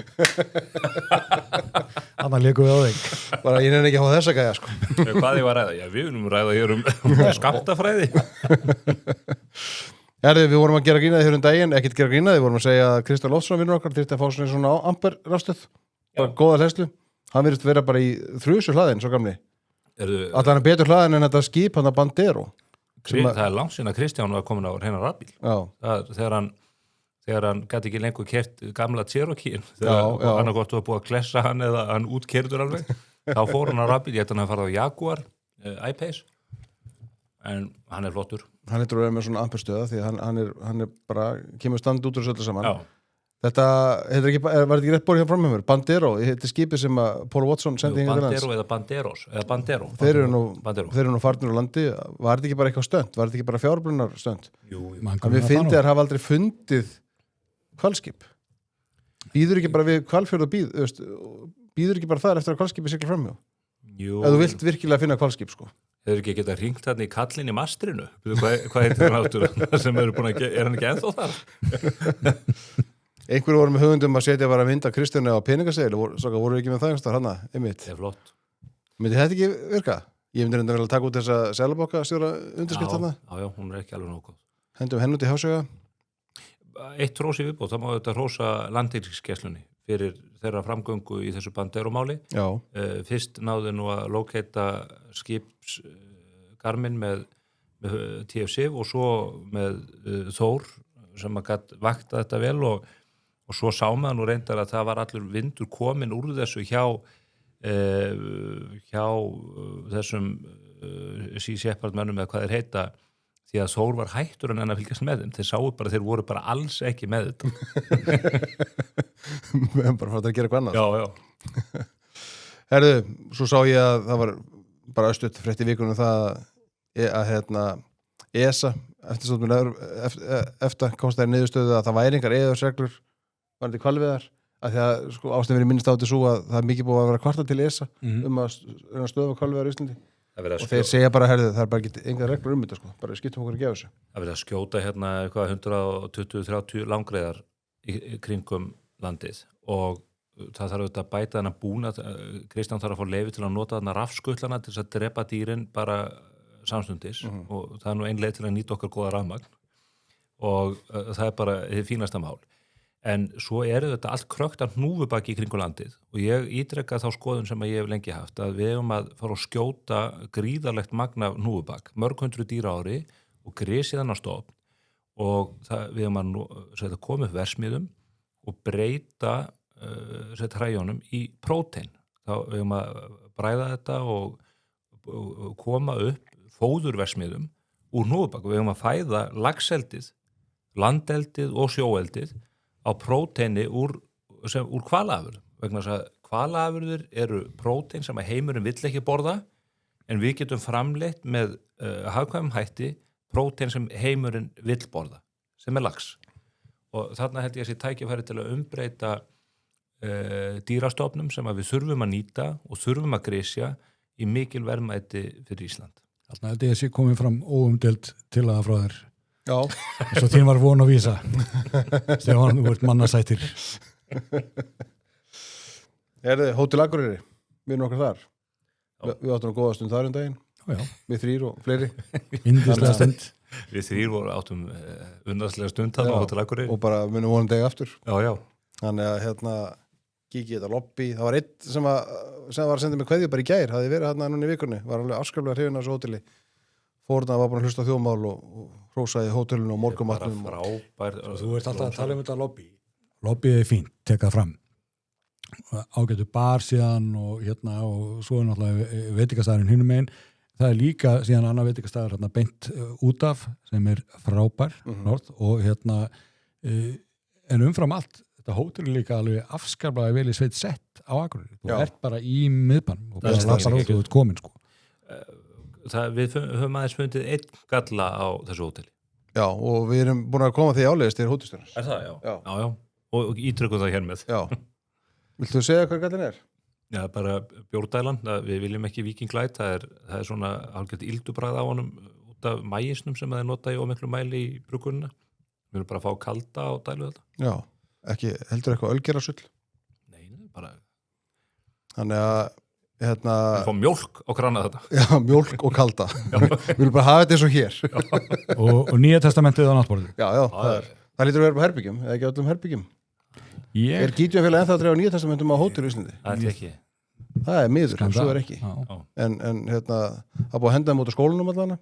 Þannig leikum við á þig. Bara ég nefnir ekki að hafa þessa gæja Hvað ég var að ræða? Já, við erum ræða hér skammtafræði. Við vorum að gera grínaði hér daginn, ekkert gera grínaði, við vorum að segja að Kristján Loftsson vinnur okkar þyrfti að fá svona á Amber rafstöð, bara góða hlæslu. Hann virðist vera bara í þrusu hlaðin, svo gamli. Allan er betur hlaðin en þetta skip hann að Bandero. Það er langt síðan að Kristján var komin á hreinan rafbíl. Þegar hann gæti ekki lengur kert gamla Cherokee-in, þegar annarkort var búið að klessa hann eða hann útkerður alveg, þá fór hann á rafbíl, ég held að hann farið á Jaguar, I-Pace, en hann er flottur. Hann heitur að vera með svona amperstöða því að hann er bara, kemur stand út úr þessu öllu saman. Já. Þetta, var þetta ekki rétt borið hjá framhjumur? Bandero, þetta er skipið sem að Paul Watson sendi hingað til lands. Bandero eða Banderos, eða Bandero. Þeir eru nú farnir á landi, var þetta ekki bara eitthvað stönd? Var þetta ekki bara fjárbrunnar stönd? Jú. Við fyndið að hafa aldrei fundið hvalskip. Býður ekki bara við hvalfjörð og býður ekki bara þar eftir að hvalskipi sigla framhjá? Jú. Ef þú vilt virkilega finna hvalskip, Hefur ekki getað hringt þarna í kallin í mastrinu? Hvað heitir hann áttur sem eru búin að er hann ekki ennþá þar? Einhverju voru með hugundum að setja bara mynd af Kristjáni á peningasegil og voru ekki með það einhverstaðar hana, einmitt. Það er flott. Myndi þetta ekki virka? Ég myndi reynda vel að taka út þessa seðlabanka stjóra undirskrift þarna. Já, hún er ekki alveg nóg góð. Hendum henn út í hásöga. eitt hrósi viðbót, þá má þetta hrósa landhelgisgæslunni fyrir þeirra framgöngu í þessu Bandero-máli. Fyrst náðu nú að lókeita skipsgarminn með TFC og svo með Þór sem að gat vakta þetta vel og svo sá maður nú reyndar að það var allur vindur komin úr þessu hjá þessum Sea-Shepherd-mönnum eða hvað þeir heita, því að Þór var hættur en að fylgjast með þeim. Þeir sáu bara, þeir voru bara alls ekki með þetta. Við bara fara að gera hvað annað. Já. Herðu, svo sá ég að það var bara östutt frétt í vikunum það að ESA eftir komst þær niðurstöðu að það væri engar EES-reglur varandi hvalveiðar, að því að sko, ástæðan verið minnst á þetta svo að það er mikið búið að vera kvarta til ESA að stöða hvalveiðar í Íslandi og þeir segja bara, herðu, það er bara ekki engar reglur þetta sko, bara skiptum okkur að gefa þessu. Það verið að skjóta eitthvað 120-130 langreiðar í kringum landið og það þarf auðvitað að bæta þennan búnað. Kristján þarf að fá leyfi til að nota þarna rafskutlana til þess að drepa dýrin bara samstundis og það er nú ein leið til að nýta okkar góða rafmagn og það er bara hið fínasta mál. En svo þetta allt krökt af hnúfubaki í kringu landið og ég ítreka þá skoðun sem ég hef lengi haft að við hefum að fara að skjóta gríðarlegt magna hnúfubak, mörg hundru dýra ári og grisið hann á stofn og við hefum að koma upp versmiðum og breyta hræjónum í prótein. Þá við hefum að bræða þetta og koma upp fóðurversmiðum úr hnúfubak og við hefum að fæða laxeldið, landeldið og sjóeldið á próteini úr hvalaafurðum, vegna þess að hvalaafurðir eru prótein sem að heimurinn vill ekki borða en við getum framleitt með hagkvæmum hætti prótein sem heimurinn vill borða, sem er lax. Og þarna held ég að þessi tækifæri til að umbreyta dýrastofnum sem að við þurfum að nýta og þurfum að grisja í mikil verðmæti fyrir Ísland. Þarna held ég að sé komið fram óumdeild til að frá þér. Já. Svo þín var von að vísa. Stefán, þú ert mannasættir. Hótel Akureyri, við erum okkar þar. Við áttum að góða stund þar daginn. Já. Við þrír og fleiri. Indislega stund. Við þrír áttum undarslega stund þar á Hótel Akureyri. Og bara munum vonum degi aftur. Já. Þannig að kíkja þetta lobby. Það var einn sem var að senda mig kveðju bara í gær, hafði verið núna í vikunni, var alveg afskaplega hrifinn af þessu hóteli. Fórna var bara að hlusta á þjóðmál og hrósaði hótelinu og morgumatnum. Frábær. Þú ert alltaf að tala þetta lobby. Lobbyið er fínt, tekað fram. Ágætu bar síðan og svo er náttúrulega veitingastæðurinn hinum megin. Það er líka síðan annar veitingastæður beint út af sem er frábær og en umfram allt þetta hótel er líka alveg afskaplega vel í sveit sett á Akureyri. Þú ert bara í miðbann og bara lappar út og þú ert komin sko. Við höfum aðeins fundið einn galla á þessu hóteli. Já, og við erum búin að koma því áleiðist til hótelstjórans. Er það, já. Já. Og ítrykkum það hér með. Já. Viltu þú segja hvað gallin er? Já, bara bjórdælan. Við viljum ekki Viking Light. Það er svona algjört ildubræð á honum út af mægisnum sem það er notað í ómiklu mæli í bruggunina. Við viljum bara fá kalda og dælu þetta. Já, ekki heldur eitthvað ölgerasull? Nei, bara... Þannig að Við fá mjólk og krana þetta. Já, mjólk og kalda. Við viljum bara hafa þetta eins og hér. og Nýja testamentið á náttborðið. Já, það lítur að vera på herbyggjum, eða ekki öllum herbyggjum. Er Gídjafélag ennþá að drefa Nýja testamentum á hótel í Íslandi? Það er ekki. Það er miður, svo er ekki. En það búið að henda þeim út á skólanum allavega.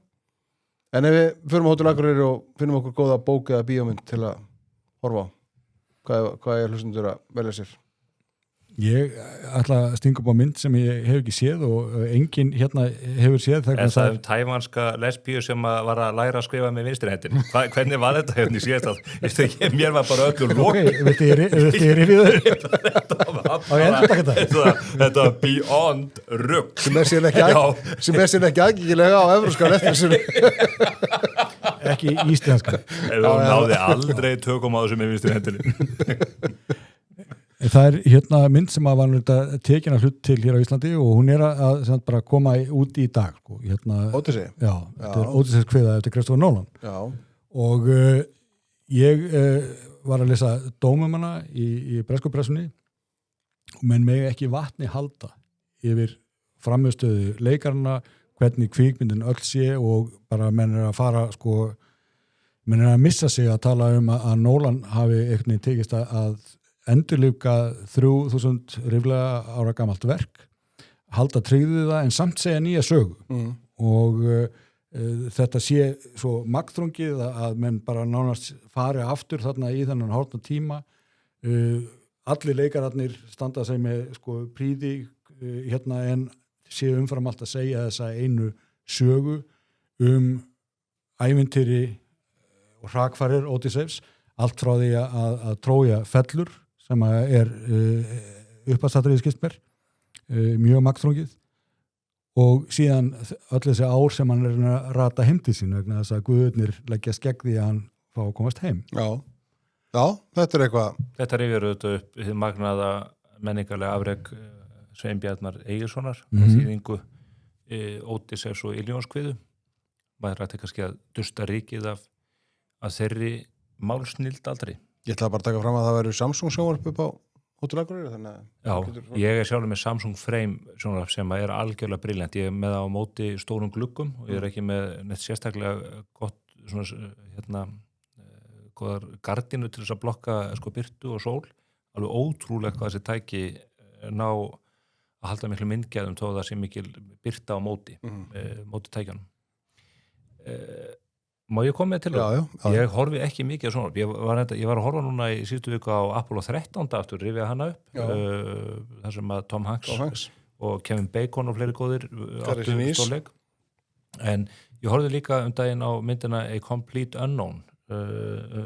En ef við förum á Hótel Akureyri og finnum okkur góða bók eða bíómynd til að horfa á, hvað er hlustendur að velja sér? Ég ætla að stinga upp á mynd sem ég hef ekki séð og enginn hefur séð. En það tævanska lesbíu sem var að læra að skrifa með vinstri hendinni. Hvernig var þetta hérna í síðast að mér var bara öllu lók. Viltu ég rifið þau? Þetta var beyond rugg. Sem er síðan ekki aðgengilega á evrópska netflixinu. Ekki íslenska. Þú náði aldrei tökum á þessu með vinstri hendinni. Það er mynd sem var tekin að hlut til hér á Íslandi og hún er að bara koma út í dag. Ódysseið? Já, þetta er Ódysseið kviða eftir Christopher Nolan. Já. Og ég var að lesa dómum hana í bresku pressunni, menn megi ekki vatni halda yfir frammiðstöðu leikarana, hvernig kvikmyndin öll sé og bara menn er að fara menn að missa sig að tala að Nolan hafi einhvern veginn tekist að endurlífga 3000 ríflega ára gamalt verk, halda tryggðu það en samt segja nýja sögu og þetta sé svo magþrungið að menn bara nánast fari aftur þarna í þennan horfna tíma. Allir leikararnir standa sig með sko príði hérna en séu umfram allt að segja þessa einu sögu ævintýri og hrakfarir Ódysseifs, allt frá því að Trója fellur sem uppastættur í skistmer, mjög magþrungið og síðan öll þessi ár sem hann að rata heim til sín vegna þess að guðurnir leggjast gegn því að hann fá að komast heim. Já, þetta eitthvað. Þetta rifjar auðvitað upp hið magnaða menningarlega afrek Sveinbjarnar Egilssonar þýðingu Ódysseifs og Iljónskviðu. Maður rætti kannski að dusta ríkið af þeirri málsnild aldrei. Ég ætla bara að taka fram að það verður Samsung sjónvarp upp á Hótel Akureyri, þannig að... Já, ég sjálfur með Samsung Frame sjónvarp sem algjörlega brilljant. Ég með á móti stórum gluggum og ég ekki með neitt sérstaklega gott svona, góðar gardínu til þess að blokka sko birtu og sól. Alveg ótrúlega hvað þessi tæki ná að halda miklu myndgæðum þó það sé mikil birta á móti tækjanum. Má ég koma með til það? Já. Ég horfi ekki mikið á svona. Ég var að horfa núna í síðustu viku á Apollo 13 aftur, rifja hana upp þar sem að Tom Hanks og Kevin Bacon og fleiri góðir áttu stórleik. En ég horfði líka daginn á myndina A Complete Unknown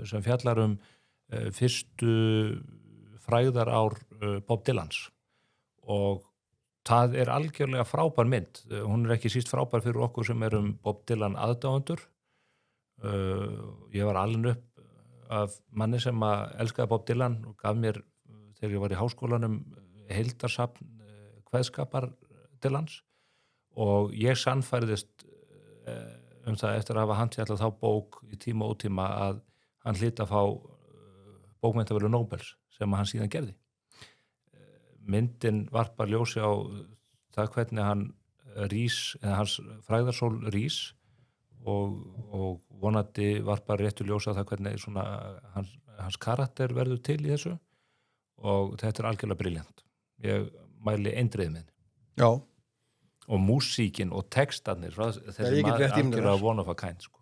sem fjallar fyrstu frægðarár Bob Dylans og það algjörlega frábær mynd. Hún ekki síst frábær fyrir okkur sem Bob Dylan aðdáendur. Ég var alin upp af manni sem elskaði Bob Dylan og gaf mér, þegar ég var í háskólanum, heildarsafn kveðskapar Dylans og ég sannfærðist það eftir að hafa handfjallað þá bók í tíma og ótíma að hann hlyti að fá bókmenntaverðlaun Nóbels sem hann síðan gerði. Myndin varpar ljósi á það hvernig hann rís, eða hans frægðarsól rís og vonandi varpar réttu ljósi á það hvernig svona hans karakter verður til í þessu og þetta algjörlega brilljant. Ég mæli eindriðið með henni. Já. Og músíkin og textarnir þessi maður algjörlega one of a kind sko.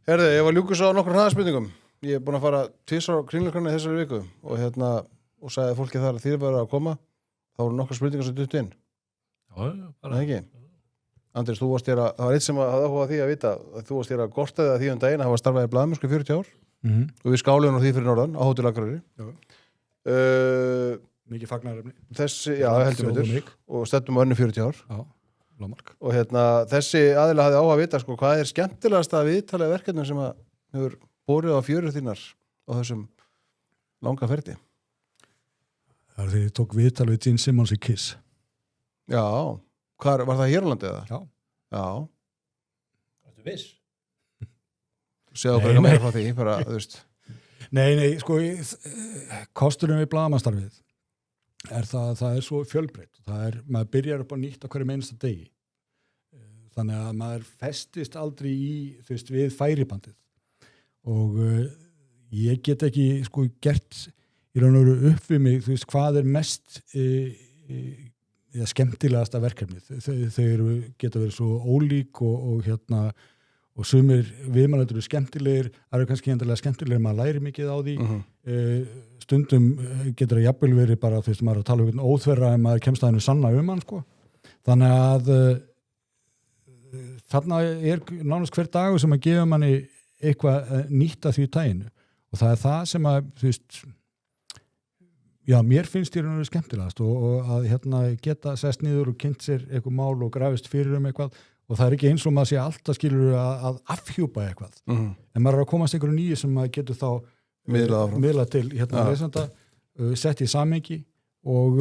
Herðu, ég var ljúkus á nokkur hraðaspurningum. Ég búin að fara 2 á Kringlukranni þessari viku og sagði fólki þar að þér verður að koma. Það voru nokkrar spurningar sem dutt inn. Já, bara ekki. Andrés, þú varst það var eitt sem hafði áhuga því að vita að þú varst að gortaði að því daginn að hafa starfað í blaðamennsku 40 ár og við skáluðum á því fyrir norðan á Hótel Akureyri. Mikið fagnaðarefni. Já, heldur betur og stefnum á önnu 40 ár. Já, lágmark. Og þessi aðila hafði áhuga að vita sko, hvað skemmtilegasta viðtalið verkefnum sem hefur borið á fjörur þínar á þessum langa ferdi? Það er þegar ég tók viðtal við Gene Simmons í Kiss. Já, var það hér á landi eða? Já. Þetta viss? Séðu okkur meira frá því, bara, þú veist. Nei, sko, kosturinn við blaðamannsstarfið það svo fjölbreytt. Maður byrjar upp á nýtt á hverju einasta degi. Þannig að maður festist aldrei við færibandið. Og ég get ekki, sko, gert í raun og veru upp við mig, þú veist, hvað mest skemmtilegasta verkefnið. Þau geta verið svo ólík og sumir viðmælendur skemmtilegir, það eru kannski endilega skemmtilegir, maður læri mikið á því. Stundum getur það jafnvel verið bara, þú veist, maður að tala um óþverra en maður kemst að hennu sanna hann, sko. Þannig að þarna nánast hver dagur sem að gefa manni eitthvað nýtt að því taginu og það það sem að, þú veist, já, mér finnst þér skemmtilegast og að geta sest niður og kynnt sér eitthvað mál og grafist fyrir eitthvað og það ekki eins og maður sé alltaf skilur að afhjúpa eitthvað. En maður að komast einhverju nýju sem maður getur þá miðla til lesanda, sett í samhengi og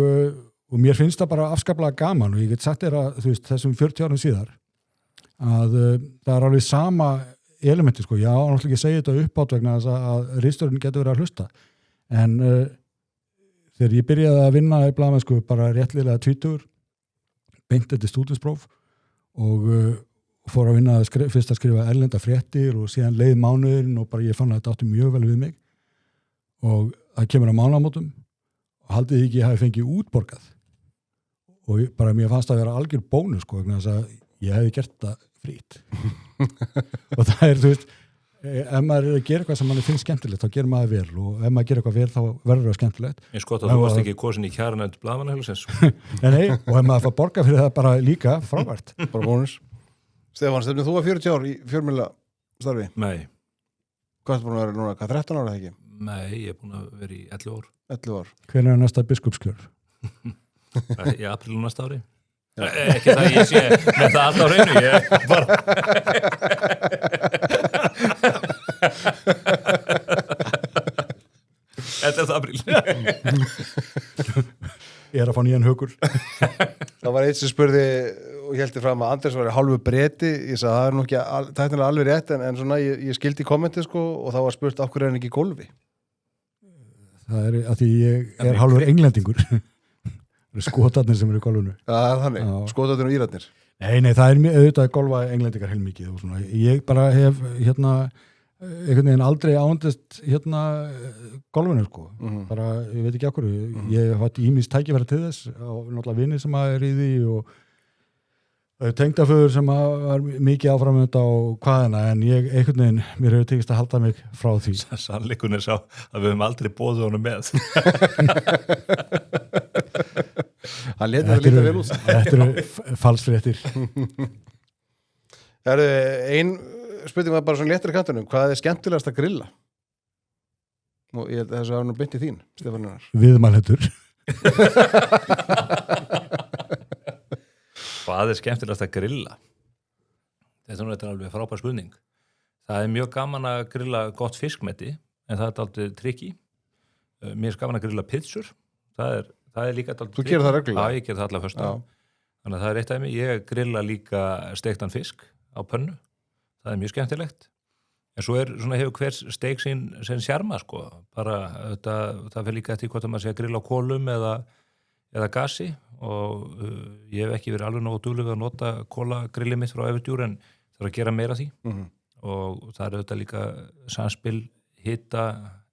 mér finnst það bara afskaplega gaman og ég get sagt þér að, þú veist, þessum 40 árum síðar að það alveg sama elementi, sko. Já, náttúrulega ekki segja þetta uppátt vegna þess að ritstjórinn getur verið að hlusta en þegar ég byrjaði að vinna í blaðamennsku bara réttlilega 20 beint eftir stúdentspróf og fór að vinna fyrst að skrifa erlenda fréttir og síðan leið mánuðurinn og bara ég fann að þetta átti mjög vel við mig og það kemur að mánaðamótum og haldið ekki ég hafi fengið útborgað og bara mér fannst það að vera algjör bónus sko, þess að ég hefði gert það frýtt og það þú veist, ef maður er að gera eitthvað sem mann finnst skemmtilegt þá gerir maður vel og ef maður gerir eitthvað vel þá verður það skemmtilegt. Ég skot að þú varst ekki kosin í kjaranend blaðmannahjólusins. Nei, og ef maður fær borga fyrir það bara líka frábært. Bara bónus. Stefán, stefnir þú að 40 ár í fjölmiðla starfi? Nei. Hvað er búin að vera núna? Hvað, 13 ára ekki? Nei, ég er búin að vera í 11 ár. 11 ár. Hvenær er næsta biskupskjör? Í apríl næsta ári. Ekki það ég sé með það allt á hreinu ég bara Þetta er það apríl Ég er að fá nýjan hökur. Það var eitt sem spurði og héldi fram að Anders var í hálfu breti. Ég sagði það er nú ekki tæknilega alveg rétt en svona ég skildi kommenti sko og þá var spurt af hverju er hann ekki í golfi. Það er að því ég er hálfur englendingur. Skotarnir sem eru í golfinu. Já, þannig. Skotarnir og íratnir. Nei, það er auðvitað golfa englendingar heilmikið og svona. Ég bara hef einhvern veginn aldrei ándist golfinu sko. Bara, ég veit ekki okkur. Ég hef hatt ýmis tækifæri til þess og náttúrulega vini sem að er í því og tengdaföður sem var mikið áfram þetta og hvaðina en ég einhvern veginn, mér hefur tekist að halda mig frá því. Sannleikurinn er sá að við höfum aldrei boðið honum með. Hann lét það líka vel út. Þetta eru falsfréttir. Ein spurning var bara svona léttir í kantunum. Hvað er skemmtilegast að grilla? Og ég held að þessu hafa nú bynt í þín, Stefánunar. Viðmælhendur. Hvað er skemmtilegast að grilla? Þetta er alveg frábær spurning. Það er mjög gaman að grilla gott fiskmeti, en það er aldrei trikki. Mér er gaman að grilla pizzur. Það er líka aldrei trikki. Þú gerir það reglulega? Já, ég ger það allar föstudaginn. Þannig að það er eitt af mig. Ég grilla líka steiktan fisk á pönnu. Það er mjög skemmtilegt. En svo hefur hver steik sinn sjarma, sko. Bara, það fer líka eftir hvort að maður sé að grilla á kolum eða gasi og ég hef ekki verið alveg nógu duglegur að nota kolagrillið mitt frá Evertjúr en það er að gera meira því og það er auðvitað líka samspil hita,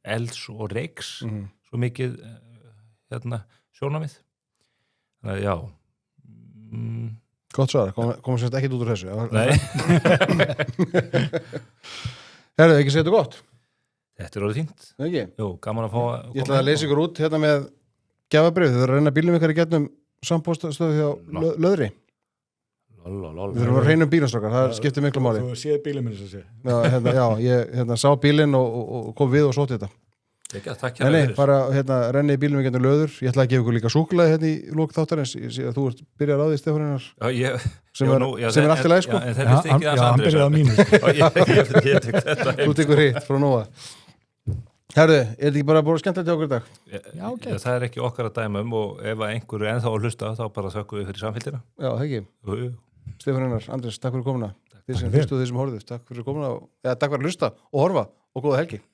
elds og reiks svo mikið sjónamið þannig að já Gott svar, komum sérst ekkert út úr þessu. Nei. Herðu, ekki segja þetta gott? Þetta er orðið fínt. Ekki? Jú, gaman að fá að Ég ætla að leysa ykkur út hérna með gjafabrif. Þið þurfa að reyna bílum ykkar í gegnum sambóðstöðu hjá Löðri. Við þurfum að reyna bílastrákar, það skiptir miklu máli. Þú séð bílinn minn þess að sé. Já, ég sá bílinn og kom við og sóti þetta. Takk hérna fyrir. Nei, bara renni í bílum í gegnum Löður. Ég ætla að gefa ykkur líka súkkulaði hérna í lók þáttarins. Ég sé að þú ert byrjar á því, Stefánunar. Sem er allt í lagi, sko. En þetta er stikkið hans Andri. Já, hann byrjaði á mínu. Ég tek þetta heim. Þú tekur hitt frá Nóa. Herðu, er þetta ekki bara búin skemmtilegt hjá okkur í dag? Já, ok. Það er ekki okkar að dæma og ef einhverju ennþá að hlusta þá bara þökkum við fyrir samfélgina. Já, það ekki. Stefánunar, Andrés, takk fyrir komuna. Þið sem hlustu og þið sem horfðu, takk fyrir komuna. Takk fyrir að hlusta og horfa og góða helgi.